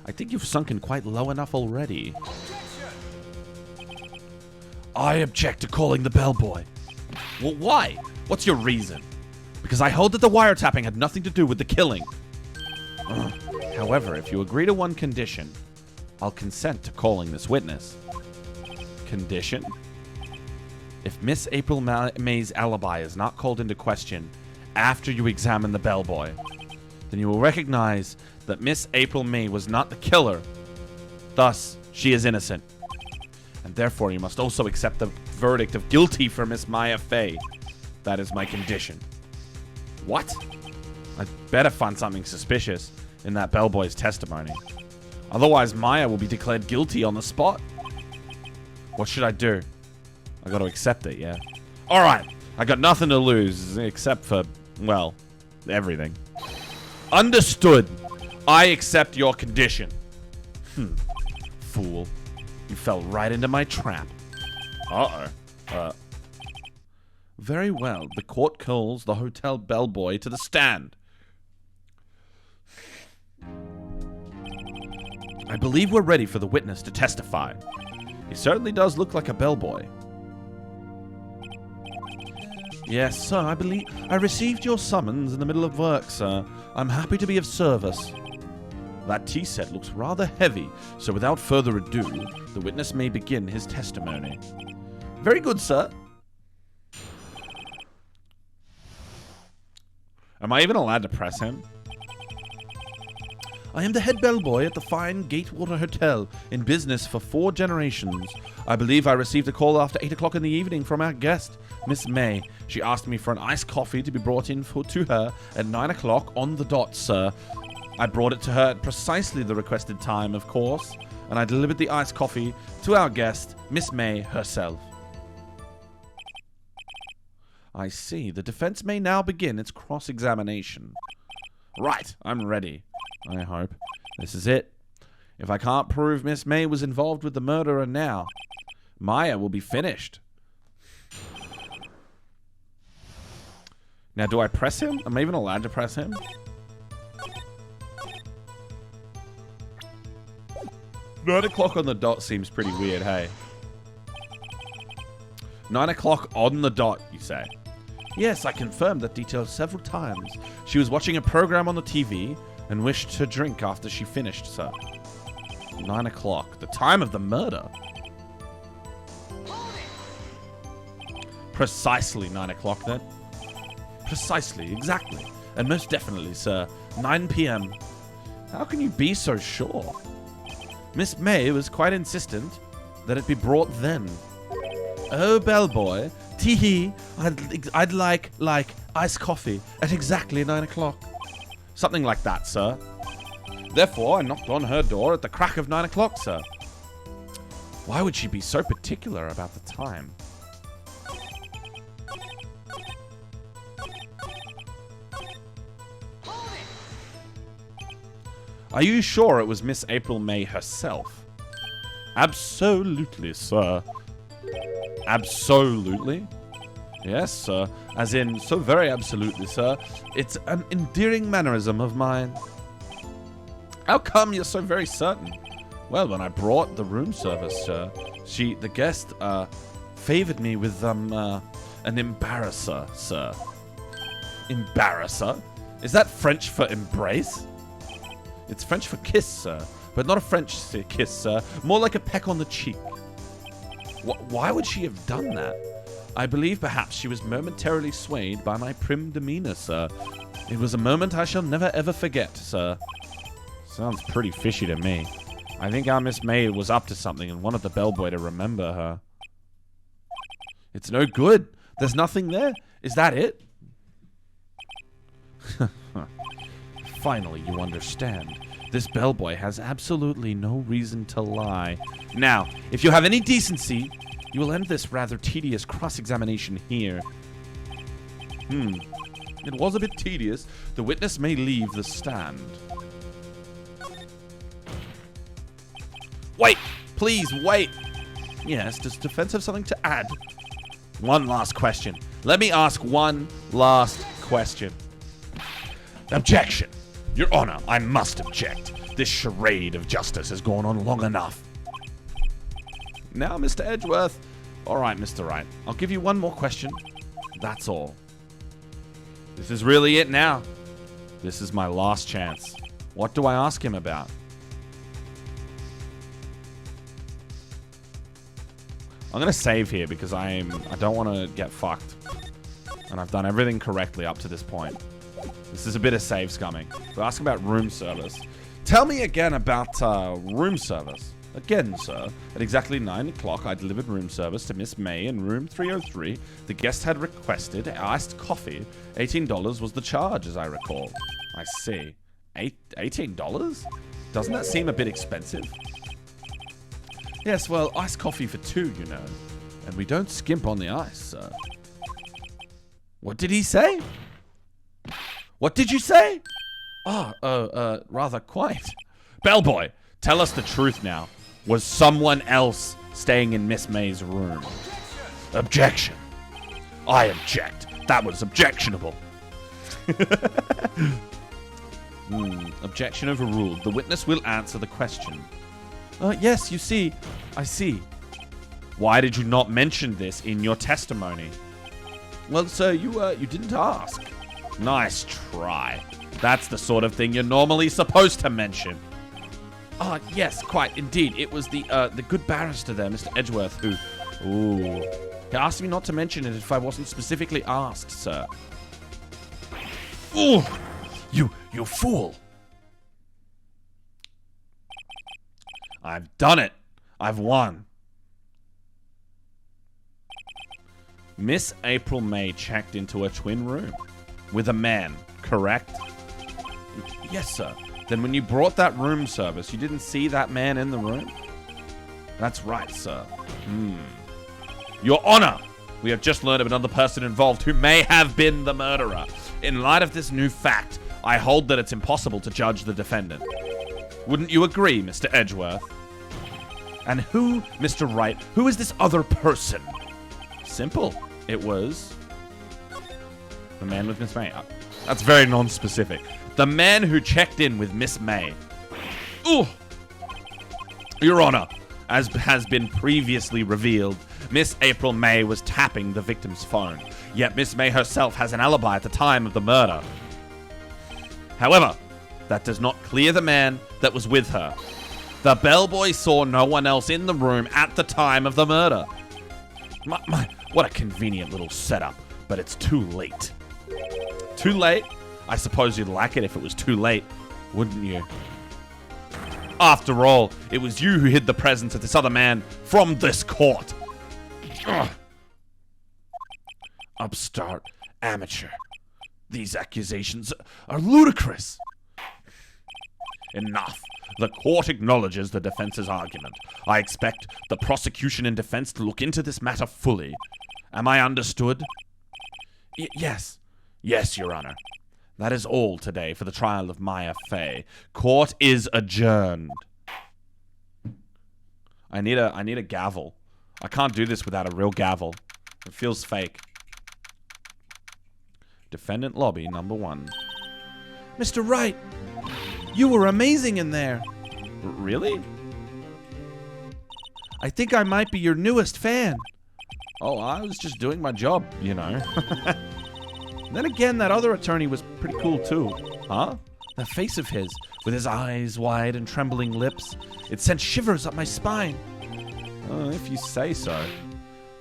I think you've sunken quite low enough already. I object to calling the bellboy. Well, why? What's your reason? Because I hold that the wiretapping had nothing to do with the killing. However, if you agree to one condition, I'll consent to calling this witness. Condition? If Miss April May's alibi is not called into question after you examine the bellboy, then you will recognize that Miss April May was not the killer. Thus, she is innocent. And therefore, you must also accept the verdict of guilty for Miss Maya Fey. That is my condition. What? I'd better find something suspicious in that bellboy's testimony. Otherwise, Maya will be declared guilty on the spot. What should I do? I gotta accept it, yeah? Alright, I got nothing to lose except for, well, everything. Understood. I accept your condition. Fool. You fell right into my trap. Very well. The court calls the hotel bellboy to the stand. I believe we're ready for the witness to testify. He certainly does look like a bellboy. Yes, sir, I believe I received your summons in the middle of work, sir. I'm happy to be of service. That tea set looks rather heavy, so without further ado, the witness may begin his testimony. Very good, sir. Am I even allowed to press him? I am the head bellboy at the fine Gatewater Hotel, in business for 4 generations. I believe I received a call after 8 o'clock in the evening from our guest, Miss May. She asked me for an iced coffee to be brought in to her at 9 o'clock on the dot, sir. I brought it to her at precisely the requested time, of course, and I delivered the iced coffee to our guest, Miss May herself. I see. The defense may now begin its cross-examination. Right, I'm ready. I hope. This is it. If I can't prove Miss May was involved with the murderer now, Maya will be finished. Now, do I press him? Am I even allowed to press him? Nine o'clock on the dot seems pretty weird, hey? 9 o'clock on the dot, you say? Yes, I confirmed that detail several times. She was watching a program on the TV and wished to drink after she finished, sir. 9 o'clock, the time of the murder. Precisely 9 o'clock, then. Precisely, exactly. And most definitely, sir, 9 p.m. How can you be so sure? Miss May was quite insistent that it be brought then. Oh, bellboy, tee-hee, I'd like iced coffee at exactly 9 o'clock. Something like that, sir. Therefore, I knocked on her door at the crack of 9 o'clock, sir. Why would she be so particular about the time? Are you sure it was Miss April May herself? Absolutely, sir. Absolutely? Yes, sir. As in, so very absolutely, sir. It's an endearing mannerism of mine. How come you're so very certain? Well, when I brought the room service, sir, the guest, favored me with, an embarrasser, sir. Embarrasser? Is that French for embrace? It's French for kiss, sir. But not a French kiss, sir. More like a peck on the cheek. Why would she have done that? I believe perhaps she was momentarily swayed by my prim demeanor, sir. It was a moment I shall never ever forget, sir. Sounds pretty fishy to me. I think our Miss May was up to something and wanted the bellboy to remember her. It's no good. There's nothing there. Is that it? Finally, you understand. This bellboy has absolutely no reason to lie. Now, if you have any decency, you will end this rather tedious cross-examination here. It was a bit tedious. The witness may leave the stand. Wait! Please, wait! Yes, does defense have something to add? One last question. Let me ask one last question. Objection! Your Honor, I must object. This charade of justice has gone on long enough. Now, Mr. Edgeworth. All right, Mr. Wright. I'll give you one more question. That's all. This is really it now. This is my last chance. What do I ask him about? I'm going to save here because I don't want to get fucked. And I've done everything correctly up to this point. This is a bit of save scumming. So ask about room service. Tell me again about room service. Again, sir, at exactly 9 o'clock, I delivered room service to Miss May in room 303. The guest had requested iced coffee. $18 was the charge, as I recall. I see. $18? Doesn't that seem a bit expensive? Yes, well, iced coffee for 2, you know. And we don't skimp on the ice, sir. What did he say? What did you say? Rather quite. Bellboy, tell us the truth now. was someone else staying in Miss May's room. Objection. I object. That was objectionable. Objection overruled. The witness will answer the question. Yes, you see. I see. Why did you not mention this in your testimony? Well, sir, you didn't ask. Nice try. That's the sort of thing you're normally supposed to mention. Yes, quite, indeed. It was the good barrister there, Mr. Edgeworth, who... Ooh. He asked me not to mention it if I wasn't specifically asked, sir. Ooh! You fool! I've done it! I've won. Miss April May checked into a twin room with a man, correct? Yes, sir. Then when you brought that room service, you didn't see that man in the room? That's right, sir. Your Honor, we have just learned of another person involved who may have been the murderer. In light of this new fact, I hold that it's impossible to judge the defendant. Wouldn't you agree, Mr. Edgeworth? And who, Mr. Wright, who is this other person? Simple. It was the man with Miss May. That's very non-specific. The man who checked in with Miss May. Ooh! Your Honor, as has been previously revealed, Miss April May was tapping the victim's phone. Yet Miss May herself has an alibi at the time of the murder. However, that does not clear the man that was with her. The bellboy saw no one else in the room at the time of the murder. What a convenient little setup, but it's too late. Too late? I suppose you'd like it if it was too late, wouldn't you? After all, it was you who hid the presence of this other man from this court. Ugh. Upstart, amateur. These accusations are ludicrous. Enough. The court acknowledges the defense's argument. I expect the prosecution and defense to look into this matter fully. Am I understood? Yes. Yes, Your Honor. That is all today for the trial of Maya Fey. Court is adjourned. I need a gavel. I can't do this without a real gavel. It feels fake. Defendant lobby number 1. Mr. Wright, you were amazing in there. Really? I think I might be your newest fan. Oh, I was just doing my job, you know. Then again, that other attorney was pretty cool too. Huh? That face of his, with his eyes wide and trembling lips, it sent shivers up my spine. If you say so.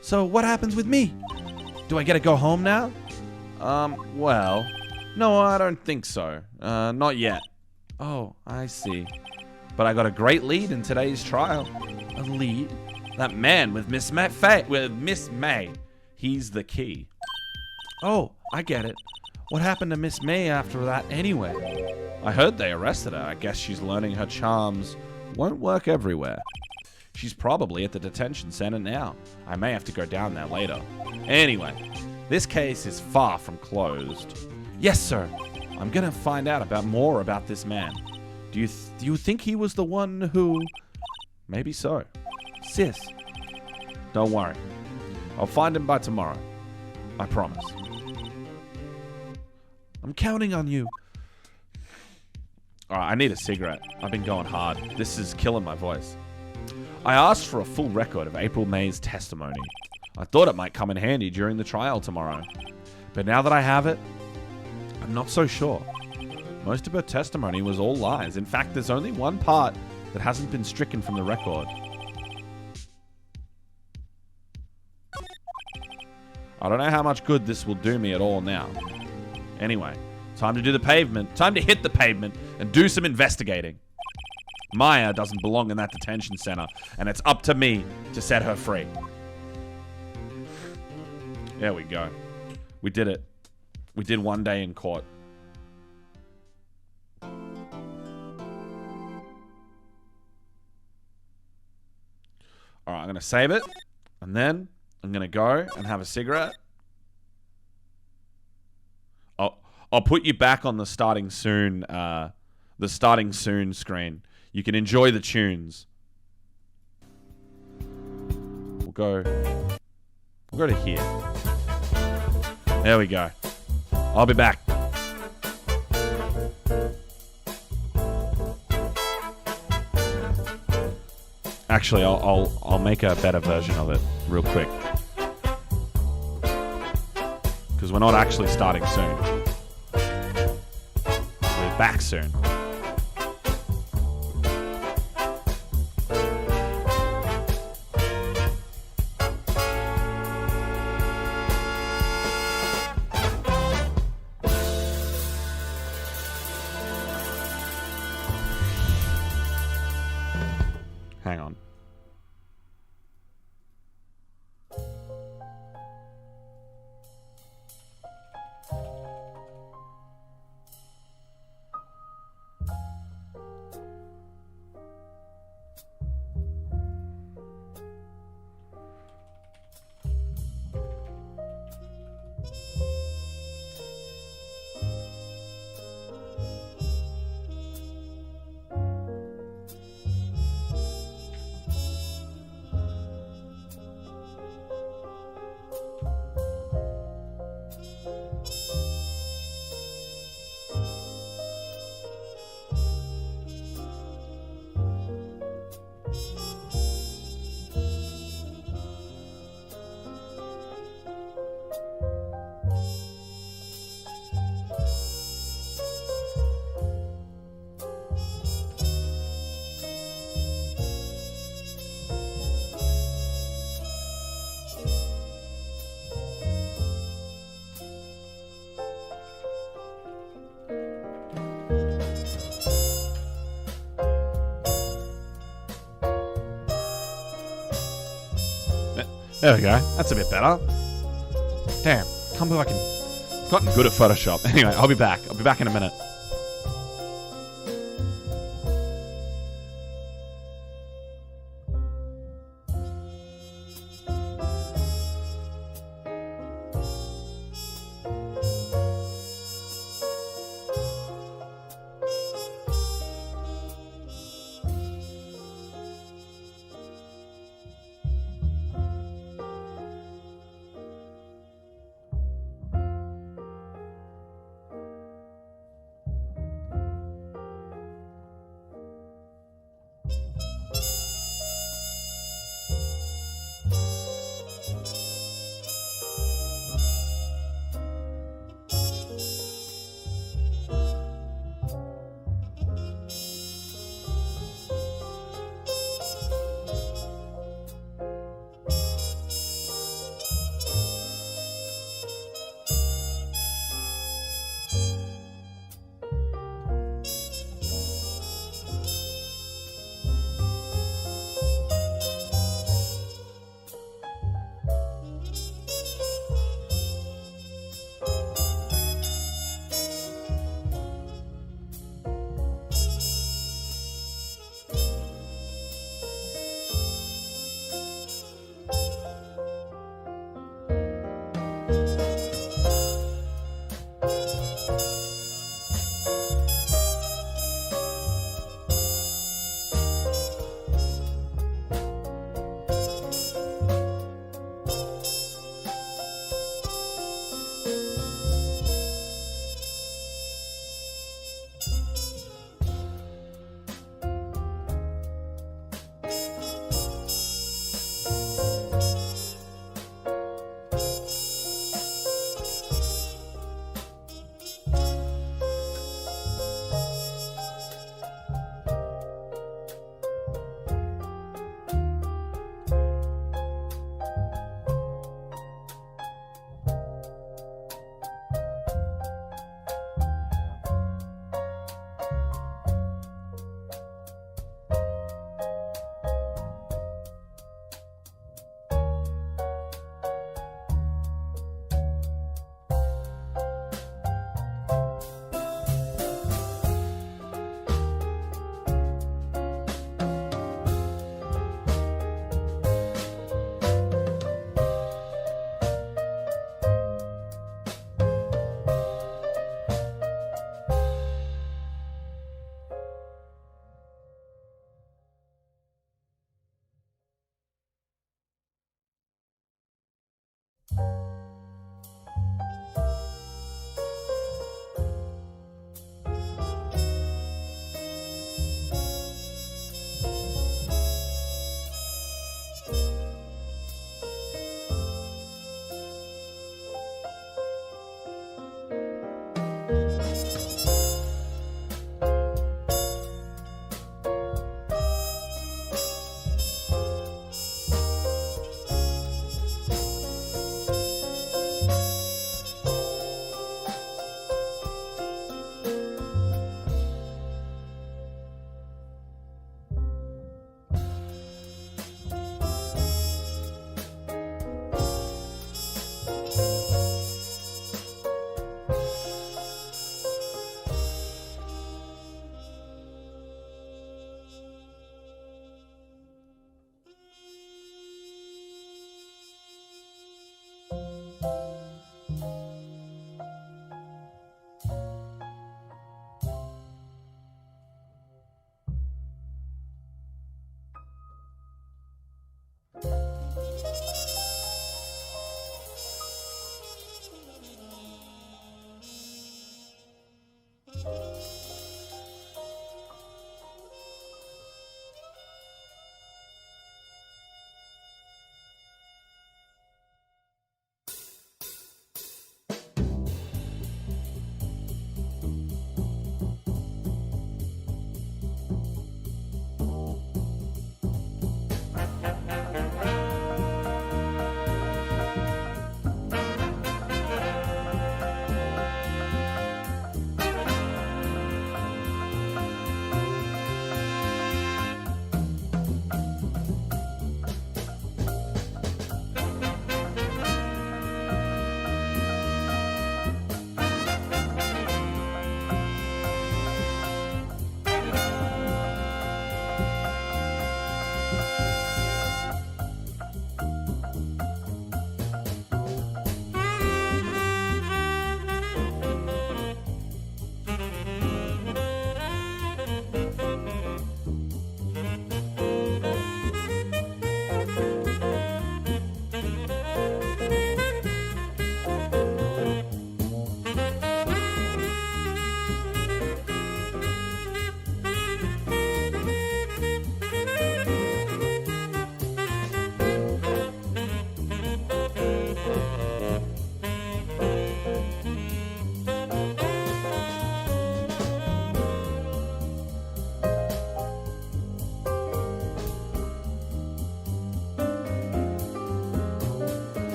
So what happens with me? Do I get to go home now? Well, no, I don't think so. Not yet. Oh, I see. But I got a great lead in today's trial. A lead? That man with Miss May. He's the key. Oh, I get it. What happened to Miss May after that anyway? I heard they arrested her. I guess she's learning her charms won't work everywhere. She's probably at the detention center now. I may have to go down there later. Anyway, this case is far from closed. Yes, sir. I'm gonna find out more about this man. Do you think he was the one who... Maybe so. Sis. Don't worry. I'll find him by tomorrow. I promise. I'm counting on you. Alright, I need a cigarette. I've been going hard. This is killing my voice. I asked for a full record of April May's testimony. I thought it might come in handy during the trial tomorrow. But now that I have it, I'm not so sure. Most of her testimony was all lies. In fact, there's only one part that hasn't been stricken from the record. I don't know how much good this will do me at all now. Anyway, time to do the pavement. Time to hit the pavement and do some investigating. Maya doesn't belong in that detention center, and it's up to me to set her free. There we go. We did it. We did one day in court. Alright, I'm going to save it, and then I'm going to go and have a cigarette. I'll put you back on the starting soon screen. You can enjoy the tunes. go to here. There we go. I'll be back. Actually, I'll make a better version of it real quick. Because we're not actually starting soon. We're back soon. Hang on. There we go. That's a bit better. Damn. Can't believe I've gotten good at Photoshop. Anyway, I'll be back. I'll be back in a minute.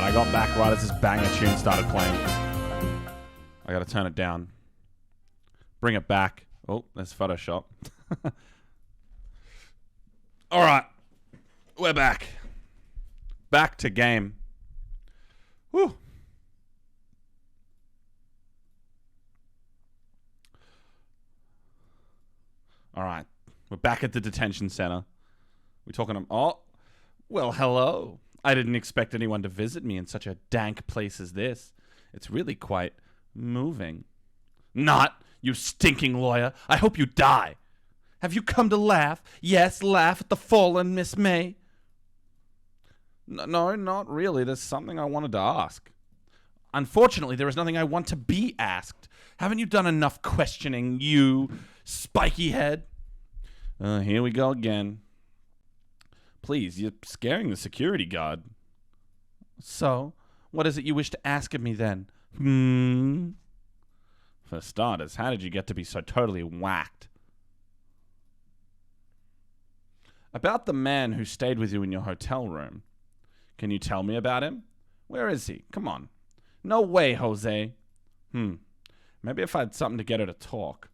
I got back right as this banger tune started playing. I gotta turn it down. Bring it back. Oh, there's Photoshop. Alright. We're back. Back to game. Woo. Alright. We're back at the detention center. We're talking to... Oh. Well, hello. I didn't expect anyone to visit me in such a dank place as this. It's really quite moving. Not, you stinking lawyer. I hope you die. Have you come to laugh? Yes, laugh at the fallen Miss May. No, not really. There's something I wanted to ask. Unfortunately, there is nothing I want to be asked. Haven't you done enough questioning, you spiky head? Here we go again. Please, you're scaring the security guard. So, what is it you wish to ask of me then? For starters, how did you get to be so totally whacked? About the man who stayed with you in your hotel room. Can you tell me about him? Where is he? Come on. No way, Jose. Maybe if I had something to get her to talk.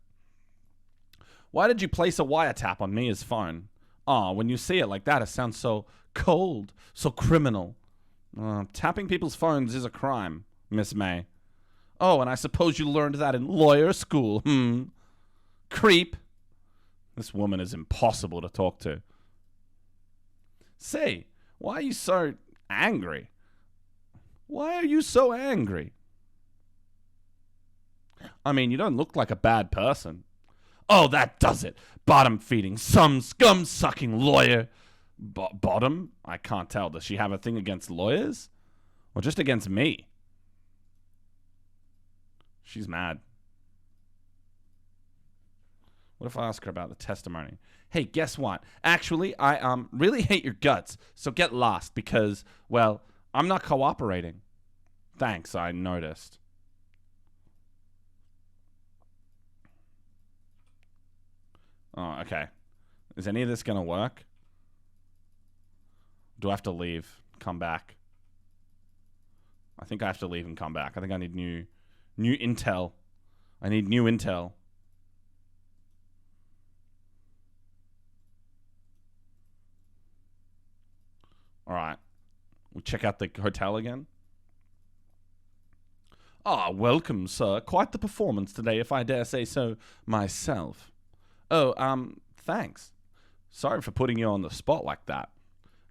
Why did you place a wiretap on Mia's phone? When you see it like that, it sounds so cold, so criminal. Tapping people's phones is a crime, Miss May. Oh, and I suppose you learned that in lawyer school, Creep. This woman is impossible to talk to. Say, why are you so angry? Why are you so angry? I mean, you don't look like a bad person. Oh, that does it. Bottom-feeding, some scum-sucking lawyer. Bottom? I can't tell. Does she have a thing against lawyers? Or just against me? She's mad. What if I ask her about the testimony? Hey, guess what? Actually, I really hate your guts, so get lost because, well, I'm not cooperating. Thanks, I noticed. Oh, okay. Is any of this going to work? Do I have to leave? Come back? I think I have to leave and come back. I think I need new intel. I need new intel. All right. We check out the hotel again. Welcome, sir. Quite the performance today, if I dare say so myself. Oh, thanks. Sorry for putting you on the spot like that.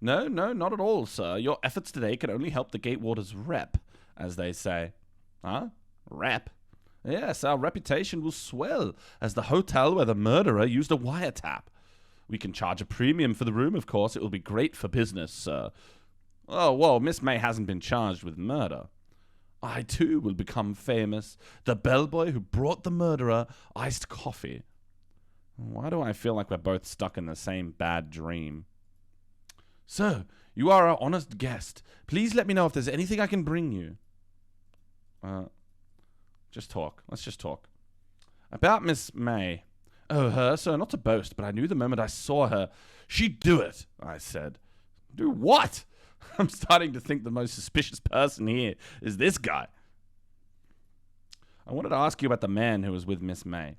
No, not at all, sir. Your efforts today can only help the Gatewaters rep, as they say. Huh? Rep? Yes, our reputation will swell as the hotel where the murderer used a wiretap. We can charge a premium for the room, of course. It will be great for business, sir. Oh, whoa, Miss May hasn't been charged with murder. I, too, will become famous. The bellboy who brought the murderer iced coffee. Why do I feel like we're both stuck in the same bad dream? Sir, you are our honest guest. Please let me know if there's anything I can bring you. Just talk. Let's just talk. About Miss May. Oh, her, sir, not to boast, but I knew the moment I saw her. She'd do it, I said. Do what? I'm starting to think the most suspicious person here is this guy. I wanted to ask you about the man who was with Miss May.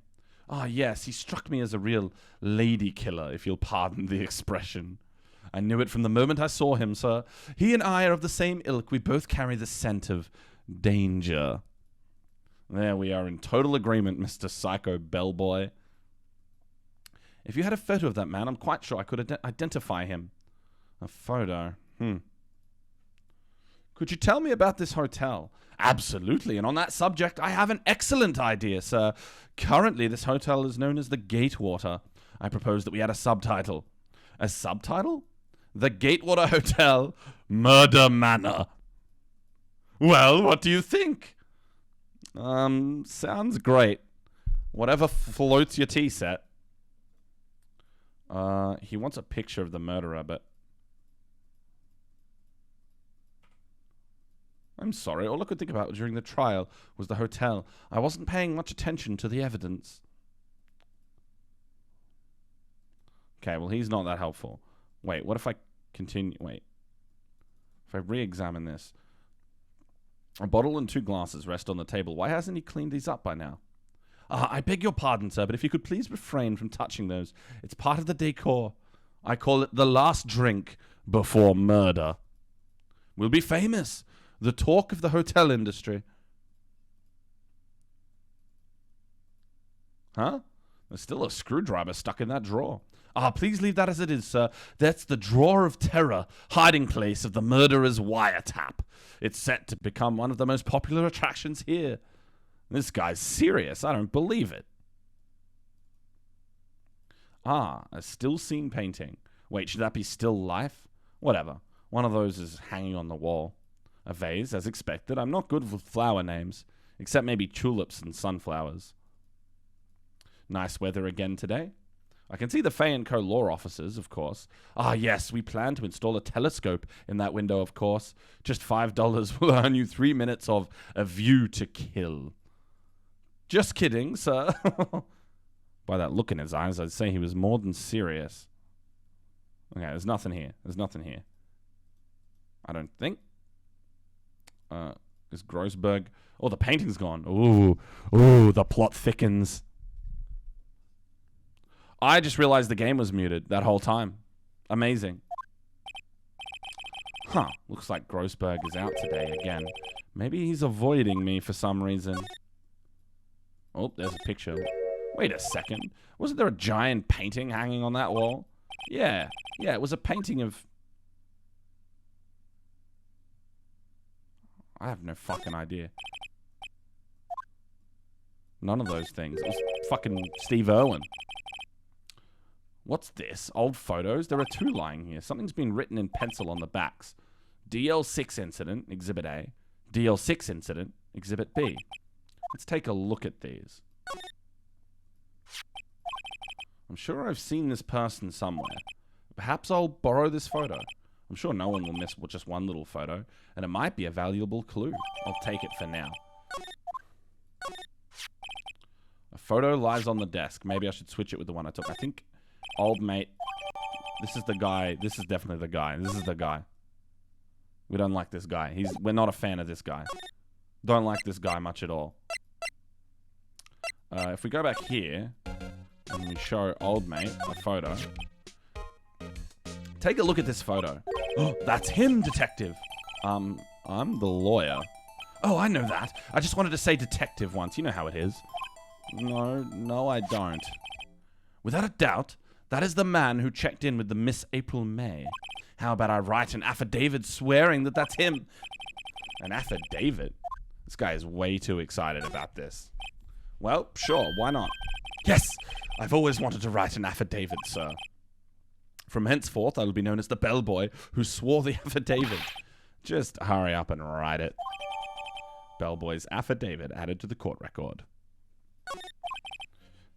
Yes, he struck me as a real lady killer, if you'll pardon the expression. I knew it from the moment I saw him, sir. He and I are of the same ilk. We both carry the scent of danger. There we are in total agreement, Mr. Psycho Bellboy. If you had a photo of that man, I'm quite sure I could identify him. A photo? Could you tell me about this hotel? Absolutely, and on that subject, I have an excellent idea, sir. Currently, this hotel is known as the Gatewater. I propose that we add a subtitle. A subtitle? The Gatewater Hotel, Murder Manor. Well, what do you think? Sounds great. Whatever floats your tea set. He wants a picture of the murderer, but... I'm sorry, all I could think about during the trial was the hotel. I wasn't paying much attention to the evidence. Okay, well, he's not that helpful. Wait, what if I continue? Wait. If I re-examine this. A bottle and 2 glasses rest on the table. Why hasn't he cleaned these up by now? I beg your pardon, sir, but if you could please refrain from touching those. It's part of the decor. I call it the last drink before murder. We'll be famous. The talk of the hotel industry. Huh? There's still a screwdriver stuck in that drawer. Please leave that as it is, sir. That's the drawer of terror, hiding place of the murderer's wiretap. It's set to become one of the most popular attractions here. This guy's serious. I don't believe it. A still scene painting. Wait, should that be still life? Whatever. One of those is hanging on the wall. A vase, as expected. I'm not good with flower names, except maybe tulips and sunflowers. Nice weather again today. I can see the Fay & Co. law offices, of course. Yes, we plan to install a telescope in that window, of course. Just $5 will earn you 3 minutes of a view to kill. Just kidding, sir. By that look in his eyes, I'd say he was more than serious. Okay, there's nothing here. There's nothing here. I don't think. Is Grossberg... Oh, the painting's gone. Ooh, the plot thickens. I just realized the game was muted that whole time. Amazing. Looks like Grossberg is out today again. Maybe he's avoiding me for some reason. Oh, there's a picture. Wait a second. Wasn't there a giant painting hanging on that wall? Yeah, it was a painting of... I have no fucking idea. None of those things. It was fucking Steve Irwin. What's this? Old photos? There are 2 lying here. Something's been written in pencil on the backs. DL6 incident, Exhibit A. DL6 incident, Exhibit B. Let's take a look at these. I'm sure I've seen this person somewhere. Perhaps I'll borrow this photo. I'm sure no one will miss just one little photo, and it might be a valuable clue. I'll take it for now. A photo lies on the desk. Maybe I should switch it with the one I took. I think old mate... This is the guy. This is definitely the guy. This is the guy. We don't like this guy. We're not a fan of this guy. Don't like this guy much at all. If we go back here, and we show old mate a photo... Take a look at this photo. Oh, that's him, detective. I'm the lawyer. Oh, I know that. I just wanted to say detective once. You know how it is. No, I don't. Without a doubt, that is the man who checked in with the Miss April May. How about I write an affidavit swearing that that's him? An affidavit? This guy is way too excited about this. Well, sure, why not? Yes! I've always wanted to write an affidavit, sir. From henceforth, I will be known as the bellboy who swore the affidavit. Just hurry up and write it. Bellboy's affidavit added to the court record.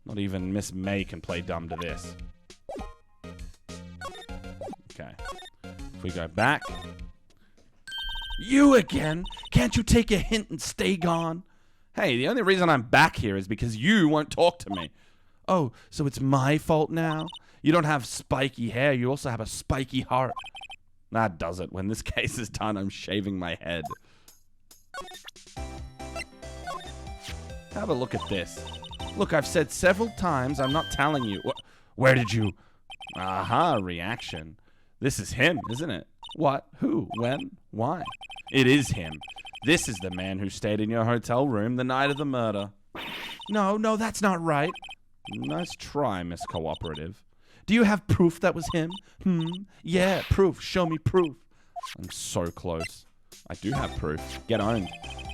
Not even Miss May can play dumb to this. Okay. If we go back. You again? Can't you take a hint and stay gone? Hey, the only reason I'm back here is because you won't talk to me. Oh, so it's my fault now? You don't have spiky hair, you also have a spiky heart. That does it. When this case is done, I'm shaving my head. Have a look at this. Look, I've said several times I'm not telling you. Where did you... Aha, reaction. This is him, isn't it? What? Who? When? Why? It is him. This is the man who stayed in your hotel room the night of the murder. No, that's not right. Nice try, Miss Cooperative. Do you have proof that was him? Yeah, proof. Show me proof. I'm so close. I do have proof. Get owned.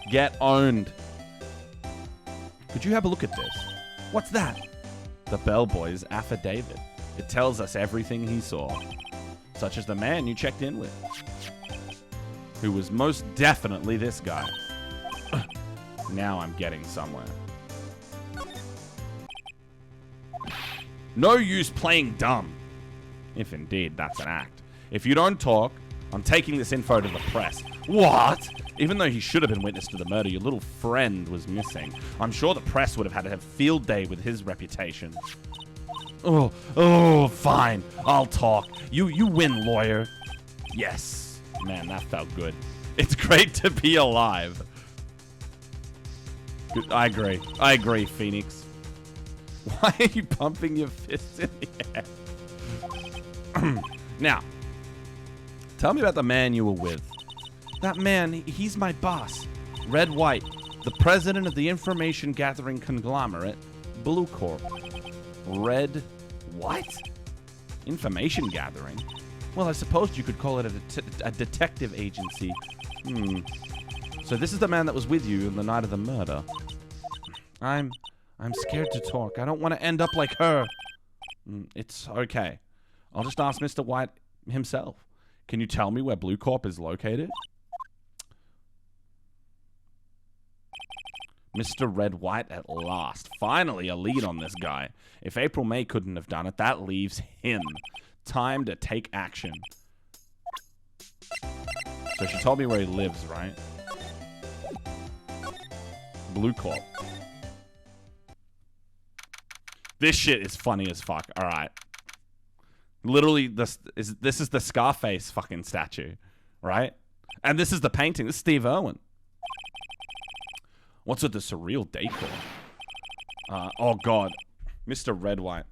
Get owned. Could you have a look at this? What's that? The bellboy's affidavit. It tells us everything he saw. Such as the man you checked in with. Who was most definitely this guy. Now I'm getting somewhere. No use playing dumb. If indeed that's an act. If you don't talk, I'm taking this info to the press. What? Even though he should have been witness to the murder, your little friend was missing. I'm sure the press would have had to have field day with his reputation. Oh, fine. I'll talk. You win, lawyer. Yes. Man, that felt good. It's great to be alive. I agree, Pheonix. Why are you pumping your fists in the air? Now, tell me about the man you were with. That man, he's my boss. Wright, the president of the information gathering conglomerate, Blue Corp. Red what? Information gathering? Well, I suppose you could call it a detective agency. So this is the man that was with you on the night of the murder. I'm scared to talk. I don't want to end up like her. It's okay. I'll just ask Mr. White himself. Can you tell me where Blue Corp is located? Mr. Red White at last. Finally a lead on this guy. If April May couldn't have done it, that leaves him. Time to take action. So she told me where he lives, right? Blue Corp. This shit is funny as fuck. All right. Literally, this is the Scarface fucking statue, right? And this is the painting. This is Steve Irwin. What's with the surreal decor? Oh, God. Mr. Red White.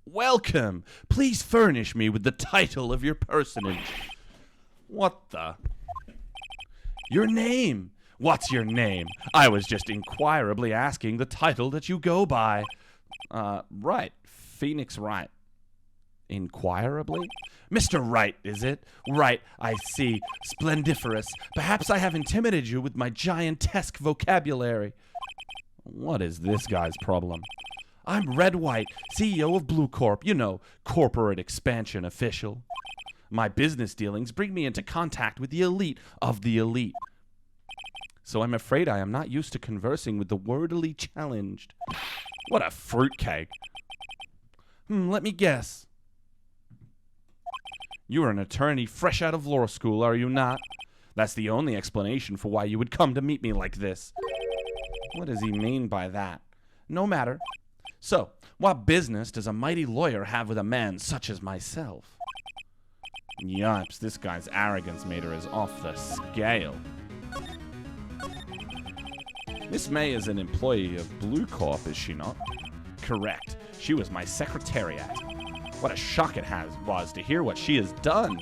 Welcome. Please furnish me with the title of your personage. What the? Your name. What's your name? I was just inquirably asking the title that you go by. Right. Pheonix Wright. Inquirably? Mr. Wright, is it? Right, I see. Splendiferous. Perhaps I have intimidated you with my giantesque vocabulary. What is this guy's problem? I'm Red White, CEO of Blue Corp. You know, corporate expansion official. My business dealings bring me into contact with the elite of the elite. So I'm afraid I am not used to conversing with the wordily challenged. What a fruitcake. Let me guess. You are an attorney fresh out of law school, are you not? That's the only explanation for why you would come to meet me like this. What does he mean by that? No matter. So, what business does a mighty lawyer have with a man such as myself? Yipes, this guy's arrogance meter is off the scale. Miss May is an employee of Blue Corp, is she not? Correct. She was my secretariat. What a shock it was to hear what she has done.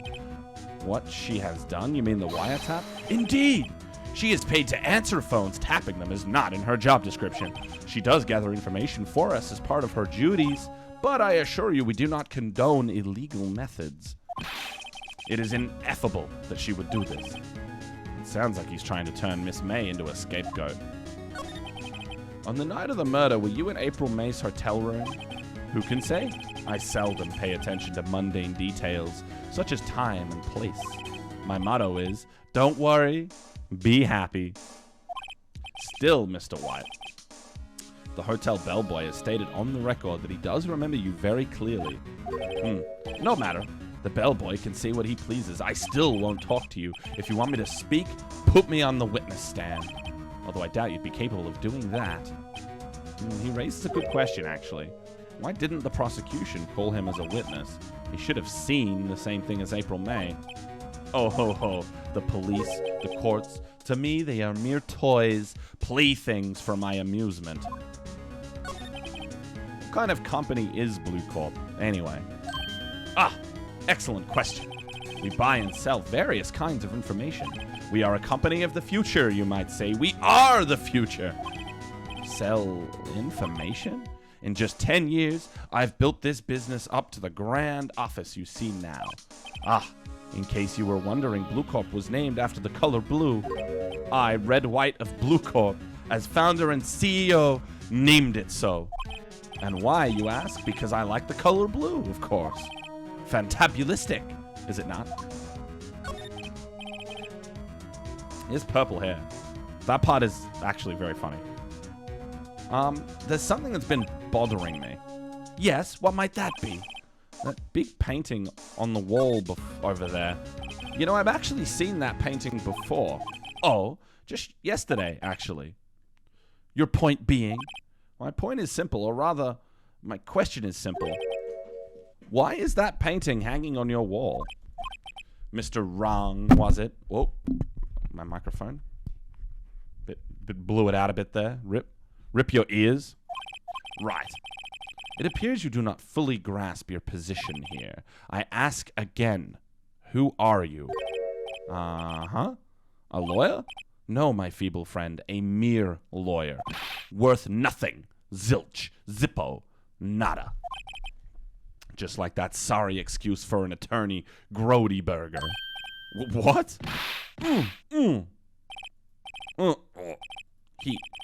What she has done? You mean the wiretap? Indeed! She is paid to answer phones. Tapping them is not in her job description. She does gather information for us as part of her duties, but I assure you we do not condone illegal methods. It is ineffable that she would do this. It sounds like he's trying to turn Miss May into a scapegoat. On the night of the murder, were you in April May's hotel room? Who can say? I seldom pay attention to mundane details, such as time and place. My motto is, don't worry, be happy. Still, Mr. White. The hotel bellboy has stated on the record that he does remember you very clearly. No matter. The bellboy can say what he pleases. I still won't talk to you. If you want me to speak, put me on the witness stand. Although I doubt you'd be capable of doing that. He raises a good question, actually. Why didn't the prosecution call him as a witness? He should have seen the same thing as April May. Oh ho ho, the police, the courts, to me they are mere toys, playthings for my amusement. What kind of company is Blue Corp, anyway? Excellent question. We buy and sell various kinds of information. We are a company of the future, you might say. We are the future. Sell information? In just 10 years, I've built this business up to the grand office you see now. Ah, in case you were wondering, Blue Corp was named after the color blue. I, Red White of Blue Corp, as founder and CEO, named it so. And why, you ask? Because I like the color blue, of course. Fantabulistic, is it not? He has purple hair. That part is actually very funny. There's something that's been bothering me. Yes, what might that be? That big painting on the wall over there. You know, I've actually seen that painting before. Oh, just yesterday, actually. Your point being? My point is simple, or rather, my question is simple. Why is that painting hanging on your wall? Mr. Wrong, was it? Whoa, my microphone. Bit blew it out a bit there. Rip your ears. Right. It appears you do not fully grasp your position here. I ask again, who are you? Uh-huh. A lawyer? No, my feeble friend, a mere lawyer. Worth nothing. Zilch. Zippo. Nada. Just like that sorry excuse for an attorney, Grody Burger. What?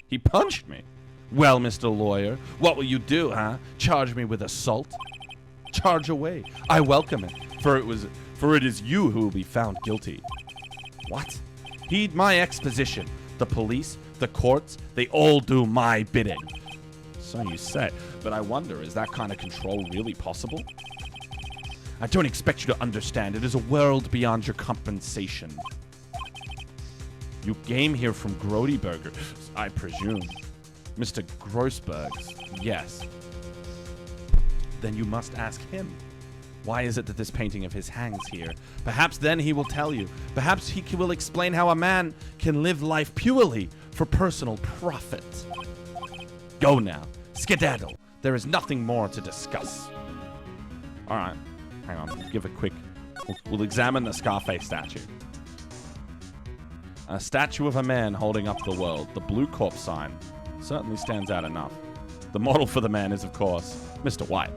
He punched me. Well, Mr. Lawyer, what will you do, huh? Charge me with assault? Charge away. I welcome it, for it is you who will be found guilty. What? Heed my exposition. The police, the courts, they all do my bidding. So you say, but I wonder, is that kind of control really possible? I don't expect you to understand. It is a world beyond your compensation. You came here from Grody Burger, I presume. Mr. Grossberg's, yes. Then you must ask him. Why is it that this painting of his hangs here? Perhaps then he will tell you. Perhaps he will explain how a man can live life purely for personal profit. Go now. Skedaddle. There is nothing more to discuss. All right. Hang on. Give a quick... We'll examine the Scarface statue. A statue of a man holding up the world. The Blue Corp sign certainly stands out enough. The model for the man is, of course, Mr. White.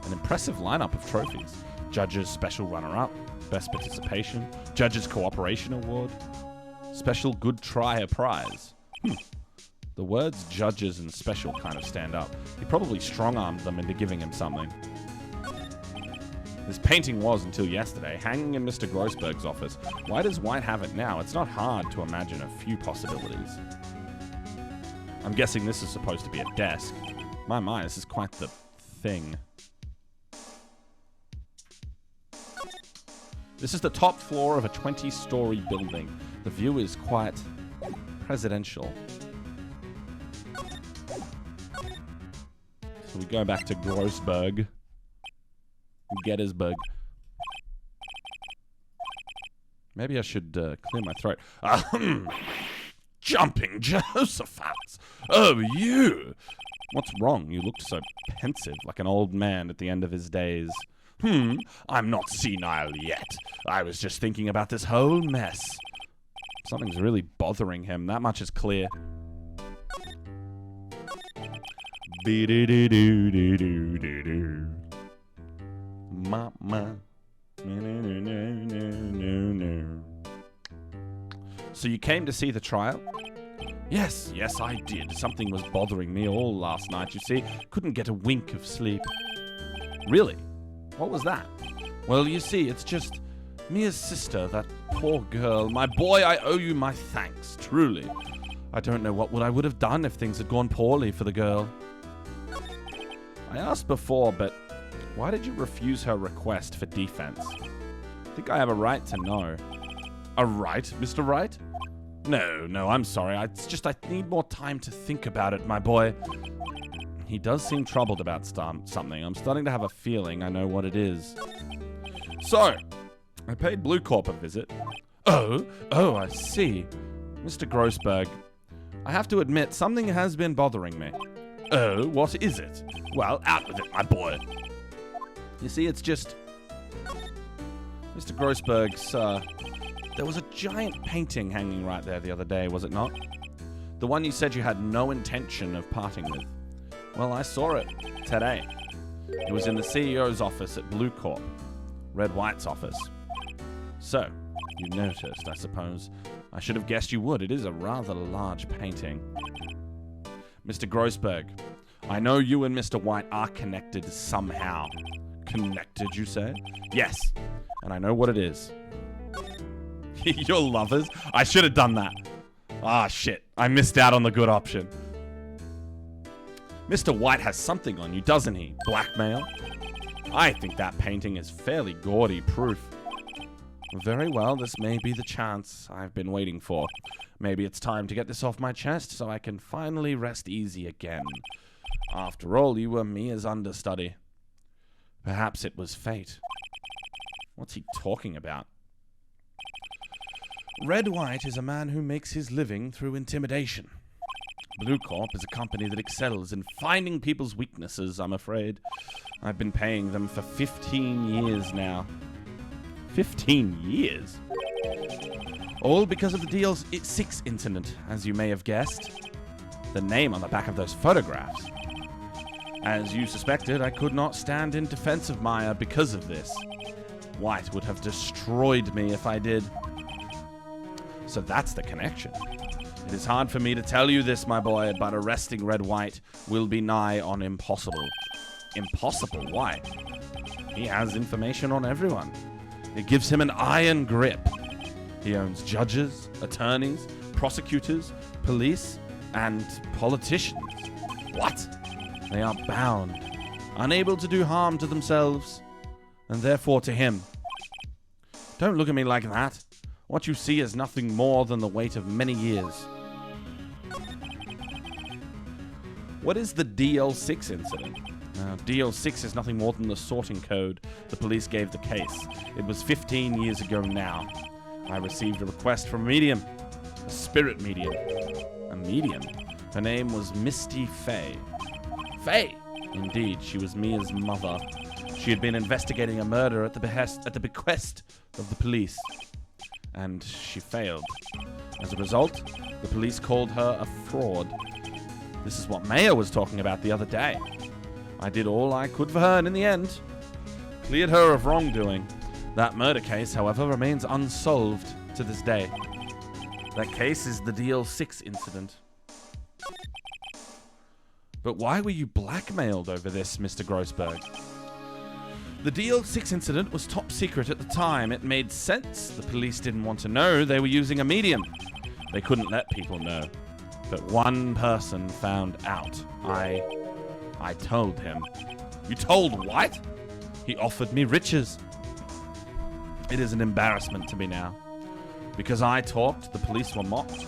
An impressive lineup of trophies. Judges Special Runner-Up, Best Participation, Judges Cooperation Award, Special Good Trier Prize. The words judges and special kind of stand up. He probably strong-armed them into giving him something. This painting was, until yesterday, hanging in Mr. Grossberg's office. Why does White have it now? It's not hard to imagine a few possibilities. I'm guessing this is supposed to be a desk. My, this is quite the thing. This is the top floor of a 20-story building. The view is quite presidential. So we go back to Grossberg. Gettysburg. Maybe I should clear my throat. Jumping Josephus. Oh, you. What's wrong? You looked so pensive, like an old man at the end of his days. I'm not senile yet. I was just thinking about this whole mess. Something's really bothering him. That much is clear. Mama. So you came to see the trial? Yes, I did. Something was bothering me all last night, you see. Couldn't get a wink of sleep. Really? What was that? Well, you see, it's just Mia's sister, that poor girl. My boy, I owe you my thanks, truly. I don't know what I would have done if things had gone poorly for the girl. I asked before, but why did you refuse her request for defense? I think I have a right to know. A right, Mr. Wright? No, I'm sorry. It's just I need more time to think about it, my boy. He does seem troubled about something. I'm starting to have a feeling I know what it is. So, I paid Blue Corp a visit. Oh, I see. Mr. Grossberg, I have to admit, something has been bothering me. Oh, what is it? Well, out with it, my boy. You see, it's just... Mr. Grossberg's, there was a giant painting hanging right there the other day, was it not? The one you said you had no intention of parting with. Well, I saw it today. It was in the CEO's office at Blue Corp, Red White's office. So, you noticed, I suppose. I should have guessed you would. It is a rather large painting. Mr. Grossberg, I know you and Mr. White are connected somehow. Connected, you say? Yes, and I know what it is. You're lovers? I should have done that. Ah, shit. I missed out on the good option. Mr. White has something on you, doesn't he? Blackmail? I think that painting is fairly gaudy proof. Very well, this may be the chance I've been waiting for. Maybe it's time to get this off my chest so I can finally rest easy again. After all, you were Mia's understudy. Perhaps it was fate. What's he talking about? Red White is a man who makes his living through intimidation. Blue Corp is a company that excels in finding people's weaknesses, I'm afraid. I've been paying them for 15 years now. 15 years? All because of the DL6 incident, as you may have guessed. The name on the back of those photographs. As you suspected, I could not stand in defense of Maya because of this. White would have destroyed me if I did. So that's the connection. It is hard for me to tell you this, my boy, but arresting Red White will be nigh on impossible. Impossible? Why? He has information on everyone. It gives him an iron grip. He owns judges, attorneys, prosecutors, police, and politicians. What? They are bound, unable to do harm to themselves, and therefore to him. Don't look at me like that. What you see is nothing more than the weight of many years. What is the DL6 incident? DL6 is nothing more than the sorting code the police gave the case. It was 15 years ago now. I received a request from a medium. A spirit medium. A medium? Her name was Misty Fay. Fay! Indeed, she was Mia's mother. She had been investigating a murder at the bequest of the police. And she failed. As a result, the police called her a fraud. This is what Maya was talking about the other day. I did all I could for her, and in the end, cleared her of wrongdoing. That murder case, however, remains unsolved to this day. That case is the DL6 incident. But why were you blackmailed over this, Mr. Grossberg? The DL6 incident was top secret at the time. It made sense. The police didn't want to know they were using a medium. They couldn't let people know. But one person found out. I told him. You told what? He offered me riches. It is an embarrassment to me now. Because I talked, the police were mocked,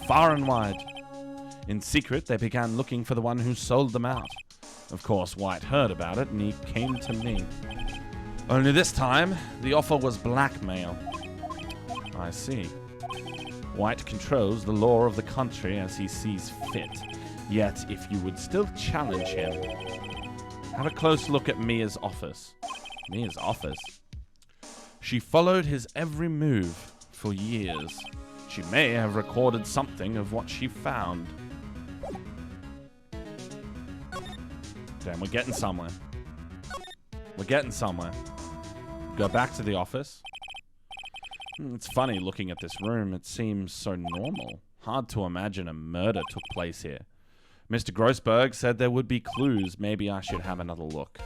far and wide. In secret, they began looking for the one who sold them out. Of course, White heard about it, and he came to me. Only this time, the offer was blackmail. I see. White controls the law of the country as he sees fit. Yet, if you would still challenge him, have a close look at Mia's office. Mia's office? She followed his every move for years. She may have recorded something of what she found. Damn, we're getting somewhere. We're getting somewhere. Go back to the office. It's funny looking at this room. It seems so normal. Hard to imagine a murder took place here. Mr. Grossberg said there would be clues. Maybe I should have another look.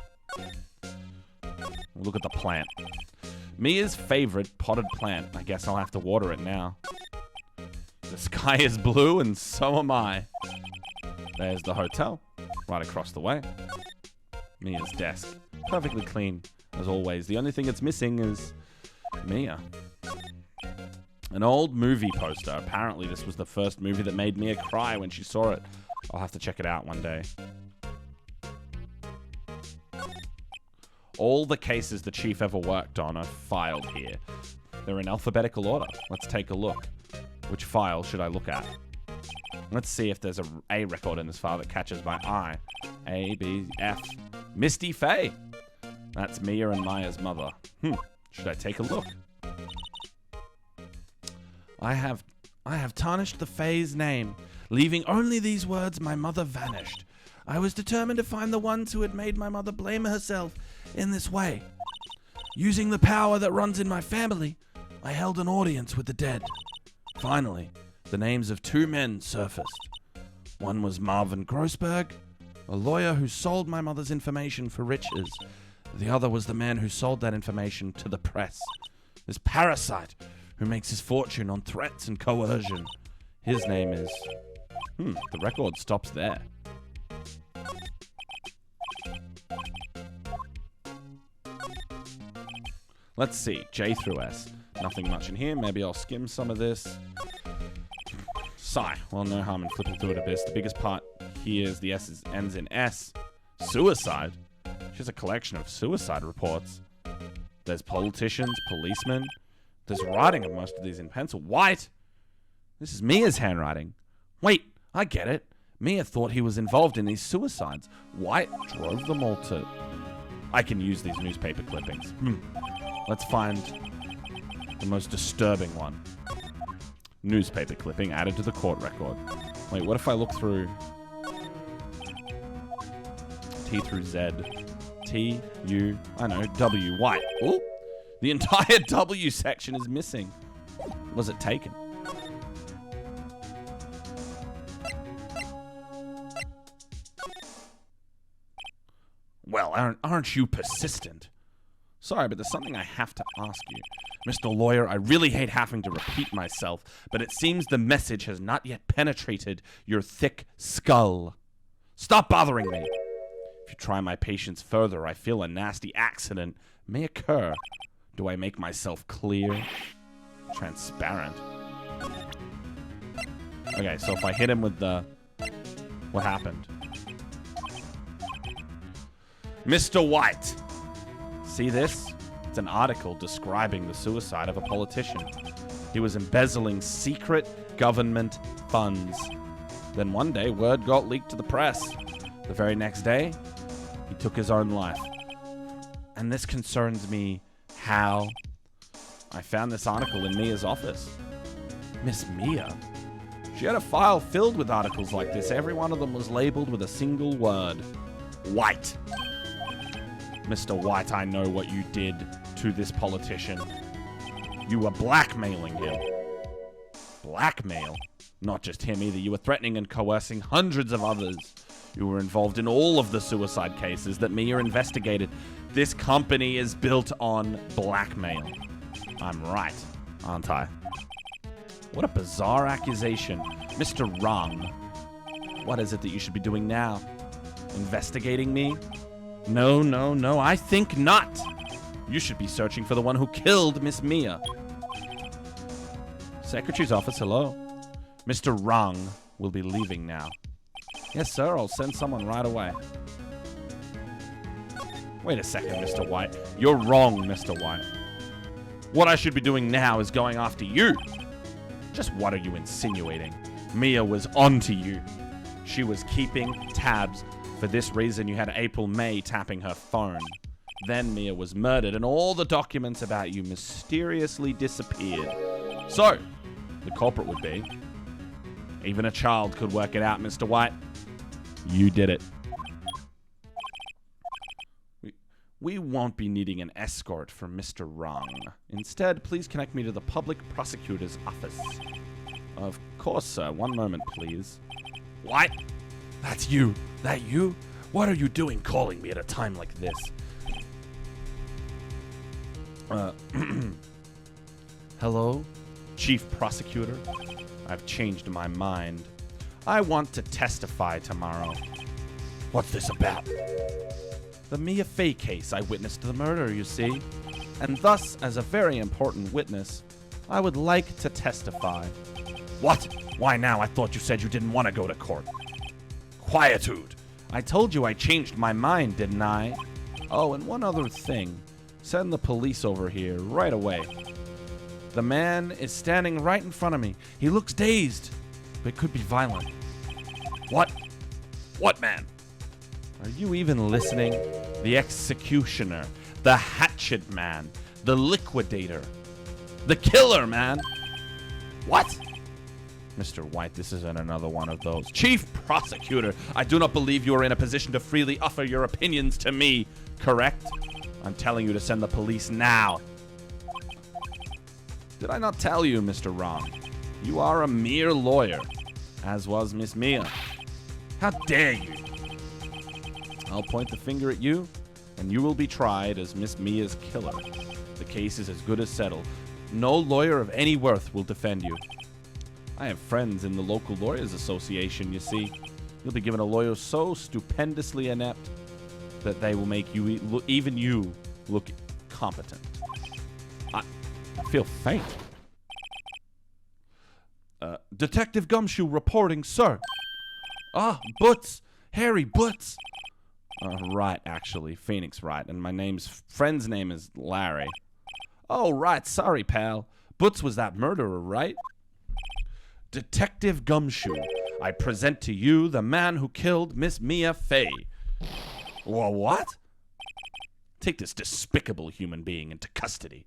Look at the plant. Mia's favorite potted plant. I guess I'll have to water it now. The sky is blue and so am I. There's the hotel. Right across the way. Mia's desk. Perfectly clean, as always. The only thing it's missing is Mia. An old movie poster. Apparently this was the first movie that made Mia cry when she saw it. I'll have to check it out one day. All the cases the chief ever worked on are filed here. They're in alphabetical order. Let's take a look. Which file should I look at? Let's see if there's a record in this file that catches my eye. A, B, F. Misty Fay. That's Mia and Maya's mother. Should I take a look? I have tarnished the Fay's name, Leaving only these words, my mother vanished. I was determined to find the ones who had made my mother blame herself in this way. Using the power that runs in my family, I held an audience with the dead. Finally, the names of 2 men surfaced. One was Marvin Grossberg, a lawyer who sold my mother's information for riches. The other was the man who sold that information to the press. This parasite who makes his fortune on threats and coercion. His name is... the record stops there. Let's see, J through S. Nothing much in here. Maybe I'll skim some of this. Sigh. Well, no harm in flipping through it a bit. The biggest part here is the S ends in S. Suicide. She has a collection of suicide reports. There's politicians, policemen. There's writing of most of these in pencil. White! This is Mia's handwriting. Wait, I get it. Mia thought he was involved in these suicides. White drove them all to... I can use these newspaper clippings. Let's find the most disturbing one. Newspaper clipping added to the court record. Wait, what if I look through T through Z? T, U, I know, W, White. Ooh, the entire W section is missing. Was it taken? Well, aren't you persistent? Sorry, but there's something I have to ask you. Mr. Lawyer, I really hate having to repeat myself, but it seems the message has not yet penetrated your thick skull. Stop bothering me. If you try my patience further, I feel a nasty accident may occur. Do I make myself clear? Transparent. Okay, so if I hit him with the... What happened? Mr. White. See this? It's an article describing the suicide of a politician. He was embezzling secret government funds. Then one day, word got leaked to the press. The very next day, he took his own life. And this concerns me how I found this article in Mia's office. Miss Mia? She had a file filled with articles like this. Every one of them was labeled with a single word. White. Mr. White, I know what you did to this politician. You were blackmailing him. Blackmail? Not just him either. You were threatening and coercing hundreds of others. You were involved in all of the suicide cases that Mia investigated. This company is built on blackmail. I'm right, aren't I? What a bizarre accusation. Mr. Wrong. What is it that you should be doing now? Investigating me? No, no, no, I think not. You should be searching for the one who killed Miss Mia. Secretary's office, hello. Mr. Wrong will be leaving now. Yes, sir, I'll send someone right away. Wait a second, Mr. White. You're wrong, Mr. White. What I should be doing now is going after you. Just what are you insinuating? Mia was onto you. She was keeping tabs. For this reason, you had April May tapping her phone. Then Mia was murdered, and all the documents about you mysteriously disappeared. So, the culprit would be... Even a child could work it out, Mr. White. You did it. We won't be needing an escort from Mr. Wrong. Instead, please connect me to the public prosecutor's office. Of course, sir. One moment, please. What? That's you. That you? What are you doing calling me at a time like this? Hello? Chief Prosecutor? I've changed my mind. I want to testify tomorrow. What's this about? The Mia Fey case. I witnessed the murder, you see. And thus, as a very important witness, I would like to testify. What? Why now? I thought you said you didn't want to go to court. Quietude. I told you I changed my mind, didn't I? Oh, and one other thing. Send the police over here right away. The man is standing right in front of me. He looks dazed, but could be violent. What? What man? Are you even listening? The executioner, the hatchet man, the liquidator, the killer man. What? Mr. White, this isn't another one of those. Chief Prosecutor, I do not believe you are in a position to freely offer your opinions to me, correct? I'm telling you to send the police now. Did I not tell you, Mr. Wrong? You are a mere lawyer, as was Miss Mia. How dare you? I'll point the finger at you, and you will be tried as Miss Mia's killer. The case is as good as settled. No lawyer of any worth will defend you. I have friends in the local lawyers association, you see. You'll be given a lawyer so stupendously inept that they will make you, even you, look competent. I feel faint. Detective Gumshoe reporting, sir. Ah, Butts. Harry Butts. Right, actually. Pheonix Wright. And my friend's name is Larry. Oh, right. Sorry, pal. Butts was that murderer, right? Detective Gumshoe, I present to you the man who killed Miss Mia Fey. What? Take this despicable human being into custody.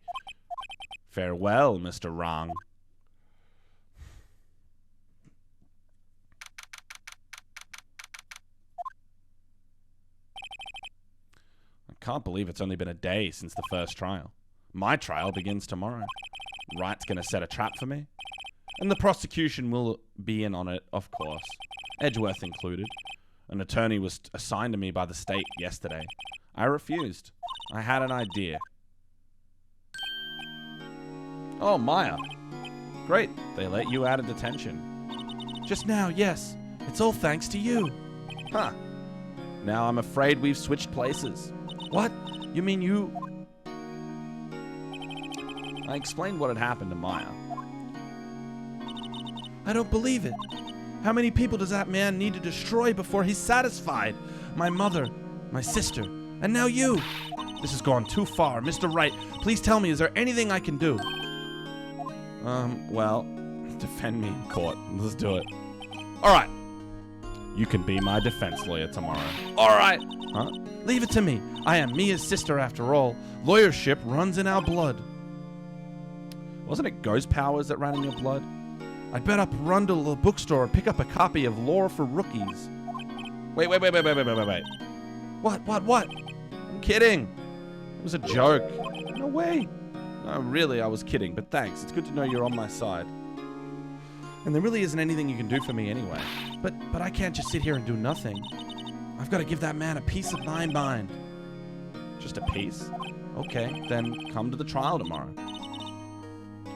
Farewell, Mr. Wrong. I can't believe it's only been a day since the first trial. My trial begins tomorrow. Wright's gonna set a trap for me. And the prosecution will be in on it, of course. Edgeworth included. An attorney was assigned to me by the state yesterday. I refused. I had an idea. Oh, Maya. Great. They let you out of detention. Just now, yes. It's all thanks to you. Huh. Now I'm afraid we've switched places. What? You mean you... I explained what had happened to Maya. I don't believe it. How many people does that man need to destroy before he's satisfied? My mother, my sister, and now you. This has gone too far. Mr. Wright, please tell me, is there anything I can do? Well, defend me in court. Let's do it. All right. You can be my defense lawyer tomorrow. All right. Huh? Leave it to me. I am Mia's sister after all. Lawyership runs in our blood. Wasn't it ghost powers that ran in your blood? I'd better run to the bookstore and pick up a copy of Law for Rookies. Wait. What? I'm kidding. It was a joke. No way. No, really, I was kidding, but thanks. It's good to know you're on my side. And there really isn't anything you can do for me anyway. But I can't just sit here and do nothing. I've got to give that man a piece of my mind. Just a piece? Okay, then come to the trial tomorrow.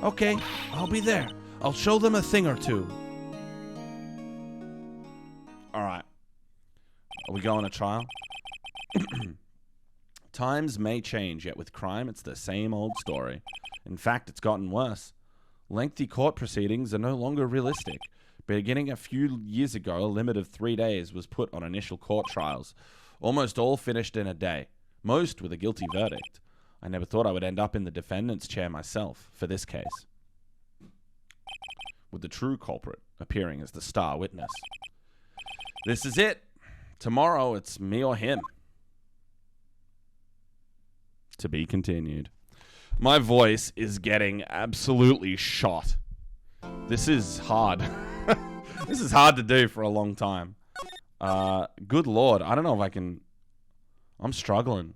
Okay, I'll be there. I'll show them a thing or two. All right. Are we going to trial? Times may change, yet with crime, it's the same old story. In fact, it's gotten worse. Lengthy court proceedings are no longer realistic. Beginning a few years ago, a limit of 3 days was put on initial court trials. Almost all finished in a day. Most with a guilty verdict. I never thought I would end up in the defendant's chair myself for this case, with the true culprit appearing as the star witness. This is it. Tomorrow, it's me or him. To be continued. My voice is getting absolutely shot. This is hard. This is hard to do for a long time. Good Lord. I don't know if I can... I'm struggling.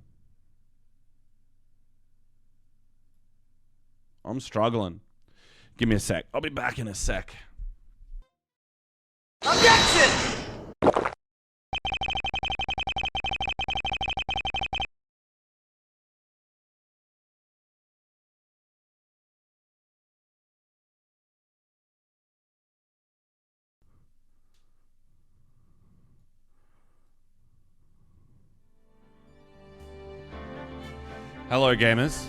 Give me a sec. I'll be back in a sec. Objection! Hello, gamers.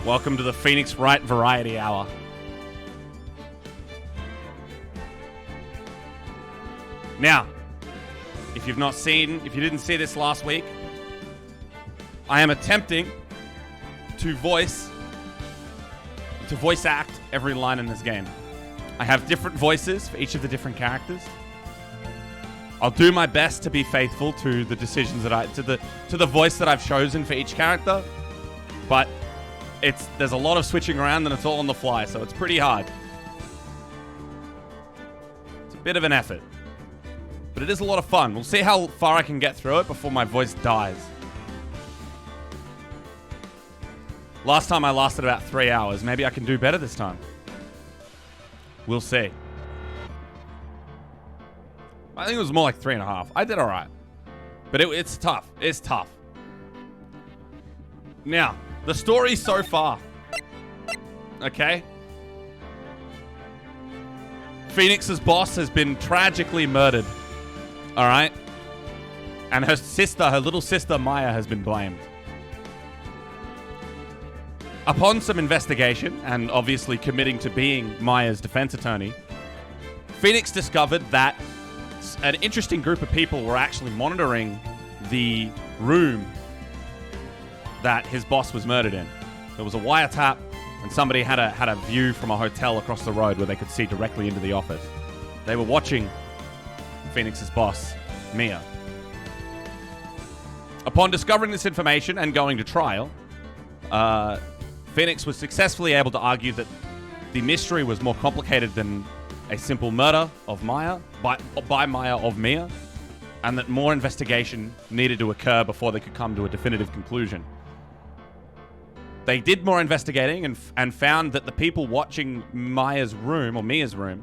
Welcome to the Pheonix Wright Variety Hour. Now, if you didn't see this last week, I am attempting to voice act every line in this game. I have different voices for each of the different characters. I'll do my best to be faithful to the decisions that to the voice that I've chosen for each character, but there's a lot of switching around and it's all on the fly, so it's pretty hard. Bit of an effort. But it is a lot of fun. We'll see how far I can get through it before my voice dies. Last time I lasted about 3 hours. Maybe I can do better this time. We'll see. I think it was more like 3.5. I did all right. But it's tough. It's tough. Now, the story so far. Okay? Pheonix's boss has been tragically murdered. All right? And her sister, her little sister Maya, has been blamed. Upon some investigation, and obviously committing to being Maya's defense attorney, Pheonix discovered that an interesting group of people were actually monitoring the room that his boss was murdered in. There was a wiretap, and somebody had a view from a hotel across the road where they could see directly into the office. They were watching Pheonix's boss, Mia. Upon discovering this information and going to trial, Pheonix was successfully able to argue that the mystery was more complicated than a simple murder of Maya, by Maya of Mia, and that more investigation needed to occur before they could come to a definitive conclusion. They did more investigating and found that the people watching Maya's room, or Mia's room,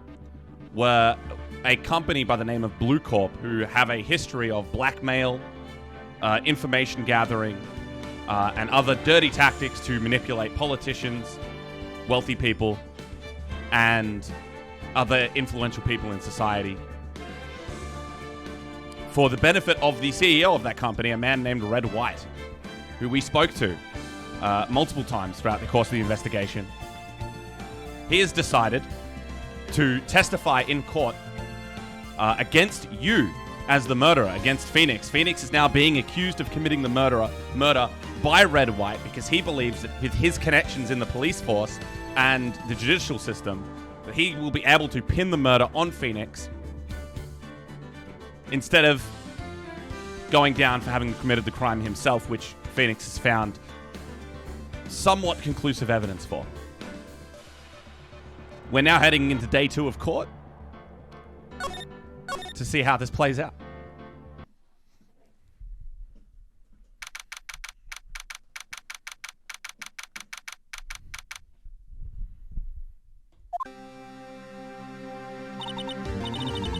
were a company by the name of Blue Corp, who have a history of blackmail, information gathering, and other dirty tactics to manipulate politicians, wealthy people, and other influential people in society. For the benefit of the CEO of that company, a man named Wright, who we spoke to multiple times throughout the course of the investigation. He has decided to testify in court against you as the murderer, against Pheonix. Pheonix is now being accused of committing the murder by Wright because he believes that with his connections in the police force and the judicial system, that he will be able to pin the murder on Pheonix instead of going down for having committed the crime himself, which Pheonix has found somewhat conclusive evidence for. We're now heading into day 2 of court to see how this plays out.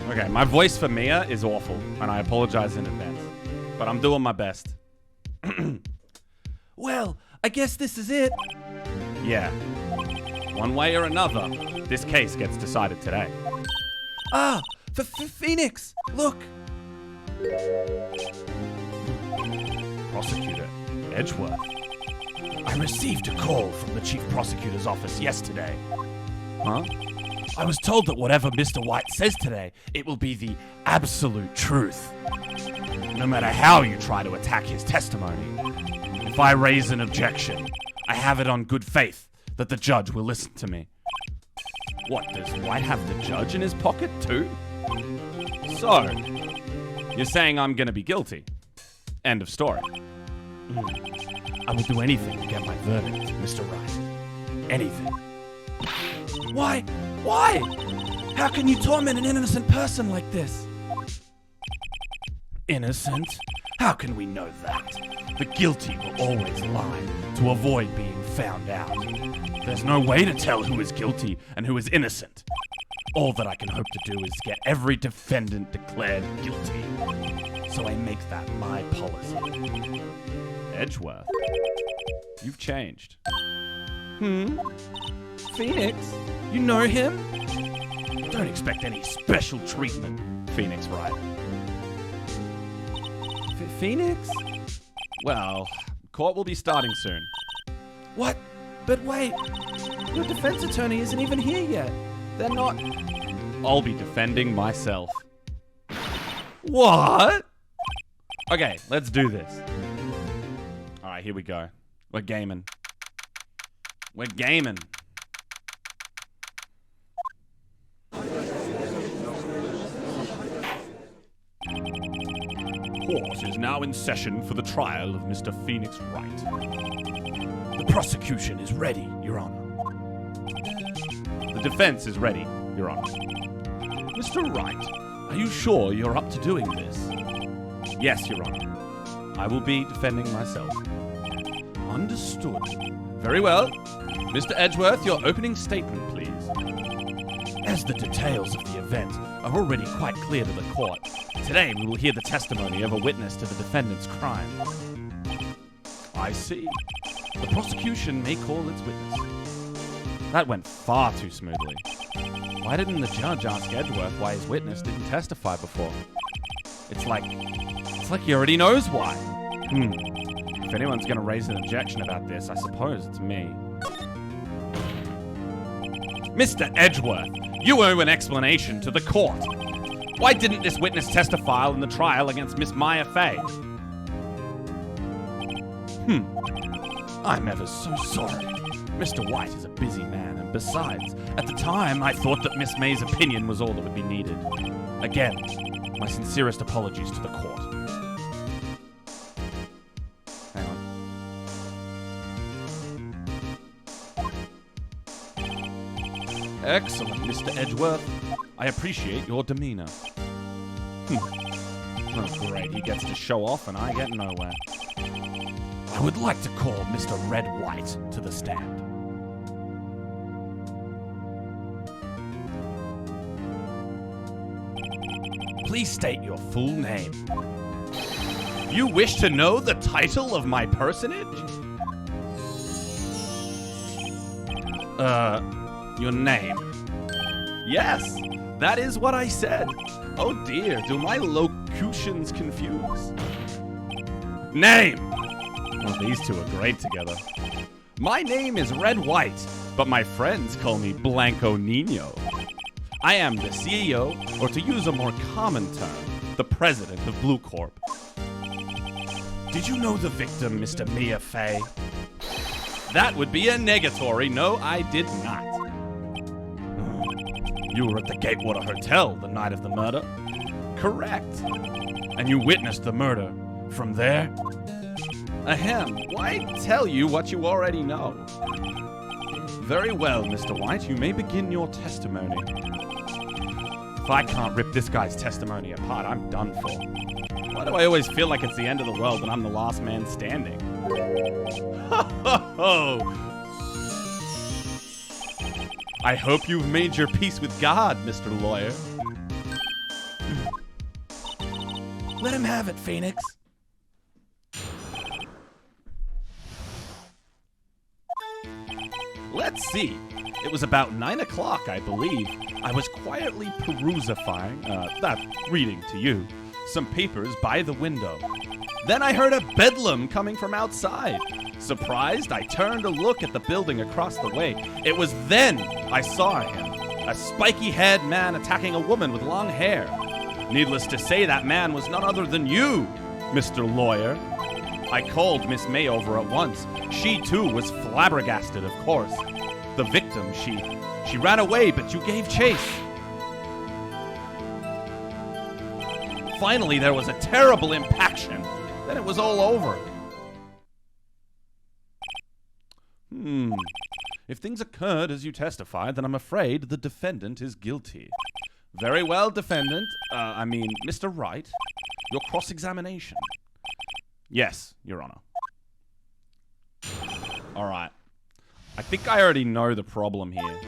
Okay, my voice for Mia is awful, and I apologize in advance, but I'm doing my best. Well, I guess this is it. Yeah. One way or another, this case gets decided today. Ah, for Pheonix, look. Prosecutor Edgeworth. I received a call from the chief prosecutor's office yesterday. Huh? I was told that whatever Mr. White says today, it will be the absolute truth. No matter how you try to attack his testimony, if I raise an objection, I have it on good faith that the judge will listen to me. What, does White have the judge in his pocket too? So, you're saying I'm gonna be guilty? End of story. I will do anything to get my verdict, Mr. Wright. Anything. Why? Why? How can you torment an innocent person like this? Innocent? How can we know that? The guilty will always lie to avoid being found out. There's no way to tell who is guilty and who is innocent. All that I can hope to do is get every defendant declared guilty. So I make that my policy. Edgeworth, you've changed. Pheonix? You know him? Don't expect any special treatment, Pheonix Wright. Pheonix? Well, court will be starting soon. What? But wait, your defense attorney isn't even here yet. They're not... I'll be defending myself. What? Okay, let's do this. Alright, here we go. We're gaming. We're gaming. Court is now in session for the trial of Mr. Pheonix Wright. The prosecution is ready, Your Honor. The defense is ready, Your Honor. Mr. Wright, are you sure you're up to doing this? Yes, Your Honor. I will be defending myself. Understood. Very well. Mr. Edgeworth, your opening statement, please. As the details of the event are already quite clear to the court, today we will hear the testimony of a witness to the defendant's crime. I see. The prosecution may call its witness. That went far too smoothly. Why didn't the judge ask Edgeworth why his witness didn't testify before? It's like he already knows why. If anyone's going to raise an objection about this, I suppose it's me. Mr. Edgeworth, you owe an explanation to the court. Why didn't this witness testify in the trial against Miss Maya Fay? I'm ever so sorry. Mr. White is a busy man, and besides, at the time, I thought that Miss May's opinion was all that would be needed. Again, my sincerest apologies to the court. Hang on. Excellent, Mr. Edgeworth. I appreciate your demeanor. Oh, great. He gets to show off and I get nowhere. I would like to call Mr. Red White to the stand. Please state your full name. You wish to know the title of my personage? Your name. Yes, that is what I said. Oh dear, do my locutions confuse? Name! Well, these two are great together. My name is Red White, but my friends call me Blanco Nino. I am the CEO, or to use a more common term, the president of Blue Corp. Did you know the victim, Mr. Mia Fey? That would be a negatory. No, I did not. You were at the Gatewater Hotel the night of the murder? Correct. And you witnessed the murder. From there? Ahem. Why tell you what you already know? Very well, Mr. White. You may begin your testimony. If I can't rip this guy's testimony apart, I'm done for. Why do I always feel like it's the end of the world and I'm the last man standing? Ho, ho, ho! I hope you've made your peace with God, Mr. Lawyer. Let him have it, Pheonix. Let's see. It was about 9 o'clock, I believe. I was quietly reading to you, some papers by the window. Then I heard a bedlam coming from outside. Surprised, I turned to look at the building across the way. It was then I saw him, a spiky-haired man attacking a woman with long hair. Needless to say, that man was none other than you, Mr. Lawyer. I called Miss May over at once. She, too, was flabbergasted, of course. The victim, she ran away, but you gave chase. Finally, there was a terrible impaction. Then it was all over. If things occurred as you testified, then I'm afraid the defendant is guilty. Very well, defendant. Mr. Wright. Your cross-examination. Yes, Your Honor. All right. I think I already know the problem here.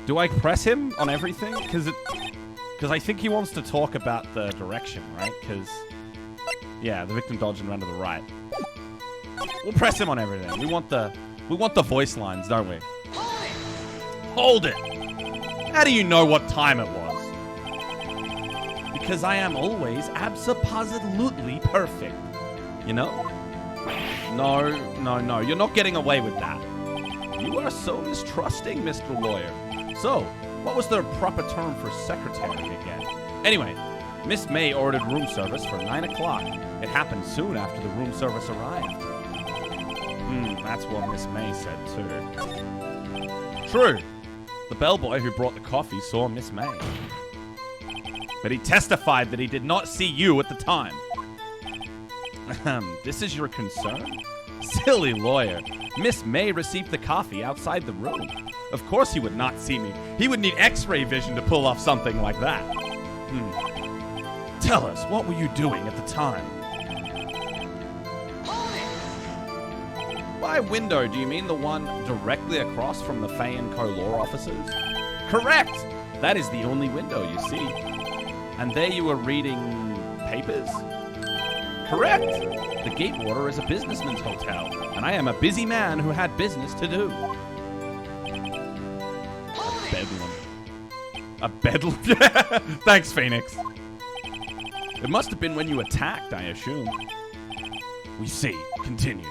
Do I press him on everything? Because I think he wants to talk about the direction, right? Because, yeah, the victim dodged and ran to the right. We'll press him on everything. We want the voice lines, don't we? Hold it! How do you know what time it was? Because I am always abso-positively perfect. You know? No. You're not getting away with that. You are so mistrusting, Mr. Lawyer. So, what was the proper term for secretary again? Anyway, Miss May ordered room service for 9 o'clock. It happened soon after the room service arrived. That's what Miss May said, too. True. The bellboy who brought the coffee saw Miss May. But he testified that he did not see you at the time. This is your concern? Silly lawyer. Miss May received the coffee outside the room. Of course he would not see me. He would need x-ray vision to pull off something like that. Tell us, what were you doing at the time? By window, do you mean the one directly across from the Fay & Co. law offices? Correct! That is the only window you see. And there you were reading papers? Correct! The Gatewater is a businessman's hotel, and I am a busy man who had business to do. A bedlam. A bedlam? Thanks, Pheonix. It must have been when you attacked, I assume. We see. Continue.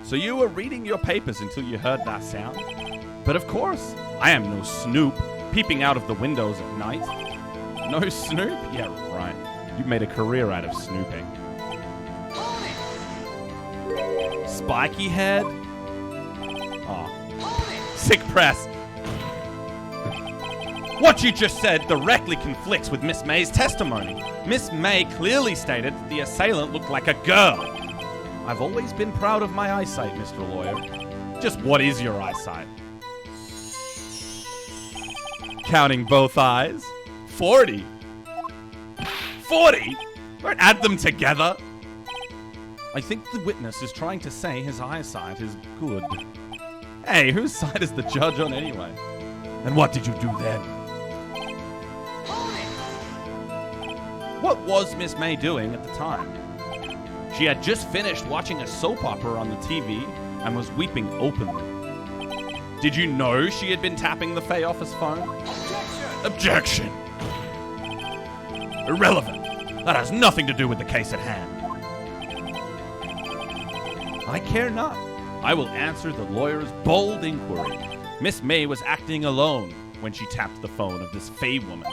So you were reading your papers until you heard that sound? But of course, I am no snoop, peeping out of the windows at night. No snoop? Yeah, right. You made a career out of snooping. Spiky head? Oh. Sick press. What you just said directly conflicts with Miss May's testimony. Miss May clearly stated that the assailant looked like a girl. I've always been proud of my eyesight, Mr. Lawyer. Just what is your eyesight? Counting both eyes? 40. 40? Don't add them together. I think the witness is trying to say his eyesight is good. Hey, whose side is the judge on anyway? And what did you do then? What was Miss May doing at the time? She had just finished watching a soap opera on the TV and was weeping openly. Did you know she had been tapping the Fay office phone? Objection! Irrelevant. That has nothing to do with the case at hand. I care not. I will answer the lawyer's bold inquiry. Miss May was acting alone when she tapped the phone of this Fay woman.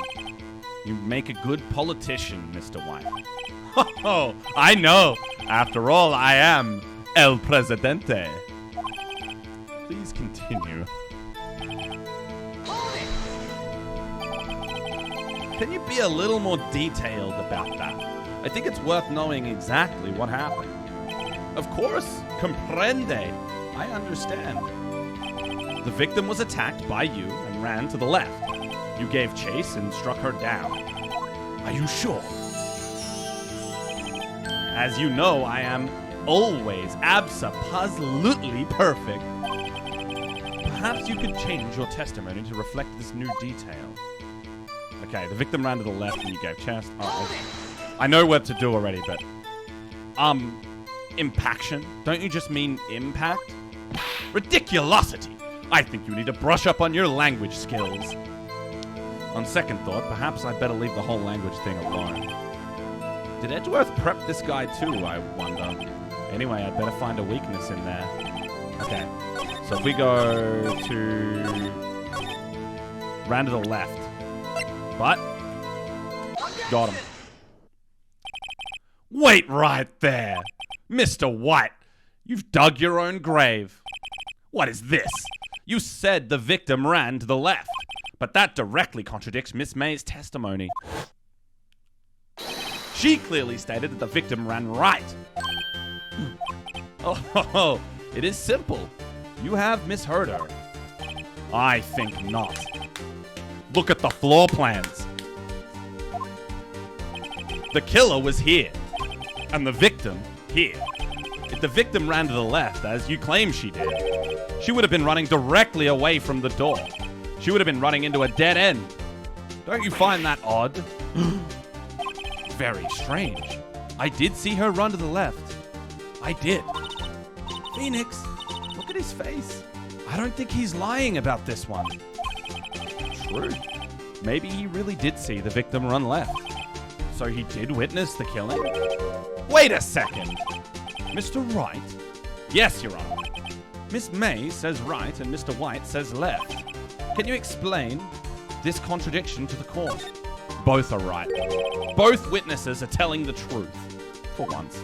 You make a good politician, Mr. White. Oh, I know. After all, I am El Presidente. Please continue. Can you be a little more detailed about that? I think it's worth knowing exactly what happened. Of course, comprende. I understand. The victim was attacked by you and ran to the left. You gave chase and struck her down. Are you sure? As you know, I am always abso-absolutely perfect. Perhaps you could change your testimony to reflect this new detail. Okay, the victim ran to the left and you gave chest. Oh, I know what to do already, but... impaction? Don't you just mean impact? Ridiculosity! I think you need to brush up on your language skills. On second thought, perhaps I'd better leave the whole language thing alone. Did Edgeworth prep this guy too, I wonder? Anyway, I'd better find a weakness in there. Okay, so if we go to... ran to the left. But... got him. Wait right there! Mr. White, you've dug your own grave. What is this? You said the victim ran to the left, but that directly contradicts Miss May's testimony. She clearly stated that the victim ran right. Oh, it is simple. You have misheard her. I think not. Look at the floor plans. The killer was here, and the victim here. If the victim ran to the left, as you claim she did, she would have been running directly away from the door. She would have been running into a dead end. Don't you find that odd? Very strange. I did see her run to the left. I did. Pheonix, look at his face. I don't think he's lying about this one. True. Maybe he really did see the victim run left. So he did witness the killing? Wait a second. Mr. Wright? Yes, Your Honor. Miss May says right and Mr. White says left. Can you explain this contradiction to the court? Both are right. Both witnesses are telling the truth. For once.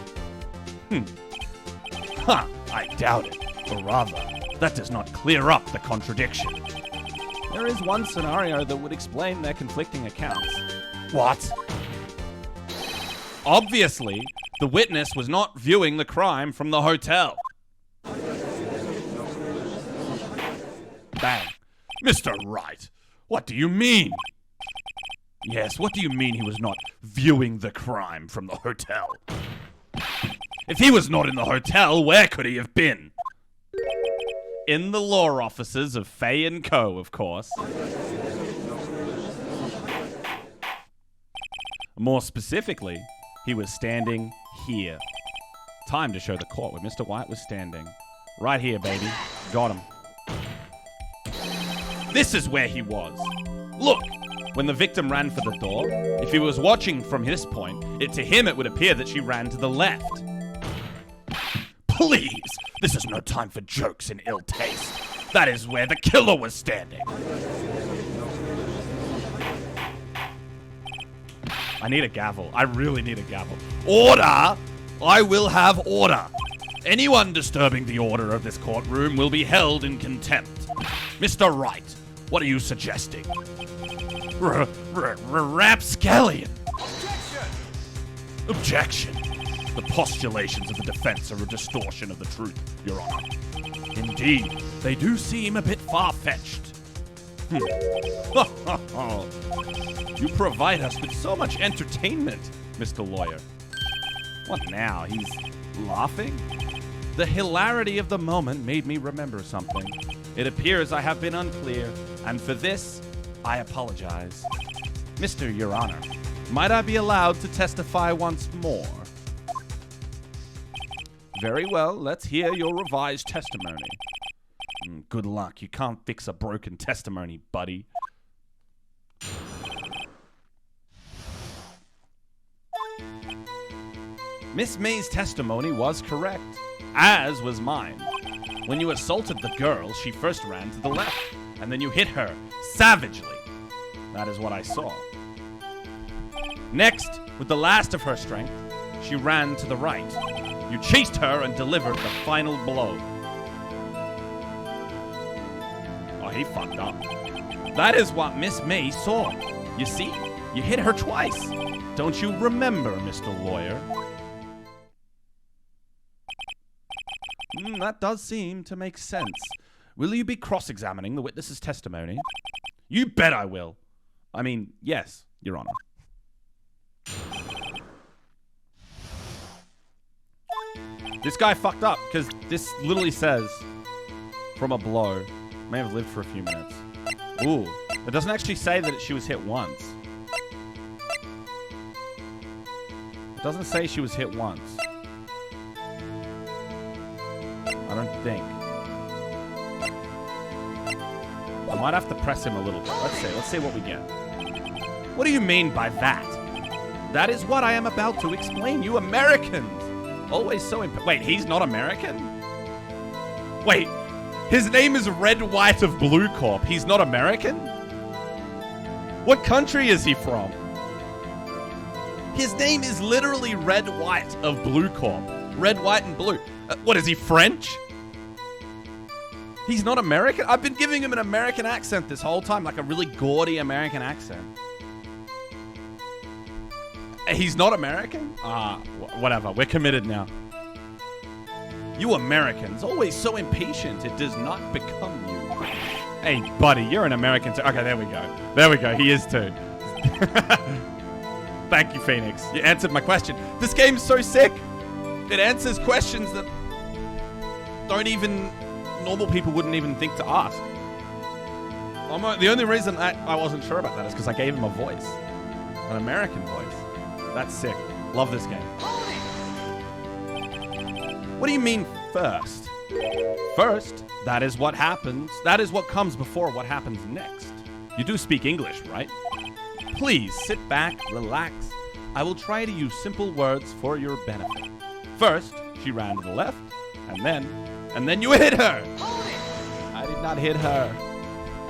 I doubt it. Or rather, that does not clear up the contradiction. There is one scenario that would explain their conflicting accounts. What? Obviously, the witness was not viewing the crime from the hotel. bang. Mr. Wright, what do you mean? Yes, what do you mean he was not viewing the crime from the hotel? If he was not in the hotel, where could he have been? In the law offices of Fay & Co., of course. More specifically, he was standing here. Time to show the court where Mr. White was standing. Right here, baby. Got him. This is where he was. Look, when the victim ran for the door, if he was watching from this point, to him it would appear that she ran to the left. Please, this is no time for jokes and ill taste. That is where the killer was standing. I need a gavel. I really need a gavel. Order! I will have order. Anyone disturbing the order of this courtroom will be held in contempt. Mr. Wright, what are you suggesting? Rapscallion. Objection. The postulations of the defense are a distortion of the truth, Your Honor. Indeed, they do seem a bit far-fetched. You provide us with so much entertainment, Mr. Lawyer. What now? He's laughing? The hilarity of the moment made me remember something. It appears I have been unclear, and for this, I apologize. Mr. Your Honor, might I be allowed to testify once more? Very well, let's hear your revised testimony. Good luck, you can't fix a broken testimony, buddy. Miss May's testimony was correct, as was mine. When you assaulted the girl, she first ran to the left, and then you hit her savagely. That is what I saw. Next, with the last of her strength, she ran to the right. You chased her and delivered the final blow. Oh, he fucked up. That is what Miss May saw. You see, you hit her twice. Don't you remember, Mr. Lawyer? That does seem to make sense. Will you be cross-examining the witness's testimony? You bet I will. I mean, yes, Your Honor. This guy fucked up, because this literally says, from a blow, may have lived for a few minutes. Ooh, it doesn't actually say that she was hit once. It doesn't say she was hit once. I don't think. I might have to press him a little bit. Let's see what we get. What do you mean by that? That is what I am about to explain. You Americans! Always so wait, he's not American? Wait, his name is Red, White of Blue Corp. He's not American? What country is he from? His name is literally Red, White of Blue Corp. Red, White, and Blue. What, is he French? He's not American? I've been giving him an American accent this whole time, like a really gaudy American accent. He's not American? Whatever. We're committed now. You Americans, always so impatient, it does not become you. Hey, buddy, you're an American too. Okay, there we go. There we go. He is too. Thank you, Pheonix. You answered my question. This game's so sick. It answers questions that normal people wouldn't even think to ask. The only reason I wasn't sure about that is because I gave him a voice. An American voice. That's sick. Love this game. What do you mean first? First, that is what happens. That is what comes before what happens next. You do speak English, right? Please sit back, relax. I will try to use simple words for your benefit. First, she ran to the left, and then you hit her. I did not hit her.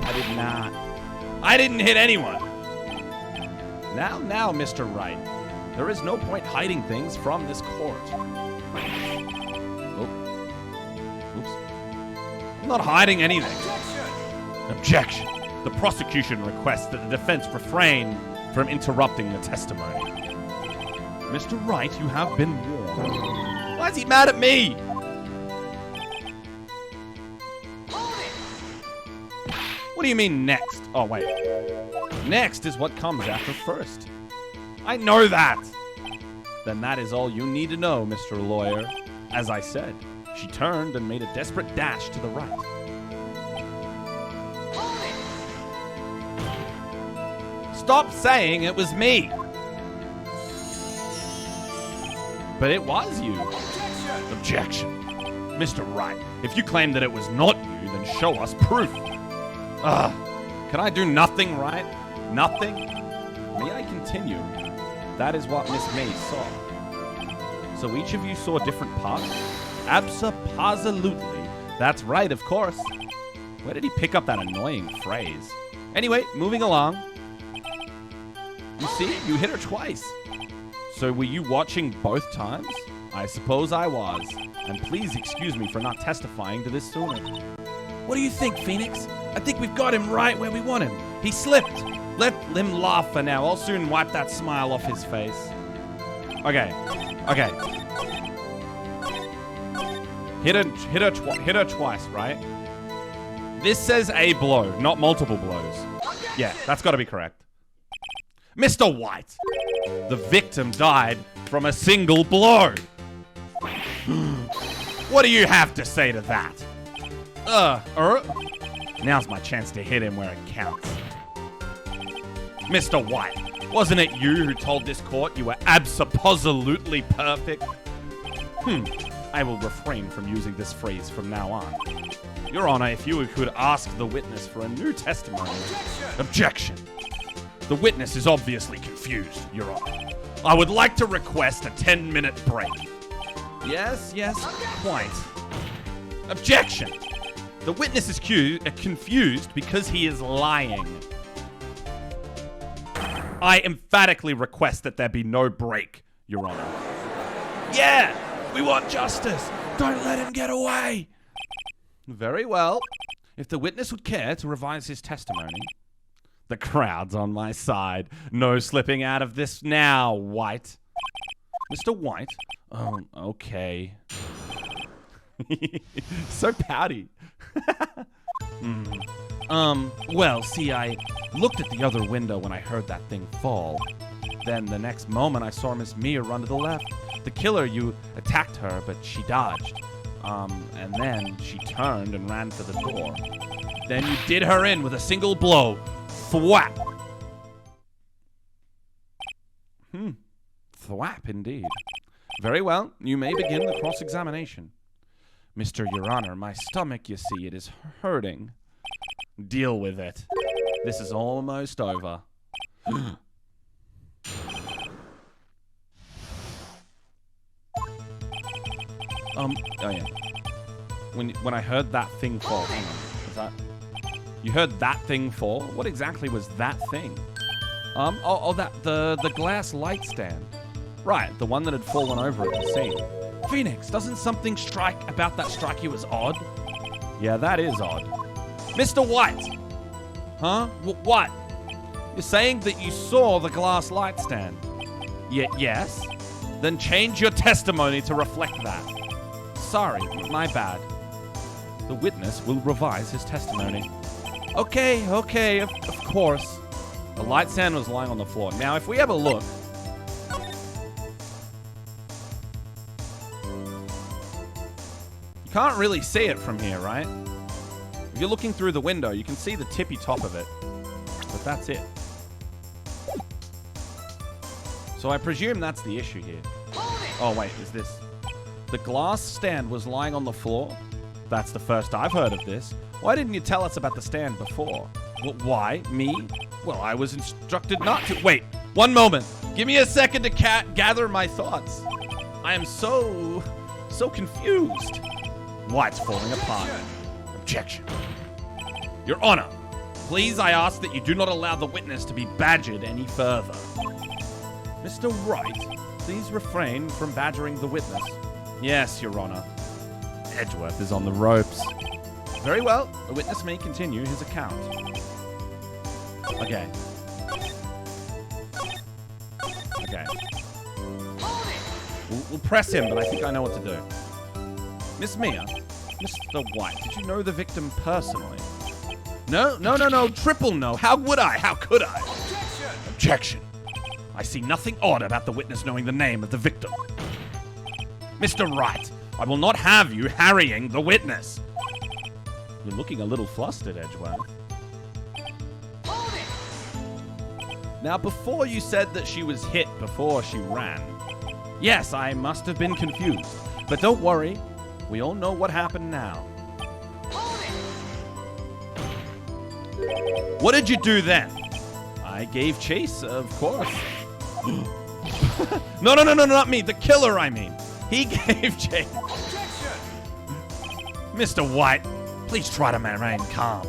I did not. I didn't hit anyone. Now, Mr. Wright. There is no point hiding things from this court. Oh. Oops. I'm not hiding anything. Objection. The prosecution requests that the defense refrain from interrupting the testimony. Mr. Wright, you have been warned. Why is he mad at me? What do you mean next? Oh, wait. Next is what comes after first. I know that. Then that is all you need to know, Mr. Lawyer. As I said, she turned and made a desperate dash to the right. Stop saying it was me. But it was you. Objection. Mr. Wright, if you claim that it was not you, then show us proof. Can I do nothing right? Nothing? May I continue? That is what Miss May saw. So each of you saw different parts? Abso-positively. That's right, of course. Where did he pick up that annoying phrase? Anyway, moving along. You see, you hit her twice. So were you watching both times? I suppose I was. And please excuse me for not testifying to this sooner. What do you think, Pheonix? I think we've got him right where we want him. He slipped. Let him laugh for now. I'll soon wipe that smile off his face. Okay. Hit her twice, right? This says a blow, not multiple blows. Yeah, that's got to be correct. Mr. White, the victim died from a single blow. What do you have to say to that? Now's my chance to hit him where it counts. Mr. White, wasn't it you who told this court you were absolutely perfect? I will refrain from using this phrase from now on. Your Honor, if you could ask the witness for a new testimony. Objection. The witness is obviously confused, Your Honor. I would like to request a 10-minute break. Yes, quite. Objection. The witness is confused because he is lying. I emphatically request that there be no break, Your Honor. Yeah, we want justice. Don't let him get away. Very well. If the witness would care to revise his testimony. The crowd's on my side. No slipping out of this now, White. Mr. White? Oh, okay. So pouty. Well, see, I looked at the other window when I heard that thing fall. Then the next moment I saw Miss Mia run to the left. The killer, you attacked her, but she dodged. And then she turned and ran for the door. Then you did her in with a single blow. Thwap. Thwap, indeed. Very well, you may begin the cross-examination. Mr. Your Honor, my stomach, you see, it is hurting. Deal with it. This is almost over. Oh yeah. When I heard that thing fall, hang on, was that... You heard that thing fall? What exactly was that thing? The glass light stand. Right, the one that had fallen over at the scene. Pheonix, doesn't something about that strike you as odd? Yeah, that is odd. Mr. White! Huh? What? You're saying that you saw the glass light stand? Yes? Then change your testimony to reflect that. Sorry, my bad. The witness will revise his testimony. Okay, of course. The light stand was lying on the floor. Now, if we have a look... You can't really see it from here, right? If you're looking through the window, you can see the tippy top of it. But that's it. So I presume that's the issue here. Oh, wait, is this... The glass stand was lying on the floor? That's the first I've heard of this. Why didn't you tell us about the stand before? Why? Me? Well, I was instructed not to. Wait, one moment. Give me a second to gather my thoughts. I am so confused. Why's falling apart? Objection. Your Honor, please I ask that you do not allow the witness to be badgered any further. Mr. Wright, please refrain from badgering the witness. Yes, Your Honor. Edgeworth is on the ropes. Very well. The witness may continue his account. Okay. We'll press him, but I think I know what to do. Miss Mia, Mr. White, did you know the victim personally? No. Triple no. How would I? How could I? Objection. I see nothing odd about the witness knowing the name of the victim. Mr. Wright, I will not have you harrying the witness. You're looking a little flustered, Edgeworth. Now, before you said that she was hit before she ran. Yes, I must have been confused. But don't worry. We all know what happened now. What did you do then? I gave chase, of course. No, not me. The killer, I mean. He gave chase. Mr. White, please try to remain calm.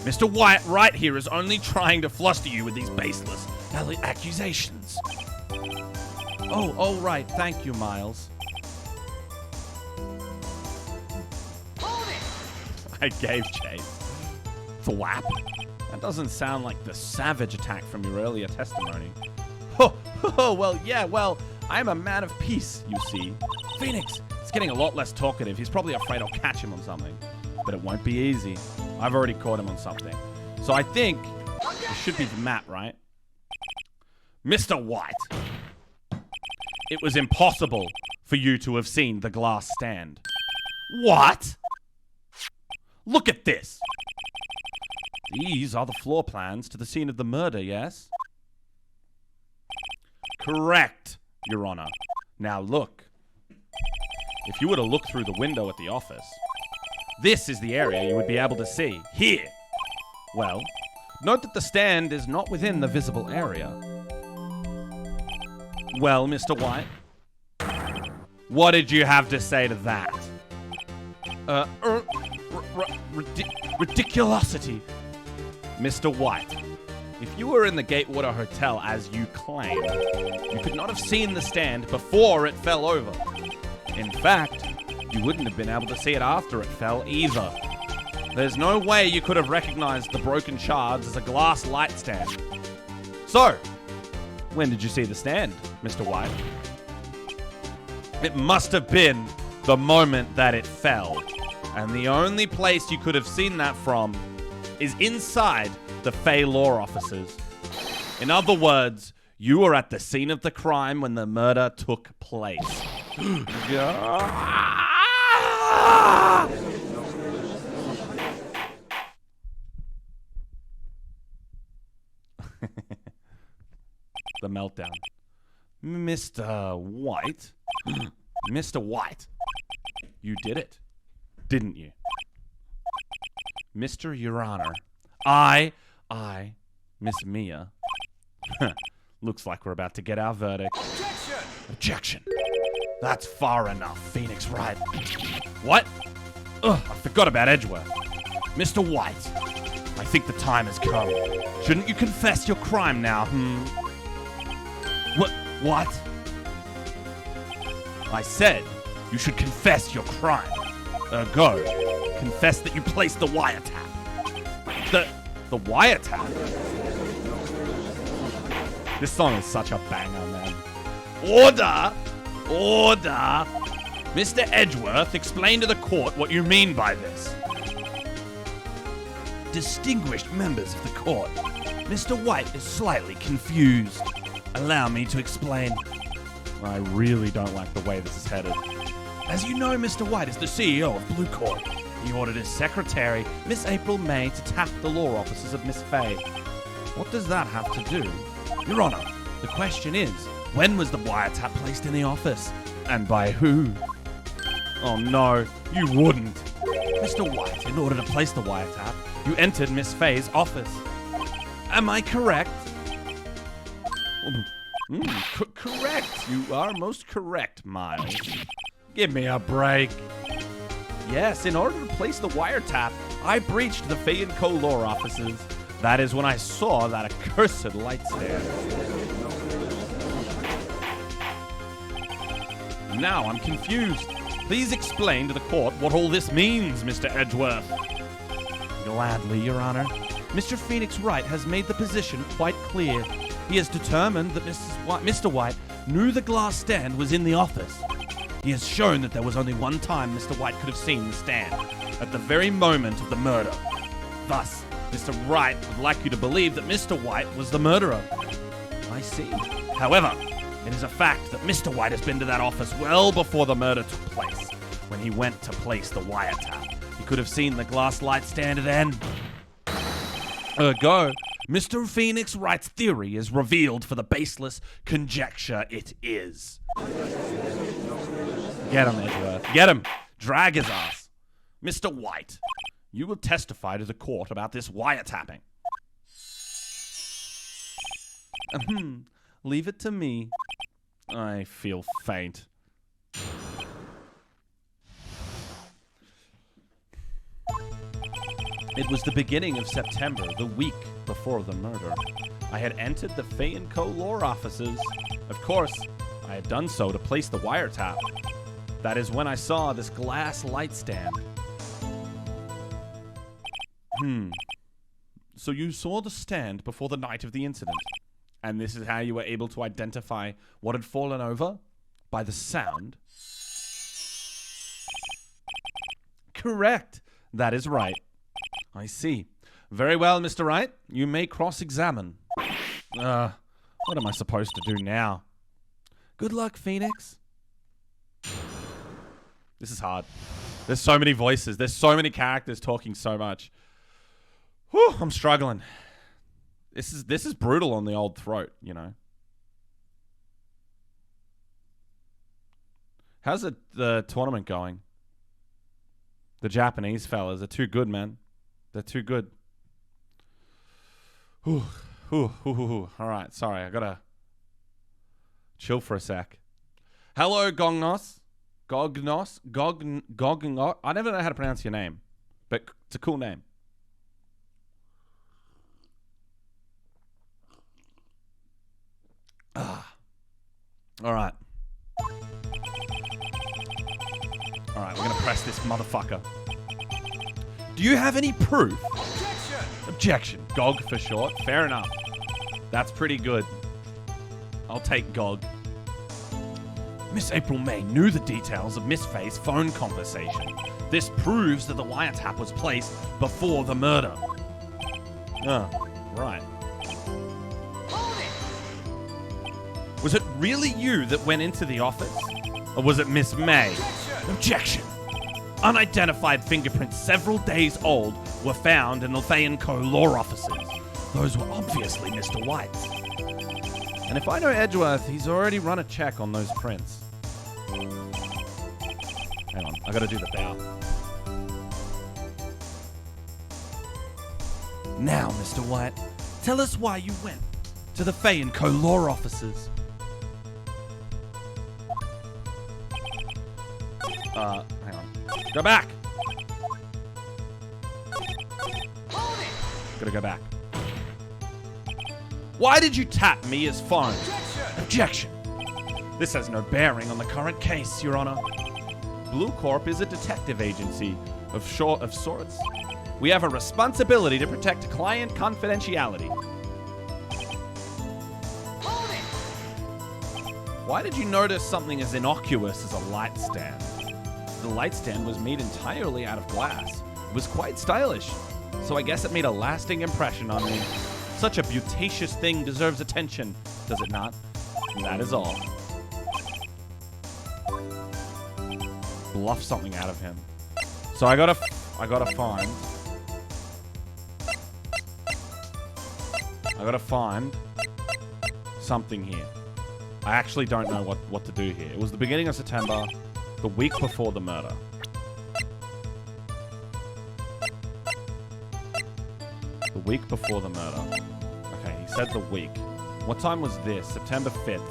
Mr. White, Wright here is only trying to fluster you with these baseless accusations. Oh, right. Thank you, Miles. I gave chase. Thwap. That doesn't sound like the savage attack from your earlier testimony. Well, I'm a man of peace, you see. Pheonix, it's getting a lot less talkative. He's probably afraid I'll catch him on something. But it won't be easy. I've already caught him on something. So I think it should be the map, right? Mr. White. It was impossible for you to have seen the glass stand. What? Look at this. These are the floor plans to the scene of the murder, yes? Correct, Your Honor. Now look. If you were to look through the window at the office, this is the area you would be able to see. Here. Well, note that the stand is not within the visible area. Well, Mr. White, what did you have to say to that? Ridiculosity. Mr. White, if you were in the Gatewater Hotel as you claim, you could not have seen the stand before it fell over. In fact, you wouldn't have been able to see it after it fell either. There's no way you could have recognized the broken shards as a glass light stand. So, when did you see the stand, Mr. White? It must have been the moment that it fell. And the only place you could have seen that from is inside the Fey law offices. In other words, you were at the scene of the crime when the murder took place. The meltdown. Mr. White? Mr. White, you did it, didn't you? Mr. Your Honor, I, Miss Mia. Looks like we're about to get our verdict. Objection! That's far enough, Pheonix Wright. What? Ugh, I forgot about Edgeworth. Mr. White, I think the time has come. Shouldn't you confess your crime now, What? I said you should confess your crime. Ergo, confess that you placed the wiretap. The wiretap? This song is such a banger, man. Order! Mr. Edgeworth, explain to the court what you mean by this. Distinguished members of the court, Mr. White is slightly confused. Allow me to explain. I really don't like the way this is headed. As you know, Mr. White is the CEO of Blue Court. He ordered his secretary, Miss April May, to tap the law offices of Miss Fay. What does that have to do? Your Honor, the question is, when was the wiretap placed in the office? And by who? Oh no, you wouldn't. Mr. White, in order to place the wiretap, you entered Miss Fay's office. Am I correct? Correct. You are most correct, Miles. Give me a break. Yes, in order to place the wiretap, I breached the Fay & Co. law offices. That is when I saw that accursed light stand. Now I'm confused. Please explain to the court what all this means, Mr. Edgeworth. Gladly, Your Honor. Mr. Pheonix Wright has made the position quite clear. He has determined that Mr. White knew the glass stand was in the office. He has shown that there was only one time Mr. White could have seen the stand, at the very moment of the murder. Thus, Mr. Wright would like you to believe that Mr. White was the murderer. I see. However, it is a fact that Mr. White has been to that office well before the murder took place. When he went to place the wiretap, he could have seen the glass light stand then. Ergo, Mr. Pheonix Wright's theory is revealed for the baseless conjecture it is. Get him, Edgeworth. Get him. Drag his ass. Mr. White, you will testify to the court about this wiretapping. Leave it to me. I feel faint. It was the beginning of September, the week before the murder. I had entered the Pheonix law offices. Of course, I had done so to place the wiretap. That is when I saw this glass light stand. So you saw the stand before the night of the incident, and this is how you were able to identify what had fallen over? By the sound? Correct. That is right. I see. Very well, Mr. Wright. You may cross-examine. What am I supposed to do now? Good luck, Pheonix. This is hard. There's so many voices. There's so many characters talking so much. Whew, I'm struggling. This is brutal on the old throat, you know. How's the tournament going? The Japanese fellas are too good, man. They're too good. All right, sorry, I gotta chill for a sec. Hello, Gognos. I never know how to pronounce your name, but it's a cool name. All right. All right, we're gonna press this motherfucker. Do you have any proof? Objection. Gog for short. Fair enough. That's pretty good. I'll take Gog. Miss April May knew the details of Miss Faye's phone conversation. This proves that the wiretap was placed before the murder. Right. Was it really you that went into the office? Or was it Miss May? Objection. Unidentified fingerprints several days old were found in the Pheonix law offices. Those were obviously Mr. White's. And if I know Edgeworth, he's already run a check on those prints. Hang on, I gotta do the bow. Now, Mr. White, tell us why you went to the Pheonix law offices. Hang on. Go back! Gotta go back. Why did you tap Mia's phone? Objection! This has no bearing on the current case, Your Honor. Blue Corp is a detective agency of sorts. We have a responsibility to protect client confidentiality. Why did you notice something as innocuous as a light stand? The light stand was made entirely out of glass. It was quite stylish, so I guess it made a lasting impression on me. Such a beauticious thing deserves attention, does it not? That is all. Bluff something out of him. So I gotta find something here. I actually don't know what to do here. It was the beginning of September, the week before the murder. The week before the murder. Okay, he said the week. What time was this? September 5th.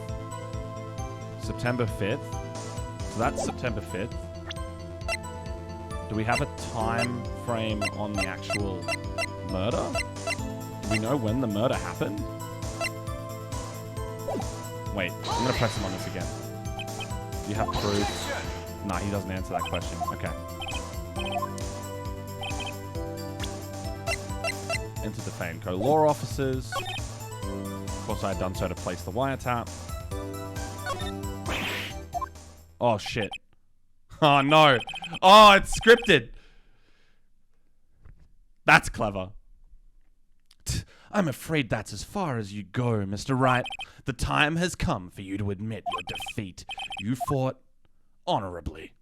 September 5th. So that's September 5th. Do we have a time frame on the actual murder? Do we know when the murder happened? Wait, I'm gonna press him on this again. Do you have proof? Nah, he doesn't answer that question. Okay. Enter the Pheonix law offices. Of course, I had done so to place the wiretap. Oh, shit. Oh, no. Oh, it's scripted. That's clever. I'm afraid that's as far as you go, Mr. Wright. The time has come for you to admit your defeat. You fought honorably.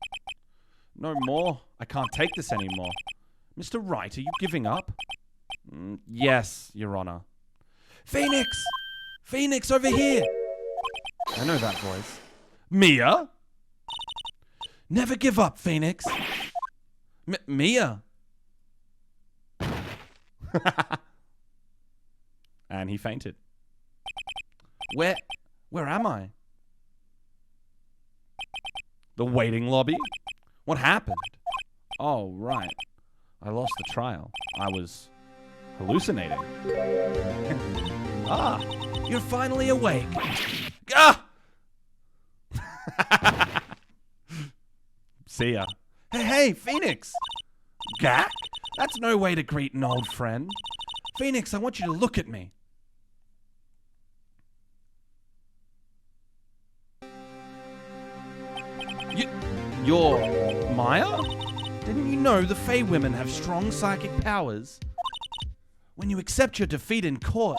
No more. I can't take this anymore. Mr. Wright, are you giving up? Yes, Your Honor. Pheonix! Pheonix, over here! I know that voice. Mia? Never give up, Pheonix. Mia? And he fainted. Where am I? The waiting lobby? What happened? Oh, right. I lost the trial. I was hallucinating. Ah, you're finally awake. Ah! See ya. Hey, Pheonix! Gak? That's no way to greet an old friend. Pheonix, I want you to look at me. You're Maya? Didn't you know the Fey women have strong psychic powers? When you accept your defeat in court,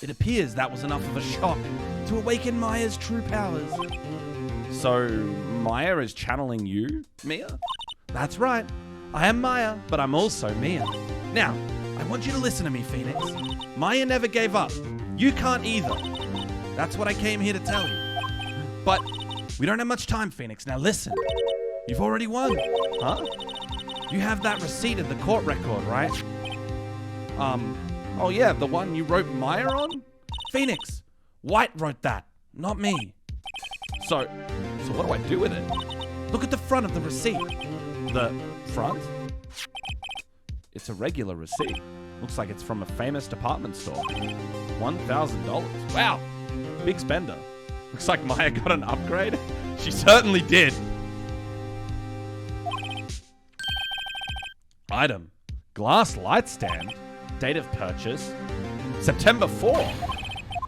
it appears that was enough of a shock to awaken Maya's true powers. So, Maya is channeling you, Mia? That's right. I am Maya, but I'm also Mia. Now, I want you to listen to me, Pheonix. Maya never gave up. You can't either. That's what I came here to tell you. But we don't have much time, Pheonix. Now listen. You've already won. Huh? You have that receipt of the court record, right? Oh yeah, the one you wrote Maya on? Pheonix, Wright wrote that, not me. So what do I do with it? Look at the front of the receipt. The front? It's a regular receipt. Looks like it's from a famous department store. $1,000. Wow. Big spender. Looks like Maya got an upgrade. She certainly did. Item. Glass light stand. Date of purchase. September 4.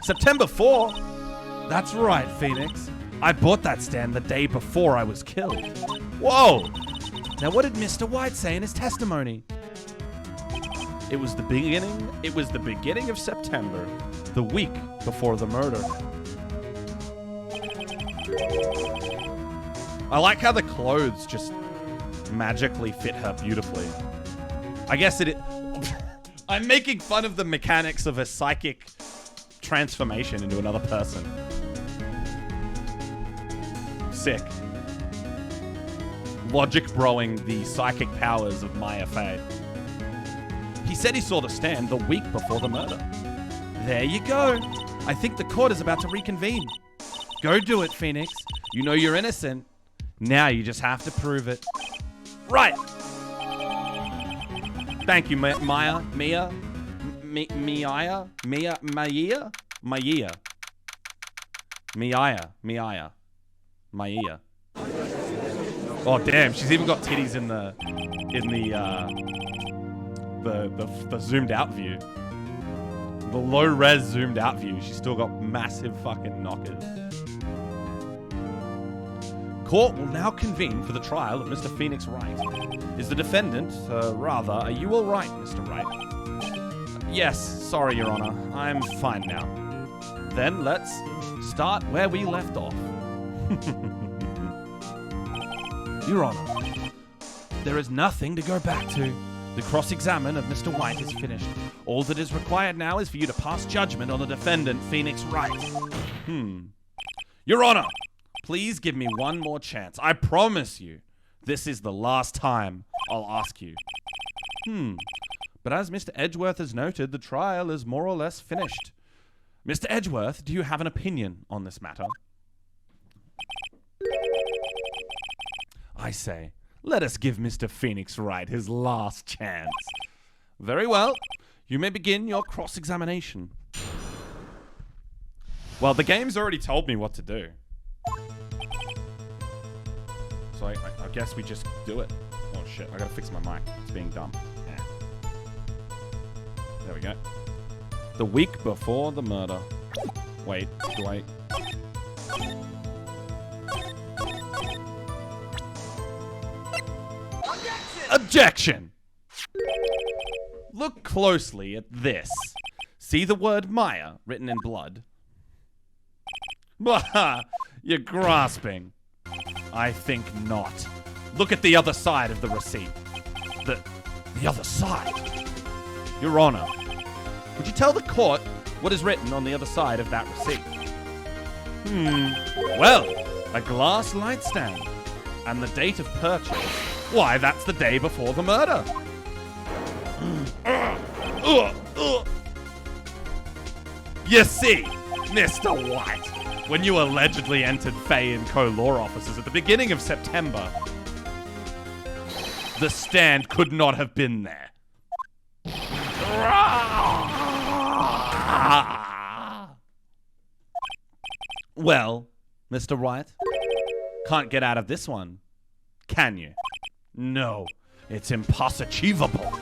September 4? That's right, Pheonix. I bought that stand the day before I was killed. Whoa! Now what did Mr. White say in his testimony? It was the beginning of September, the week before the murder. I like how the clothes just magically fit her beautifully. I guess I'm making fun of the mechanics of a psychic transformation into another person. Sick. Logic broing the psychic powers of Maya Fey. He said he saw the stand the week before the murder. There you go. I think the court is about to reconvene. Go do it, Pheonix. You know you're innocent. Now you just have to prove it. Right. Thank you, Maya. Mia. Mia. Mia. Maya. Maya. Maya. Maya. Maya. Oh damn, she's even got titties in the zoomed out view. The low res zoomed out view. She's still got massive fucking knockers. Court will now convene for the trial of Mr. Pheonix Wright. Is the defendant, are you all right, Mr. Wright? Yes, sorry, Your Honor. I'm fine now. Then let's start where we left off. Your Honor, there is nothing to go back to. The cross-examen of Mr. White is finished. All that is required now is for you to pass judgment on the defendant, Pheonix Wright. Your Honor, please give me one more chance. I promise you, this is the last time I'll ask you. But as Mr. Edgeworth has noted, the trial is more or less finished. Mr. Edgeworth, do you have an opinion on this matter? I say, let us give Mr. Pheonix Wright his last chance. Very well. You may begin your cross-examination. Well, the game's already told me what to do. So I guess we just do it. Oh shit, I gotta fix my mic. It's being dumb. There we go. The week before the murder. Wait, do I... Objection! Look closely at this. See the word Maya written in blood? Blah! You're grasping. I think not. Look at the other side of the receipt. The other side? Your Honor, would you tell the court what is written on the other side of that receipt? Well, a glass light stand. And the date of purchase. Why, that's the day before the murder. You see, Mr. White, when you allegedly entered Fay & Co. law offices at the beginning of September, the stand could not have been there. Well, Mr. White, can't get out of this one, can you? No, it's impossible.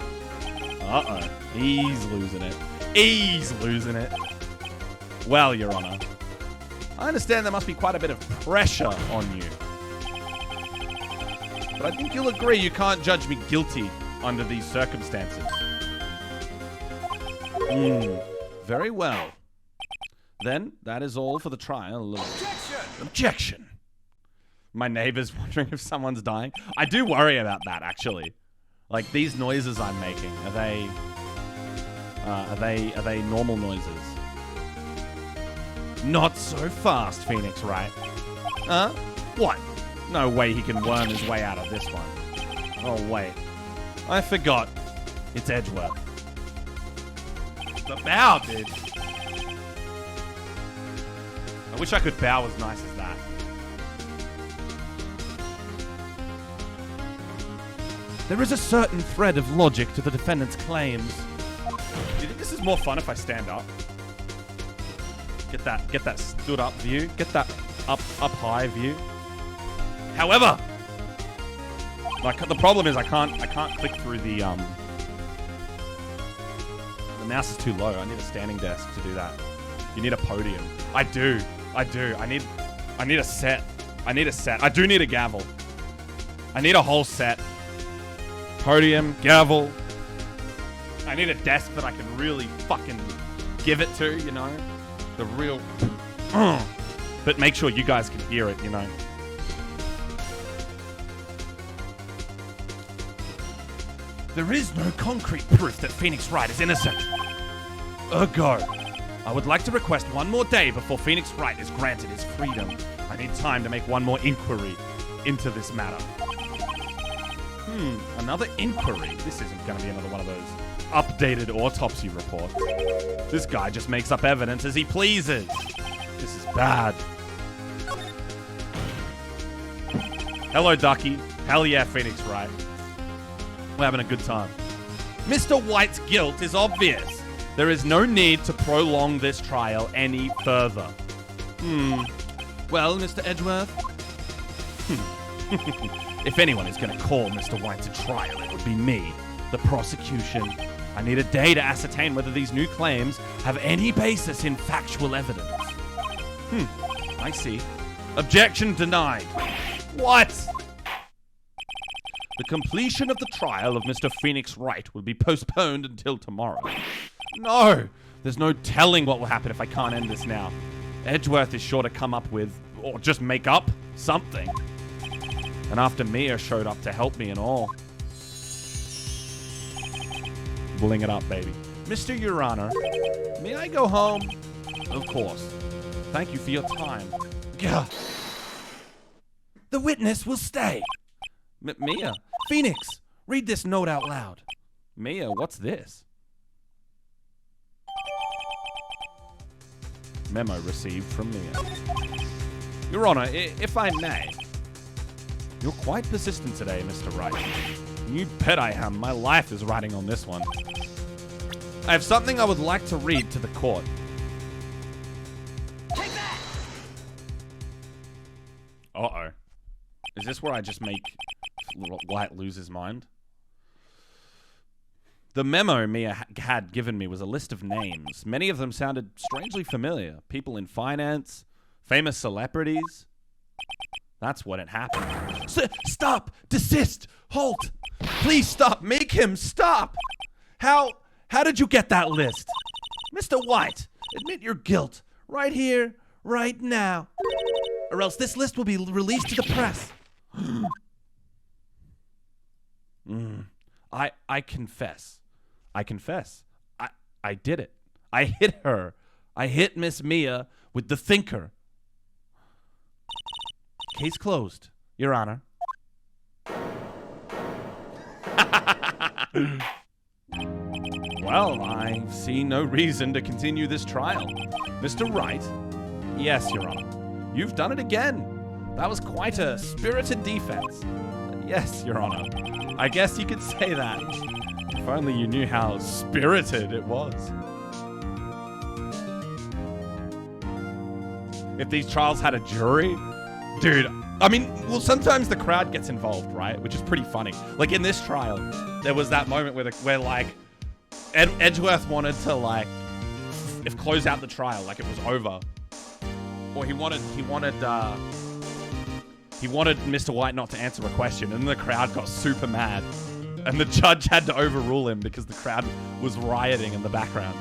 Uh-oh, he's losing it. He's losing it. Well, Your Honor, I understand there must be quite a bit of pressure on you. But I think you'll agree you can't judge me guilty under these circumstances. Very well. Then, that is all for the trial. Objection! My neighbor's wondering if someone's dying. I do worry about that, actually. Like, these noises I'm making, are they normal noises? Not so fast, Pheonix, Wright. What? No way he can worm his way out of this one. Oh, wait. I forgot. It's Edgeworth. The bow, dude. I wish I could bow as nice as that. There is a certain thread of logic to the defendant's claims. Do you think this is more fun if I stand up? Get that stood up view. Get that up high view. However, like the problem is I can't click through the mouse is too low. I need a standing desk to do that. You need a podium. I do. I need a set. I do need a gavel. I need a whole set. Podium, gavel. I need a desk that I can really fucking give it to, you know? The real... But make sure you guys can hear it, you know? There is no concrete proof that Pheonix Wright is innocent. Ergo, I would like to request one more day before Pheonix Wright is granted his freedom. I need time to make one more inquiry into this matter. Another inquiry? This isn't going to be another one of those updated autopsy reports. This guy just makes up evidence as he pleases. This is bad. Hello, Ducky. Hell yeah, Pheonix Wright. We're having a good time. Mr. White's guilt is obvious. There is no need to prolong this trial any further. Well, Mr. Edgeworth? If anyone is going to call Mr. White to trial, it would be me, the prosecution. I need a day to ascertain whether these new claims have any basis in factual evidence. I see. Objection denied. What? The completion of the trial of Mr. Pheonix Wright will be postponed until tomorrow. No! There's no telling what will happen if I can't end this now. Edgeworth is sure to come up with, or just make up, something. And after Mia showed up to help me and all. Bling it up, baby. Mr. Your Honor, may I go home? Of course. Thank you for your time. Gah. The witness will stay. Mia. Pheonix, read this note out loud. Mia, what's this? Memo received from Mia. Your Honor, if I may. You're quite persistent today, Mr. Wright. You bet I am. My life is riding on this one. I have something I would like to read to the court. Take that! Uh-oh. Is this where I just make White lose his mind? The memo Mia had given me was a list of names. Many of them sounded strangely familiar. People in finance, famous celebrities. That's when it happened. Stop! Desist! Halt! Please stop! Make him stop! How How did you get that list? Mr. White, admit your guilt. Right here, right now. Or else this list will be released to the press. I confess. I confess. I did it. I hit her. I hit Miss Mia with the thinker. Case closed, Your Honor. Well, I see no reason to continue this trial. Mr. Wright? Yes, Your Honor. You've done it again. That was quite a spirited defense. Yes, Your Honor. I guess you could say that. If only you knew how spirited it was. If these trials had a jury, dude, I mean, well, sometimes the crowd gets involved, right? Which is pretty funny. Like in this trial, there was that moment where like, Edgeworth wanted to like, if close out the trial, like it was over. Or he wanted Mr. White not to answer a question, and the crowd got super mad. And the judge had to overrule him because the crowd was rioting in the background.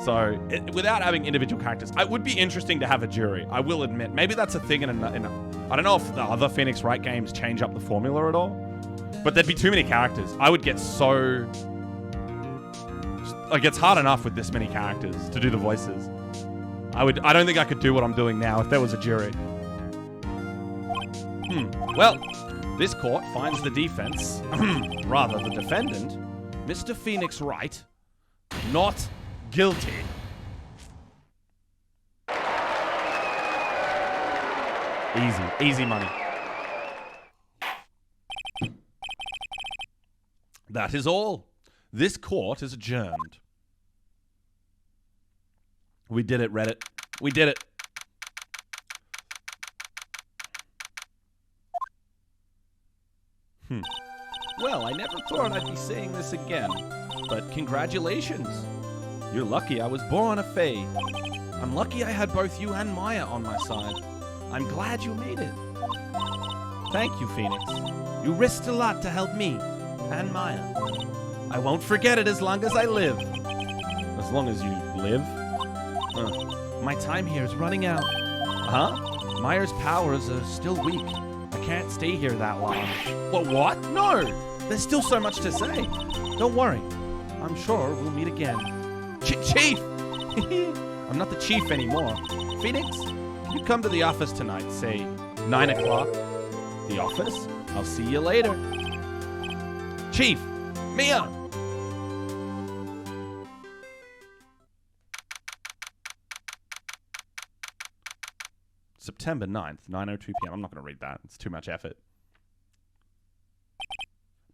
So, without having individual characters, it would be interesting to have a jury, I will admit. Maybe that's a thing I don't know if the other Pheonix Wright games change up the formula at all, but there'd be too many characters. I would get so... Like, it's hard enough with this many characters to do the voices. I don't think I could do what I'm doing now if there was a jury. Well, this court finds the defense, rather the defendant, Mr. Pheonix Wright, not guilty. Easy money. That is all. This court is adjourned. We did it, Reddit. We did it. Well, I never thought I'd be saying this again, but congratulations. You're lucky I was born a Fae. I'm lucky I had both you and Maya on my side. I'm glad you made it. Thank you, Pheonix. You risked a lot to help me and Maya. I won't forget it as long as I live. As long as you live? My time here is running out. Huh? Maya's powers are still weak. I can't stay here that long. What? No! There's still so much to say. Don't worry. I'm sure we'll meet again. Chief! I'm not the chief anymore. Pheonix, can you come to the office tonight, say 9 o'clock? The office? I'll see you later. Chief! Mia! September 9th, 9:02 p.m. I'm not going to read that. It's too much effort.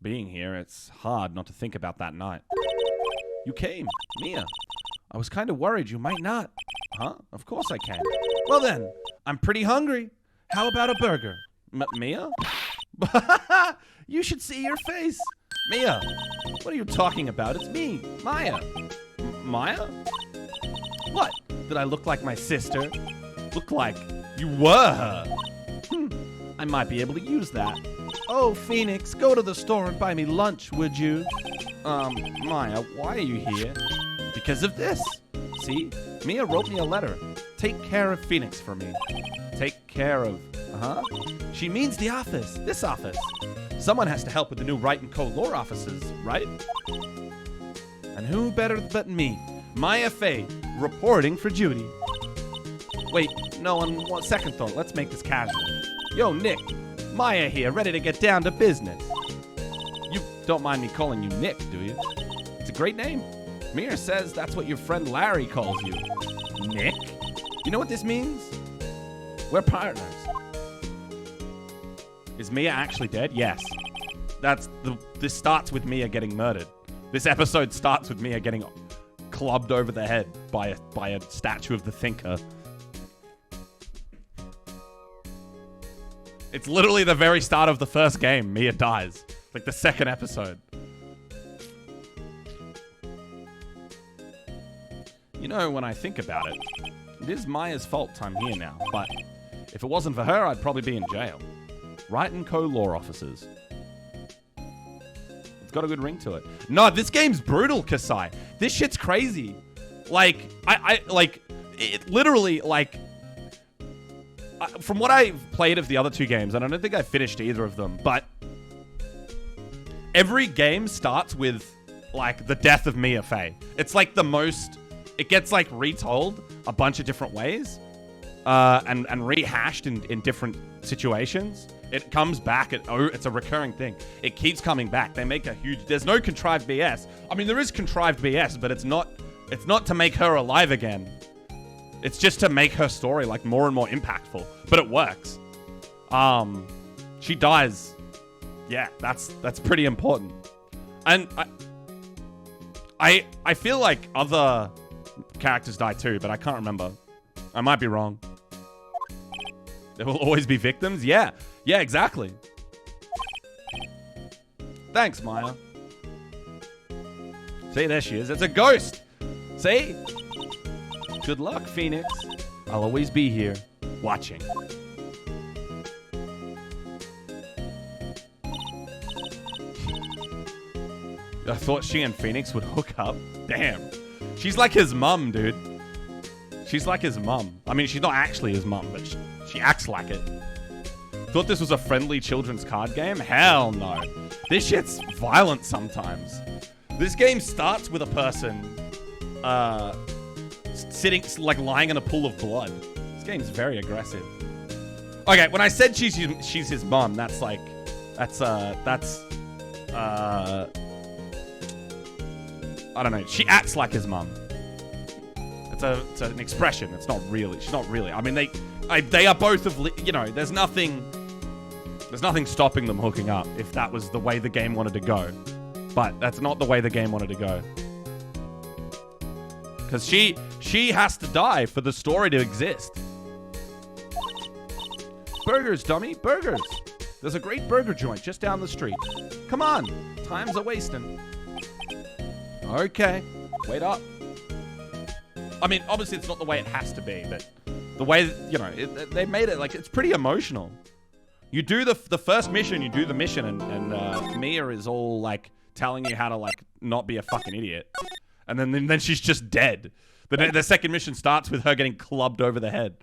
Being here, it's hard not to think about that night. You came, Mia. I was kind of worried you might not. Huh? Of course I can. Well then, I'm pretty hungry. How about a burger? Mia? You should see your face. Mia, what are you talking about? It's me, Maya. Maya? What? Did I look like my sister? Look like you were her. I might be able to use that. Oh, Pheonix, go to the store and buy me lunch, would you? Maya, why are you here? Because of this. See? Mia wrote me a letter. Take care of Pheonix for me. Take care of... She means the office. This office. Someone has to help with the new Wright & Co. lore offices, right? And who better but me, Maya Faye, reporting for duty. Wait, no, on second thought, let's make this casual. Yo, Nick, Maya here, ready to get down to business. You don't mind me calling you Nick, do you? It's a great name. Mia says that's what your friend Larry calls you. Nick? You know what this means? We're partners. Is Mia actually dead? Yes. This starts with Mia getting murdered. This episode starts with Mia getting clubbed over the head by a statue of the Thinker. It's literally the very start of the first game. Mia dies. Like the second episode. You know, when I think about it, it is Maya's fault I'm here now, but if it wasn't for her, I'd probably be in jail. Wright & Co. lore officers. Let's got a good ring to it. No, this game's brutal, Kasai. This shit's crazy. Like, it literally, like, from what I've played of the other 2 games, and I don't think I finished either of them, but every game starts with, like, the death of Mia Fey. It's like the most, it gets, like, retold a bunch of different ways, and rehashed in different situations. It comes back, it's a recurring thing. It keeps coming back. They make a huge, there's no contrived BS. I mean, there is contrived BS, but it's not to make her alive again. It's just to make her story, like, more and more impactful. But it works. She dies. Yeah, that's pretty important. And I feel like other characters die too, but I can't remember. I might be wrong. There will always be victims? Yeah. Yeah, exactly. Thanks, Maya. See, there she is. It's a ghost. See? Good luck, Pheonix. I'll always be here, watching. I thought she and Pheonix would hook up. Damn. She's like his mum, dude. She's like his mum. I mean, she's not actually his mum, but she acts like it. Thought this was a friendly children's card game? Hell no. This shit's violent sometimes. This game starts with a person sitting, like, lying in a pool of blood. This game's very aggressive. Okay, when I said she's his mom, that's like, that's I don't know. She acts like his mom. It's an expression. It's not really. She's not really. I mean, they are both of, you know, there's nothing stopping them hooking up if that was the way the game wanted to go. But that's not the way the game wanted to go. Because she has to die for the story to exist. Burgers, dummy, burgers. There's a great burger joint just down the street. Come on, time's a wasting. Okay, wait up. I mean, obviously it's not the way it has to be, but the way, you know, they made it, like, it's pretty emotional. You do the first mission, you do the mission, and Mia is all, like, telling you how to, like, not be a fucking idiot. And then she's just dead. The second mission starts with her getting clubbed over the head.